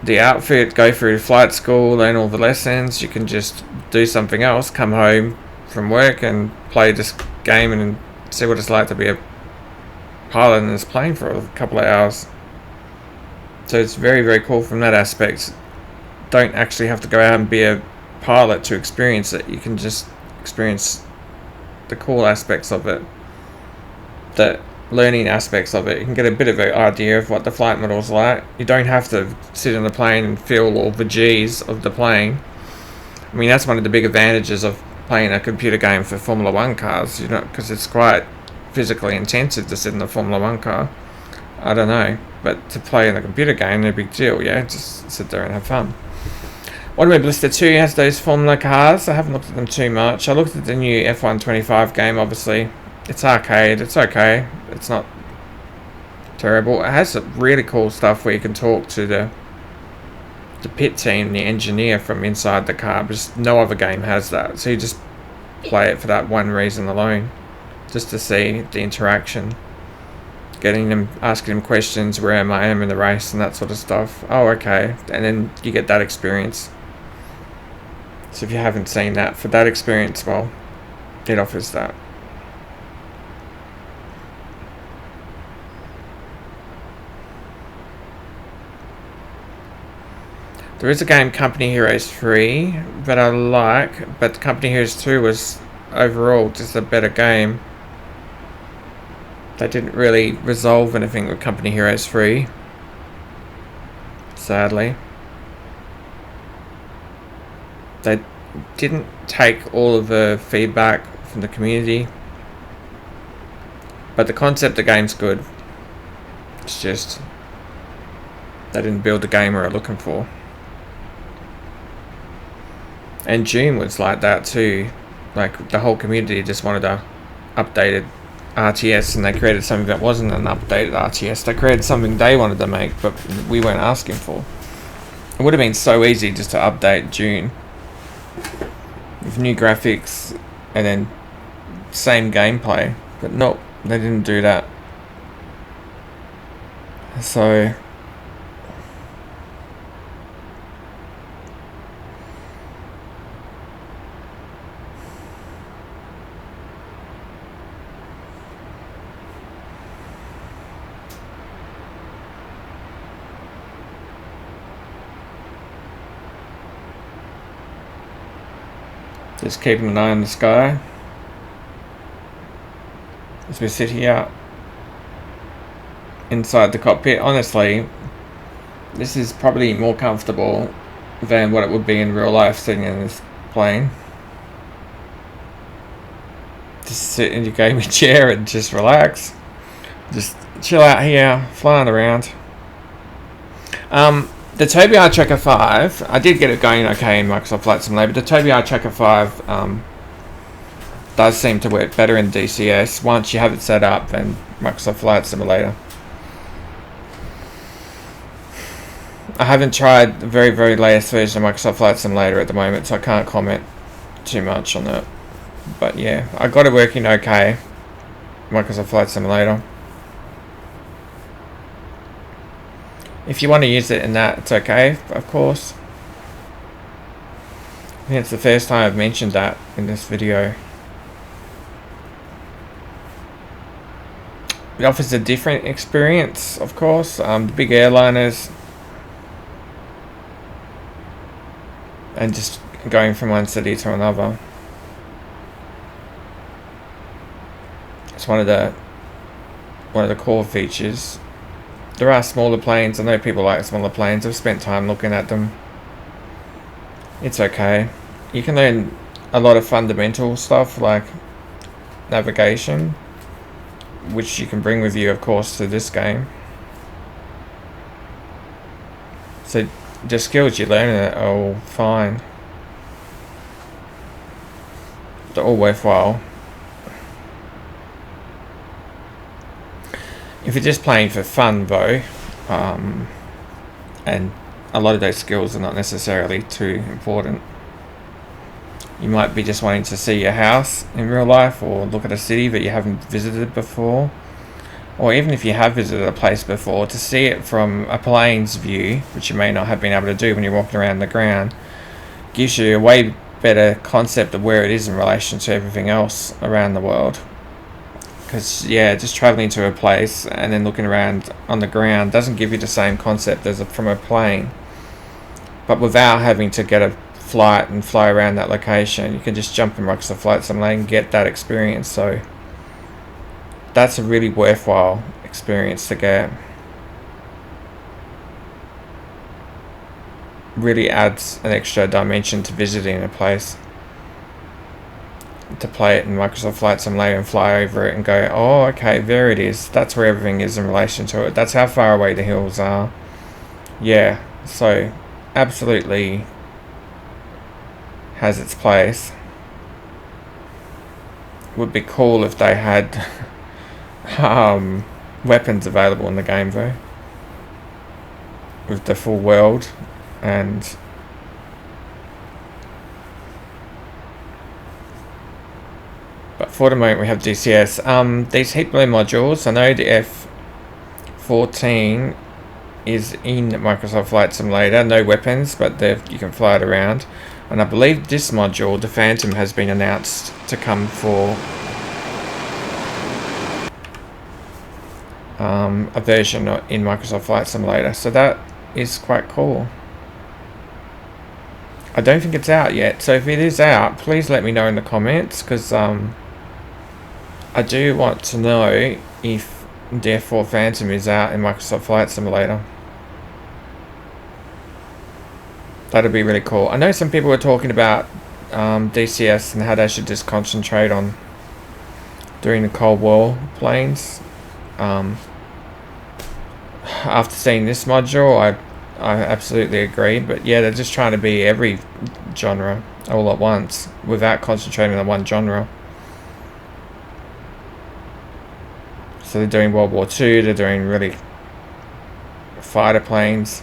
the outfit, go through flight school, learn all the lessons. You can just do something else, come home from work and play this game and see what it's like to be a pilot in this plane for a couple of hours. So it's very, very cool from that aspect. Don't actually have to go out and be a pilot to experience it. You can just experience the cool aspects of it, the learning aspects of it. You can get a bit of an idea of what the flight model is like. You don't have to sit in the plane and feel all the G's of the plane. I mean, that's one of the big advantages of playing a computer game for Formula 1 cars, you know, because it's quite physically intensive to sit in a Formula 1 car. I don't know. But to play in a computer game, no big deal, yeah? Just sit there and have fun. Automobilista 2 has those Formula cars. I haven't looked at them too much. I looked at the new F125 game, obviously. It's arcade. It's okay. It's not terrible. It has some really cool stuff where you can talk to the pit team, the engineer from inside the car. Just no other game has that. So you just play it for that one reason alone. Just to see the interaction. Getting them, asking them questions, where am I in the race and that sort of stuff. Oh, okay. And then you get that experience. So if you haven't seen that, for that experience, well, it offers that. There is a game, Company Heroes 3, that I like, but Company Heroes 2 was overall just a better game. They didn't really resolve anything with Company Heroes 3, sadly. They didn't take all of the feedback from the community, but the concept of the game's good. It's just they didn't build the game we were looking for. And June was like that too. Like the whole community just wanted a updated RTS, and they created something that wasn't an updated RTS. They created something they wanted to make, but we weren't asking for. It would have been so easy just to update June with new graphics and then same gameplay, but nope, they didn't do that. So just keeping an eye on the sky as we sit here inside the cockpit. Honestly, this is probably more comfortable than what it would be in real life sitting in this plane. Just sit in your gaming chair and just relax. Just chill out here, flying around. The Tobii Eye Tracker 5, I did get it going okay in Microsoft Flight Simulator, but the Tobii Eye Tracker 5 does seem to work better in DCS once you have it set up than Microsoft Flight Simulator. I haven't tried the very, very latest version of Microsoft Flight Simulator at the moment, so I can't comment too much on it. But yeah, I got it working okay, Microsoft Flight Simulator. If you want to use it in that, it's okay, of course. I think it's the first time I've mentioned that in this video. It offers a different experience, of course. The big airliners and just going from one city to another. It's one of the core features. There are smaller planes. I know people like smaller planes. I've spent time looking at them. It's okay. You can learn a lot of fundamental stuff like navigation, which you can bring with you, of course, to this game. So the skills you learn in it are all fine. They're all worthwhile. If you're just playing for fun though, and a lot of those skills are not necessarily too important. You might be just wanting to see your house in real life or look at a city that you haven't visited before. Or even if you have visited a place before, to see it from a plane's view, which you may not have been able to do when you're walking around the ground, gives you a way better concept of where it is in relation to everything else around the world. Because yeah, just traveling to a place and then looking around on the ground doesn't give you the same concept as from a plane. But without having to get a flight and fly around that location, you can just jump in Microsoft Flight Simulator and get that experience. So that's a really worthwhile experience to get. Really adds an extra dimension to visiting a place. to play it in Microsoft Flight Simulator and fly over it and go, oh, okay, there it is. That's where everything is in relation to it. That's how far away the hills are. Yeah, so absolutely has its place. Would be cool if they had weapons available in the game though, with the full world. And but for the moment we have DCS. These heat blow modules, I know the F-14 is in Microsoft Flight Simulator, no weapons, but you can fly it around. And I believe this module, the Phantom, has been announced to come for a version in Microsoft Flight Simulator. So that is quite cool. I don't think it's out yet, so if it is out, please let me know in the comments, because I do want to know if the F4 Phantom is out in Microsoft Flight Simulator. That'd be really cool. I know some people were talking about DCS and how they should just concentrate on doing the Cold War planes. After seeing this module, I absolutely agree. But yeah, they're just trying to be every genre all at once without concentrating on one genre. So they're doing World War II, they're doing really fighter planes.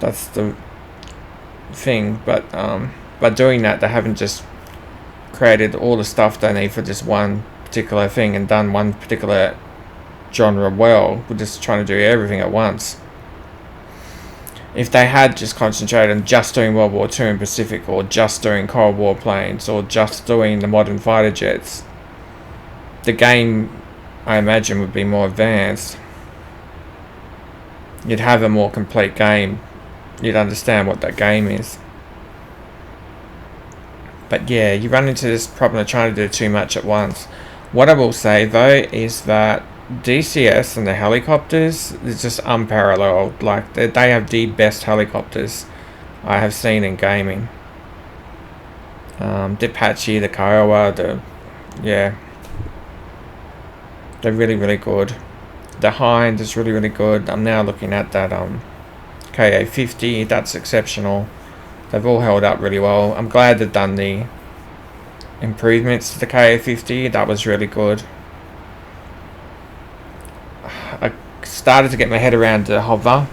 That's the thing, but by doing that, they haven't just created all the stuff they need for just one particular thing and done one particular genre well. We're just trying to do everything at once. If they had just concentrated on just doing World War II in Pacific, or just doing Cold War planes, or just doing the modern fighter jets, the game, I imagine, would be more advanced. You'd have a more complete game. You'd understand what that game is. But yeah, you run into this problem of trying to do too much at once. What I will say though is that DCS and the helicopters is just unparalleled. Like they have the best helicopters I have seen in gaming. The Apache, the Kiowa, yeah, they're really good. The Hind is really good. I'm now looking at that KA-50, that's exceptional. They've all held up really well. I'm glad they've done the improvements to the KA-50. That was really good. I started to get my head around the hover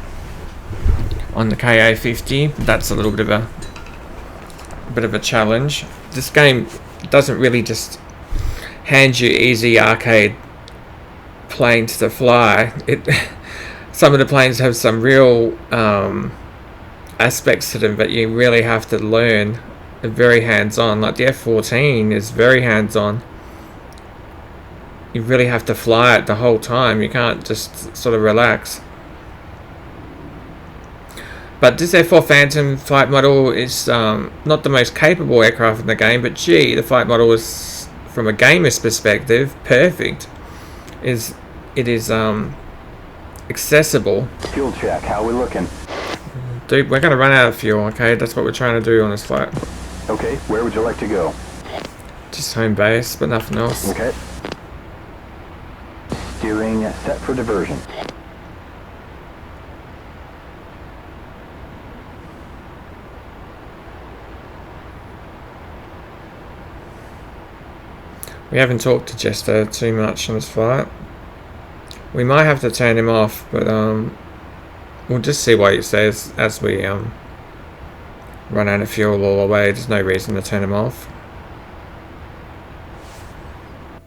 on the KA-50. That's a little bit of a challenge. This game doesn't really just hand you easy arcade planes to fly. Some of the planes have some real aspects to them, but you really have to learn. They're very hands-on. Like the F-14 is very hands-on. You really have to fly it the whole time. You can't just sort of relax. But this F-4 Phantom flight model is not the most capable aircraft in the game, but gee, the flight model is, from a gamer's perspective, perfect. It is accessible. Fuel check, how we looking? Dude, we're gonna run out of fuel, okay? That's what we're trying to do on this flight. Okay, where would you like to go? Just home base, but nothing else. Okay. Steering set for diversion. We haven't talked to Jester too much on this flight. We might have to turn him off, but we'll just see what he says as we run out of fuel all the way. There's no reason to turn him off.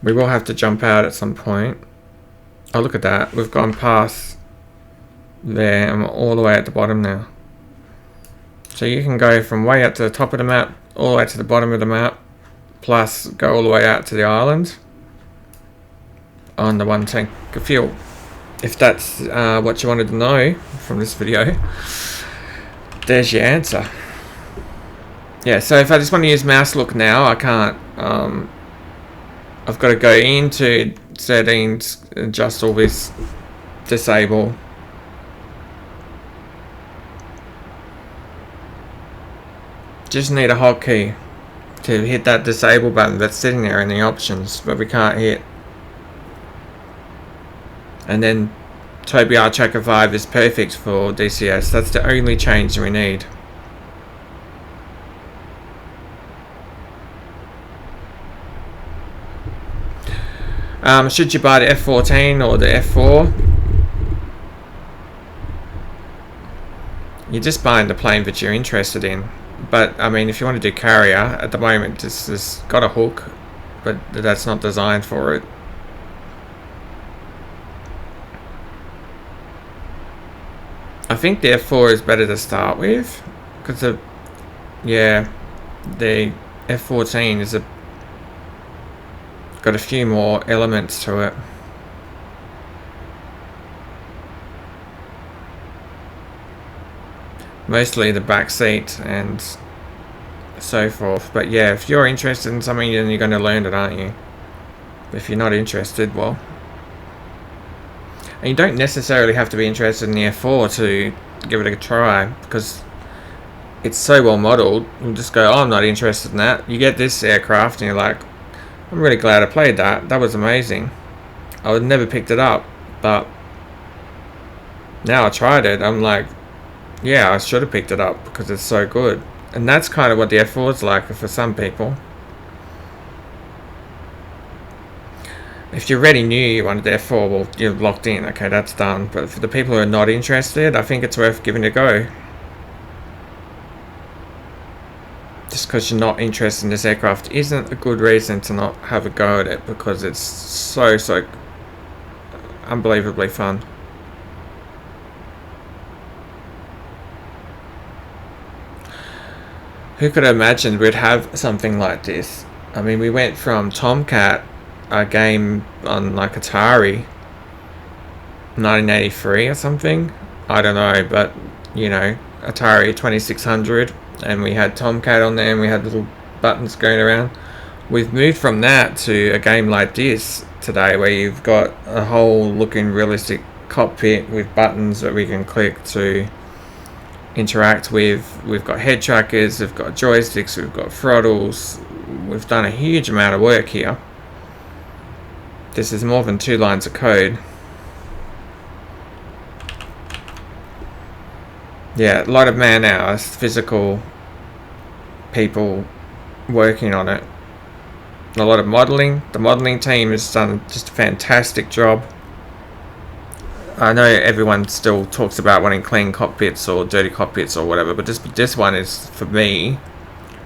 We will have to jump out at some point. Oh, look at that. We've gone past there and we're all the way at the bottom now. So you can go from way up to the top of the map, all the way to the bottom of the map, plus go all the way out to the island on the one tank of fuel. If that's what you wanted to know from this video, there's your answer. Yeah, so if I just want to use mouse look now, I can't. I've got to go into settings, adjust all this, disable. Just need a hotkey to hit that disable button that's sitting there in the options, but we can't hit. And then Tobii Tracker 5 is perfect for DCS. That's the only change we need. Should you buy the F14 or the F4? You're just buying the plane that you're interested in. But I mean, if you want to do carrier, at the moment this has got a hook, but that's not designed for it. I think the F4 is better to start with, because the F14 is got a few more elements to it. Mostly the back seat and so forth. But yeah, if you're interested in something, then you're going to learn it, aren't you? If you're not interested, well, and you don't necessarily have to be interested in the F4 to give it a try, because it's so well modeled. You just go, oh, I'm not interested in that. You get this aircraft and you're like, I'm really glad I played that. That was amazing. I would never picked it up, but now I tried it, I'm like, yeah, I should have picked it up because it's so good. And that's kind of what the F4 is like for some people. If you're already new, you wanted the F4, well, you're locked in. Okay, that's done. But for the people who are not interested, I think it's worth giving it a go. Just because you're not interested in this aircraft isn't a good reason to not have a go at it, because it's so unbelievably fun. Who could have imagined we'd have something like this? I mean, we went from Tomcat, a game on like Atari 1983 or something, I don't know, but you know, Atari 2600, and we had Tomcat on there and we had little buttons going around. We've moved from that to a game like this today, where you've got a whole looking realistic cockpit with buttons that we can click to interact with. We've got head trackers, we've got joysticks, we've got throttles. We've done a huge amount of work here. This is more than 2 lines of code. Yeah, a lot of man hours, physical people working on it. A lot of modeling. The modeling team has done just a fantastic job. I know everyone still talks about wanting clean cockpits or dirty cockpits or whatever, but this one is, for me,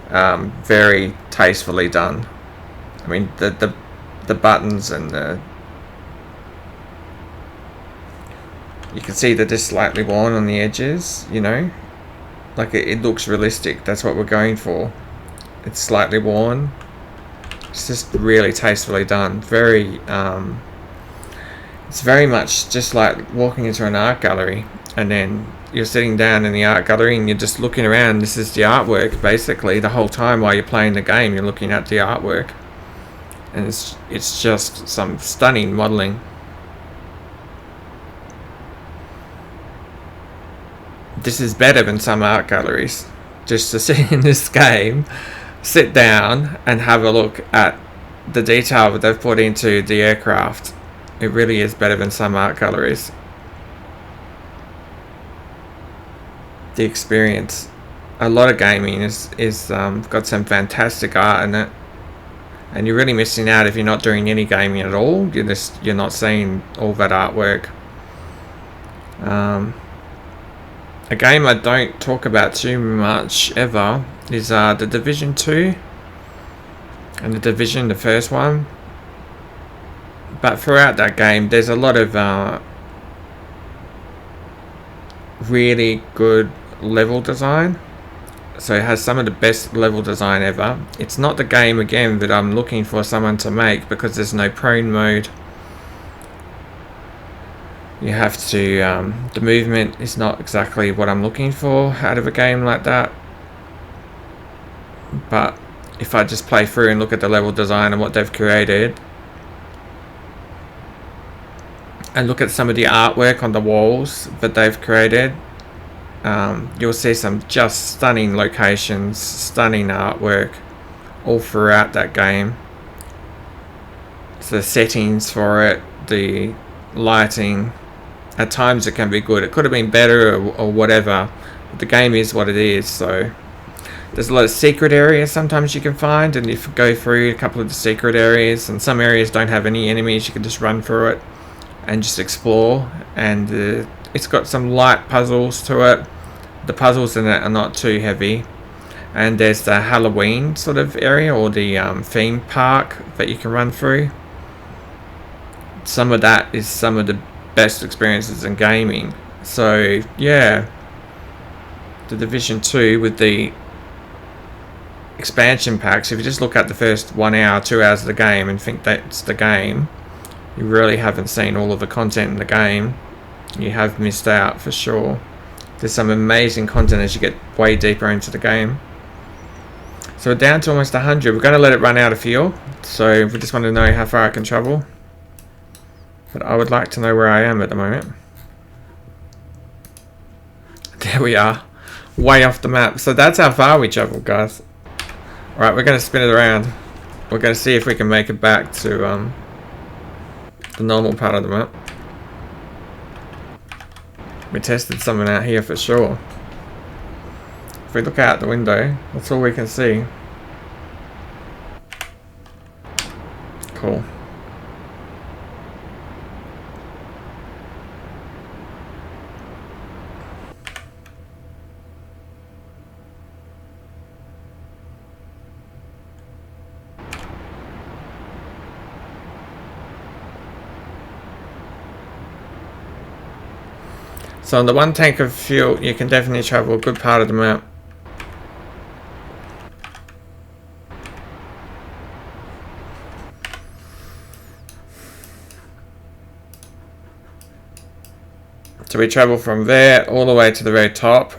very tastefully done. I mean, the buttons and you can see that they're slightly worn on the edges, you know, like it looks realistic. That's what we're going for. It's slightly worn. It's just really tastefully done. Very it's very much just like walking into an art gallery, and then you're sitting down in the art gallery and you're just looking around. This is the artwork basically the whole time while you're playing the game. You're looking at the artwork, and it's just some stunning modeling. This is better than some art galleries. Just to sit in this game, sit down and have a look at the detail that they've put into the aircraft. It really is better than some art galleries. The experience. A lot of gaming is got some fantastic art in it, and you're really missing out if you're not doing any gaming at all. You're not seeing all that artwork. A game I don't talk about too much ever is the Division 2 and the Division, the first one. But throughout that game, there's a lot of really good level design. So it has some of the best level design ever. It's not the game, again, that I'm looking for someone to make, because there's no prone mode. You have to, the movement is not exactly what I'm looking for out of a game like that. But if I just play through and look at the level design and what they've created, and look at some of the artwork on the walls that they've created, you'll see some just stunning locations, stunning artwork, all throughout that game. So the settings for it, the lighting, at times it can be good. It could have been better or whatever. But the game is what it is. So there's a lot of secret areas sometimes you can find, and if you go through a couple of the secret areas, and some areas don't have any enemies, you can just run through it and just explore. And it's got some light puzzles to it. The puzzles in it are not too heavy. And there's the Halloween sort of area, or the theme park that you can run through. Some of that is some of the best experiences in gaming. So yeah, the Division 2 with the expansion packs, if you just look at the first 1 hour, 2 hours of the game and think that's the game, you really haven't seen all of the content in the game. You have missed out for sure. There's some amazing content as you get way deeper into the game. So we're down to almost 100. We're going to let it run out of fuel. So we just want to know how far I can travel. But I would like to know where I am at the moment. There we are. Way off the map. So that's how far we traveled, guys. Alright, we're going to spin it around. We're going to see if we can make it back to the normal part of the map. We tested something out here for sure. If we look out the window, that's all we can see. Cool. So on the 1 tank of fuel, you can definitely travel a good part of the map. So we travel from there all the way to the very top,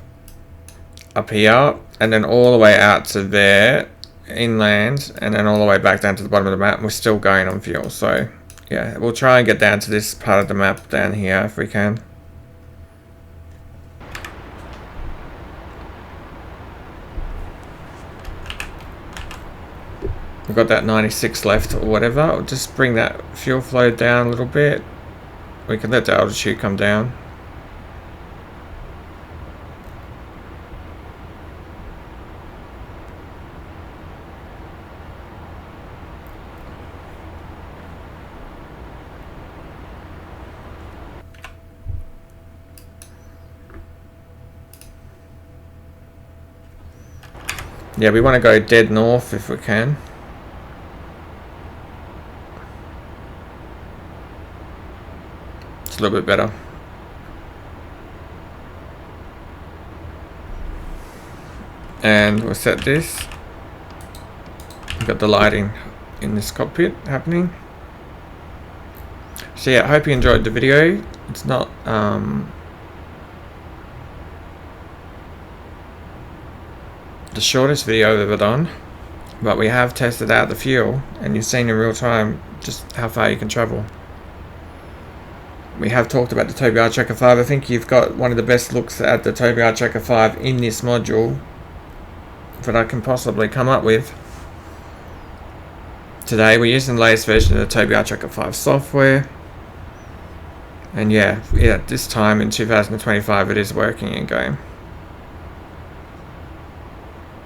up here, and then all the way out to there, inland, and then all the way back down to the bottom of the map. And we're still going on fuel, so yeah, we'll try and get down to this part of the map down here if we can. We've got that 96 left or whatever. I'll just bring that fuel flow down a little bit. We can let the altitude come down. Yeah, we want to go dead north if we can. It's a little bit better. And we'll set this. We've got the lighting in this cockpit happening. So yeah, I hope you enjoyed the video. It's not the shortest video I've ever done, but we have tested out the fuel and you've seen in real time just how far you can travel. We have talked about the Tobii Tracker 5. I think you've got one of the best looks at the Tobii Tracker 5 in this module that I can possibly come up with. Today we're using the latest version of the Tobii Tracker 5 software, and yeah, this time in 2025 it is working in game.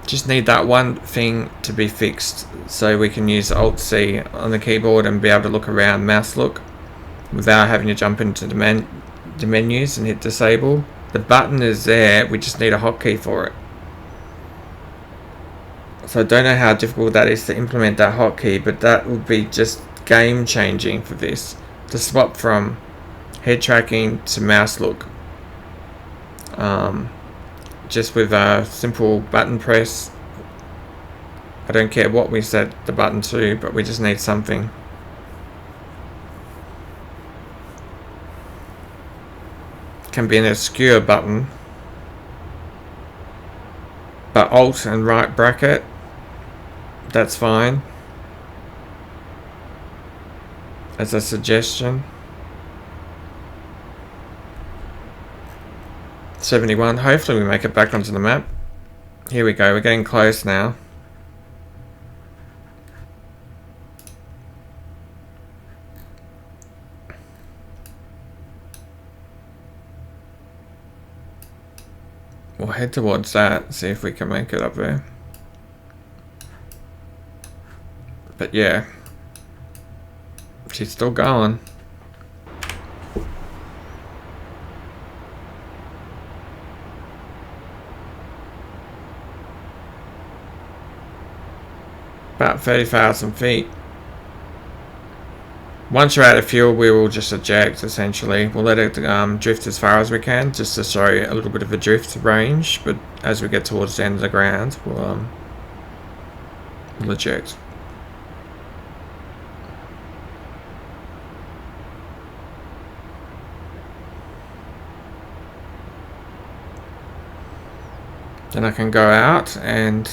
Just need that one thing to be fixed so we can use Alt-C on the keyboard and be able to look around mouse look without having to jump into the menus and hit disable. The button is there, we just need a hotkey for it. So I don't know how difficult that is to implement that hotkey, but that would be just game changing for this. To swap from head tracking to mouse look. Just with a simple button press. I don't care what we set the button to, but we just need something. Can be an obscure button, but Alt and right bracket, that's fine as a suggestion. 71. Hopefully we make it back onto the map. Here we go, we're getting close now. We'll head towards that, see if we can make it up there. But yeah, she's still going. About 30,000 feet. Once you're out of fuel, we will just eject, essentially. We'll let it drift as far as we can, just to show a little bit of a drift range, but as we get towards the end of the ground, we'll eject. Then I can go out and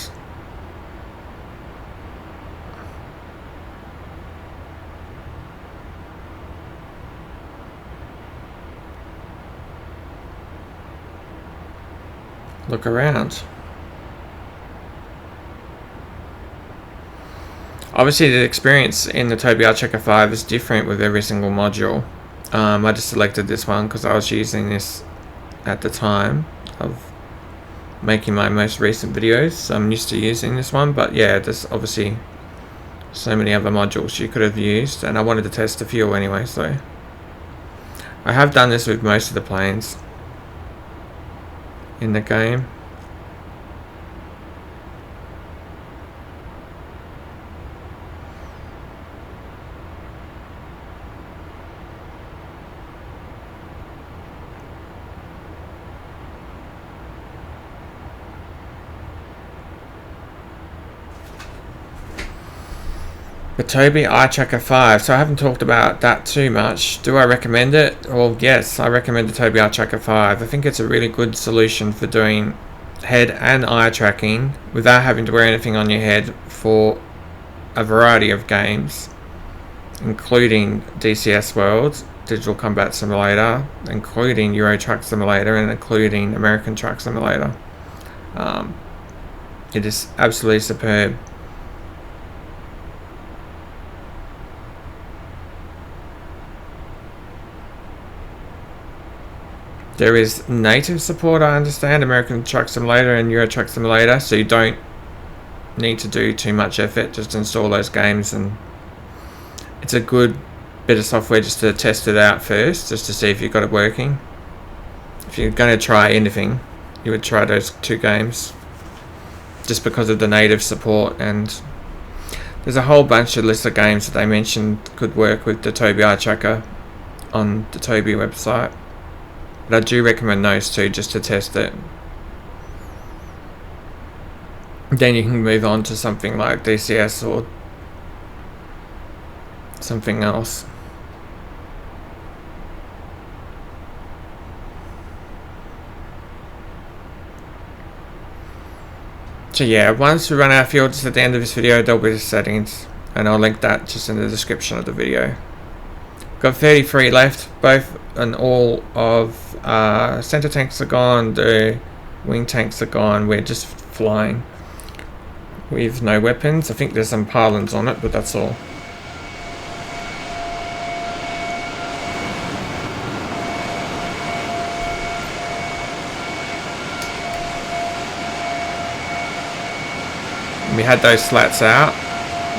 look around. Obviously the experience in the Tobii Checker 5 is different with every single module. I just selected this one because I was using this at the time of making my most recent videos, so I'm used to using this one. But yeah, there's obviously so many other modules you could have used, and I wanted to test the fuel anyway, so I have done this with most of the planes in the game. The Tobii Checker 5, so I haven't talked about that too much. Do I recommend it? Well, yes, I recommend the Tobii Checker 5. I think it's a really good solution for doing head and eye tracking without having to wear anything on your head for a variety of games, including DCS World, Digital Combat Simulator, including Euro Truck Simulator, and including American Truck Simulator. It is absolutely superb. There is native support, I understand, American Truck Simulator and Euro Truck Simulator, so you don't need to do too much effort, just install those games, and it's a good bit of software just to test it out first, just to see if you've got it working. If you're going to try anything, you would try those two games, just because of the native support, and there's a whole bunch of list of games that they mentioned could work with the Tobii Tracker on the Tobii website. But I do recommend those two just to test it. Then you can move on to something like DCS or something else. So yeah, once we run out of fuel, just at the end of this video, there'll be the settings, and I'll link that just in the description of the video. Got 33 left, both and all of center tanks are gone, the wing tanks are gone, we're just flying with no weapons. I think there's some pylons on it, but that's all. We had those slats out,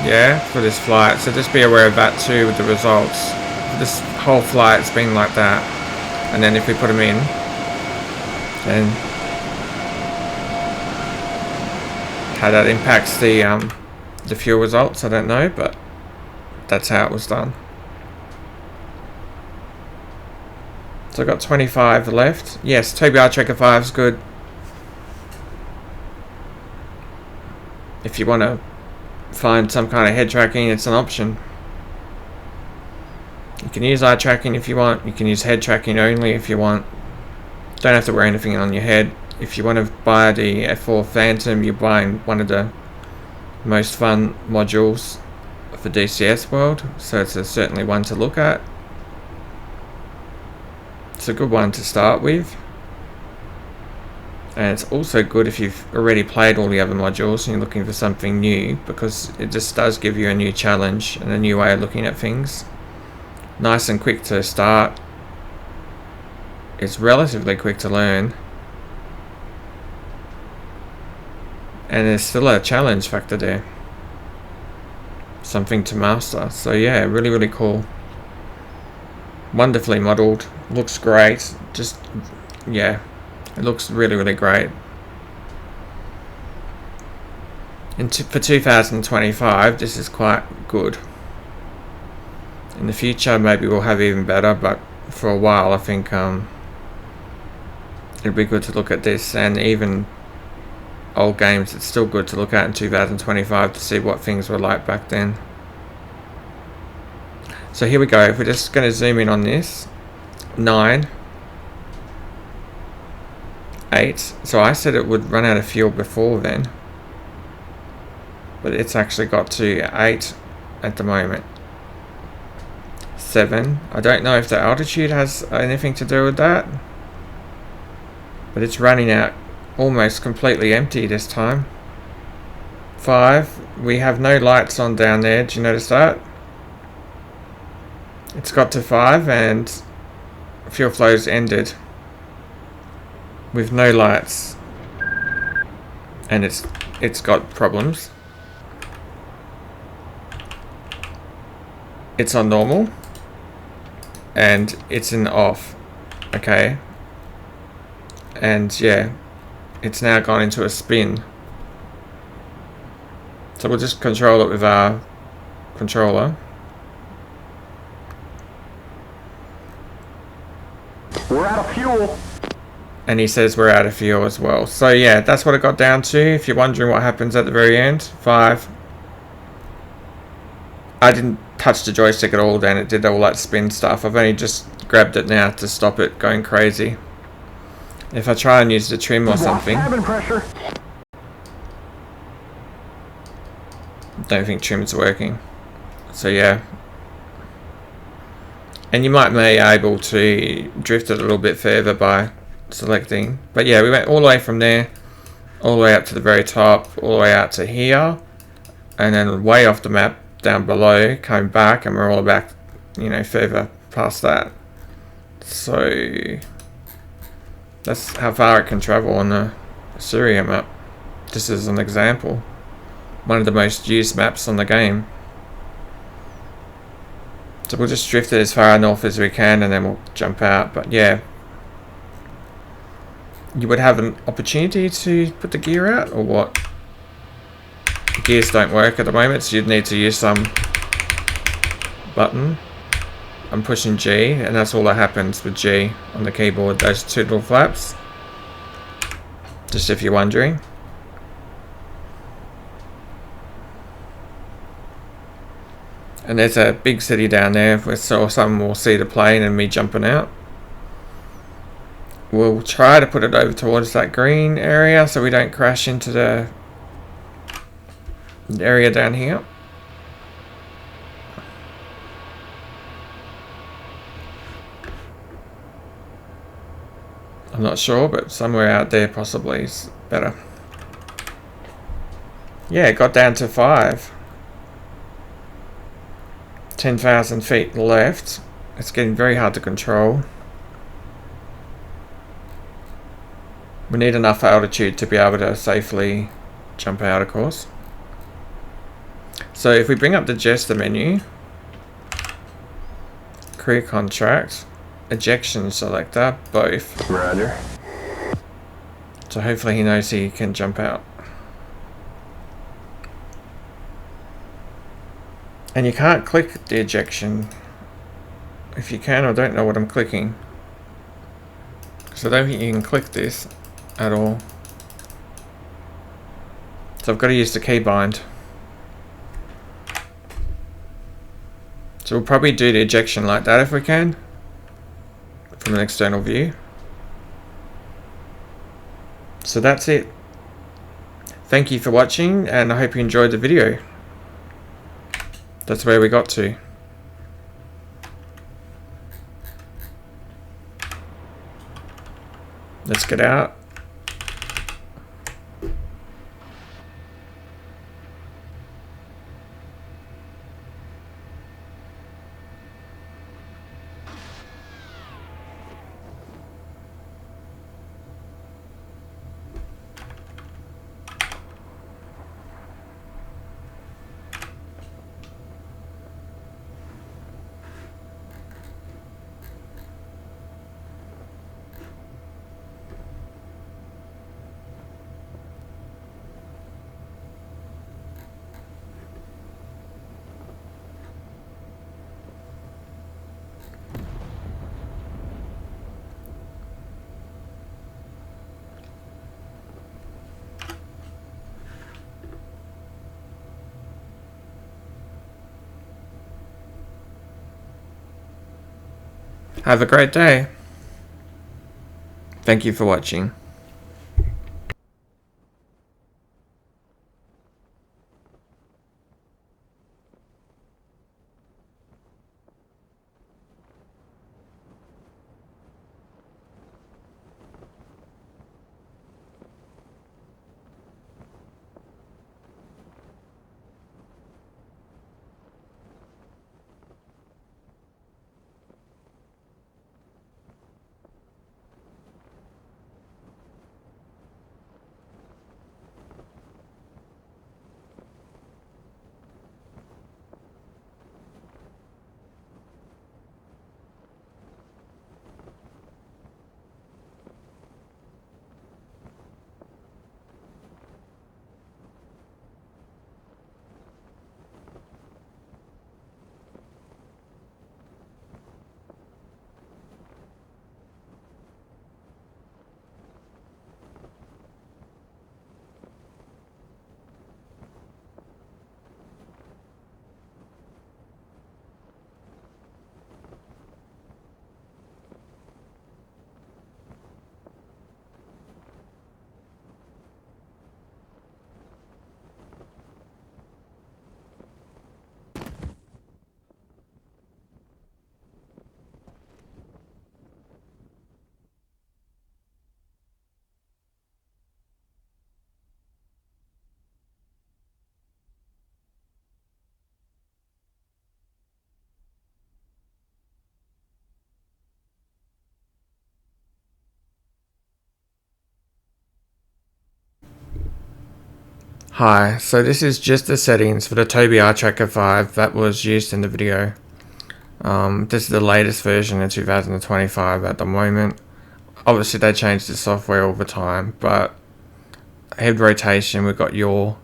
yeah, for this flight, so just be aware of that too with the results. This whole flight's been like that, and then if we put them in, then how that impacts the fuel results, I don't know, but that's how it was done. So I got 25 left. Yes, Tobii Tracker 5 is good. If you want to find some kind of head tracking, it's an option. You can use eye tracking if you want, you can use head tracking only if you want. Don't have to wear anything on your head. If you want to buy the F-4 Phantom, you're buying one of the most fun modules for DCS World, so it's certainly one to look at. It's a good one to start with. And it's also good if you've already played all the other modules and you're looking for something new, because it just does give you a new challenge and a new way of looking at things. Nice and quick to start. It's relatively quick to learn. And there's still a challenge factor there. Something to master. So yeah, really, really cool. Wonderfully modelled. Looks great. Just, yeah. It looks really, really great. And for 2025, this is quite good. In the future, maybe we'll have even better, but for a while, I think it'd be good to look at this, and even old games, it's still good to look at in 2025 to see what things were like back then. So here we go. If we're just going to zoom in on this, 9, 8. So I said it would run out of fuel before then, but it's actually got to 8 at the moment. 7. I don't know if the altitude has anything to do with that, but it's running out almost completely empty this time. 5. We have no lights on down there. Do you notice that? It's got to 5 and fuel flow's ended with no lights, and it's got problems. It's on normal and it's in off. Okay, and yeah, it's now gone into a spin. So we'll just control it with our controller. We're out of fuel. And he says we're out of fuel as well. So yeah, that's what it got down to. If you're wondering what happens at the very end, 5. I didn't touch the joystick at all then. It did all that spin stuff. I've only just grabbed it now to stop it going crazy. If I try and use the trim or something, Cabin pressure. don't think trim's working. So yeah. And you might be able to drift it a little bit further by selecting. But yeah, we went all the way from there, all the way up to the very top, all the way out to here, and then way off the map down below, came back, and we're all back, you know, further past that. So that's how far it can travel on the Syria map. Just as an example. One of the most used maps on the game. So we'll just drift it as far north as we can and then we'll jump out. But yeah, you would have an opportunity to put the gear out, or what? The gears don't work at the moment, so you'd need to use some button. I'm pushing G, and that's all that happens with G on the keyboard, those two little flaps. Just if you're wondering. And there's a big city down there, so someone will see the plane and me jumping out. We'll try to put it over towards that green area so we don't crash into the area down here. I'm not sure, but somewhere out there possibly is better. Yeah, it got down to 5. 10,000 feet left. It's getting very hard to control. We need enough altitude to be able to safely jump out, of course. So if we bring up the gesture menu, career contract, ejection selector, both. Roger. So hopefully he knows he can jump out. And you can't click the ejection. If you can, I don't know what I'm clicking. So I don't think you can click this at all. So I've got to use the keybind. So we'll probably do the ejection like that if we can, from an external view. So that's it. Thank you for watching, and I hope you enjoyed the video. That's where we got to. Let's get out. Have a great day. Thank you for watching. Hi, so this is just the settings for the Tobii Eye Tracker 5 that was used in the video. This is the latest version in 2025 at the moment. Obviously they changed the software all the time, but head rotation, we've got yaw.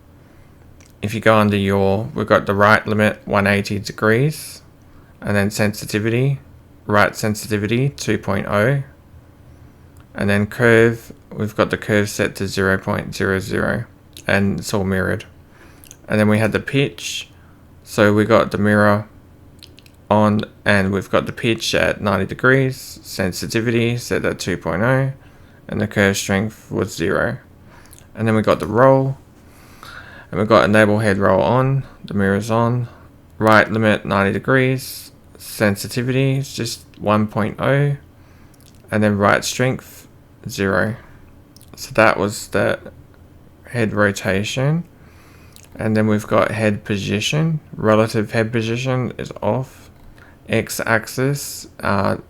If you go under yaw, we've got the right limit 180 degrees, and then sensitivity, right sensitivity 2.0, and then curve, we've got the curve set to 0.00. and it's all mirrored. And then we had the pitch, so we got the mirror on and we've got the pitch at 90 degrees, sensitivity set at 2.0, and the curve strength was 0. And then we got the roll, and we've got enable head roll on, the mirror's on, right limit 90 degrees, sensitivity is just 1.0, and then right strength 0. So that was the head rotation. And then we've got head position, relative head position is off, x-axis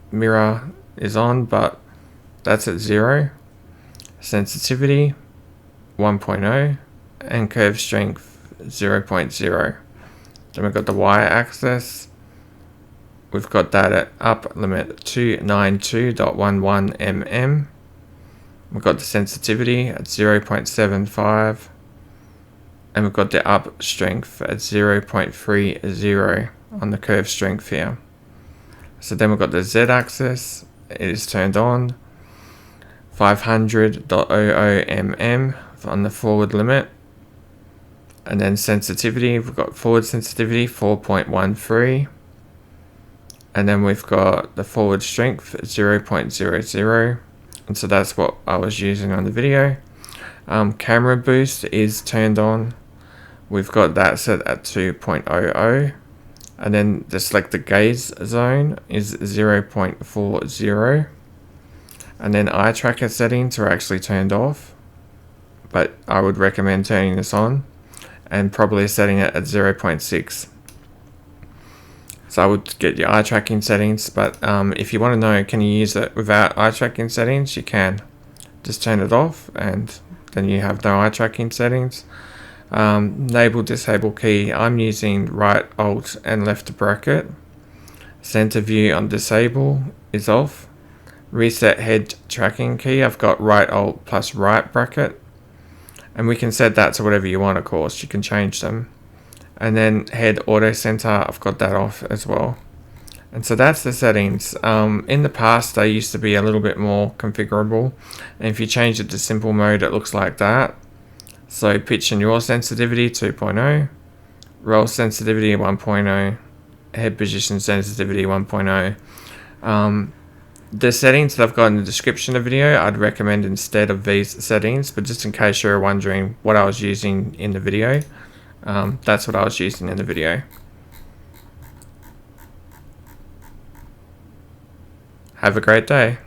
mirror is on, but that's at 0, sensitivity 1.0, and curve strength 0.0. Then we've got the y-axis, we've got that at up limit 292.11 mm. We've got the sensitivity at 0.75, and we've got the up strength at 0.30 on the curve strength here. So then we've got the z-axis, it is turned on, 500.00 mm on the forward limit, and then sensitivity, we've got forward sensitivity 4.13, and then we've got the forward strength at 0.00. And so that's what I was using on the video. Camera boost is turned on. We've got that set at 2.00. And then the selected gaze zone is 0.40. And then eye tracker settings are actually turned off. But I would recommend turning this on. And probably setting it at 0.6. So I would get your eye tracking settings, but if you want to know, can you use it without eye tracking settings? You can. Just turn it off and then you have no eye tracking settings. Enable disable key, I'm using right alt and left bracket. Center view on disable is off. Reset head tracking key, I've got right alt plus right bracket. And we can set that to whatever you want, of course, you can change them. And then head auto center, I've got that off as well. And so that's the settings. In the past they used to be a little bit more configurable, and if you change it to simple mode it looks like that. So pitch and yaw sensitivity 2.0, roll sensitivity 1.0, head position sensitivity 1.0. The settings that I've got in the description of the video, I'd recommend instead of these settings, but just in case you're wondering what I was using in the video, that's what I was using in the video. Have a great day.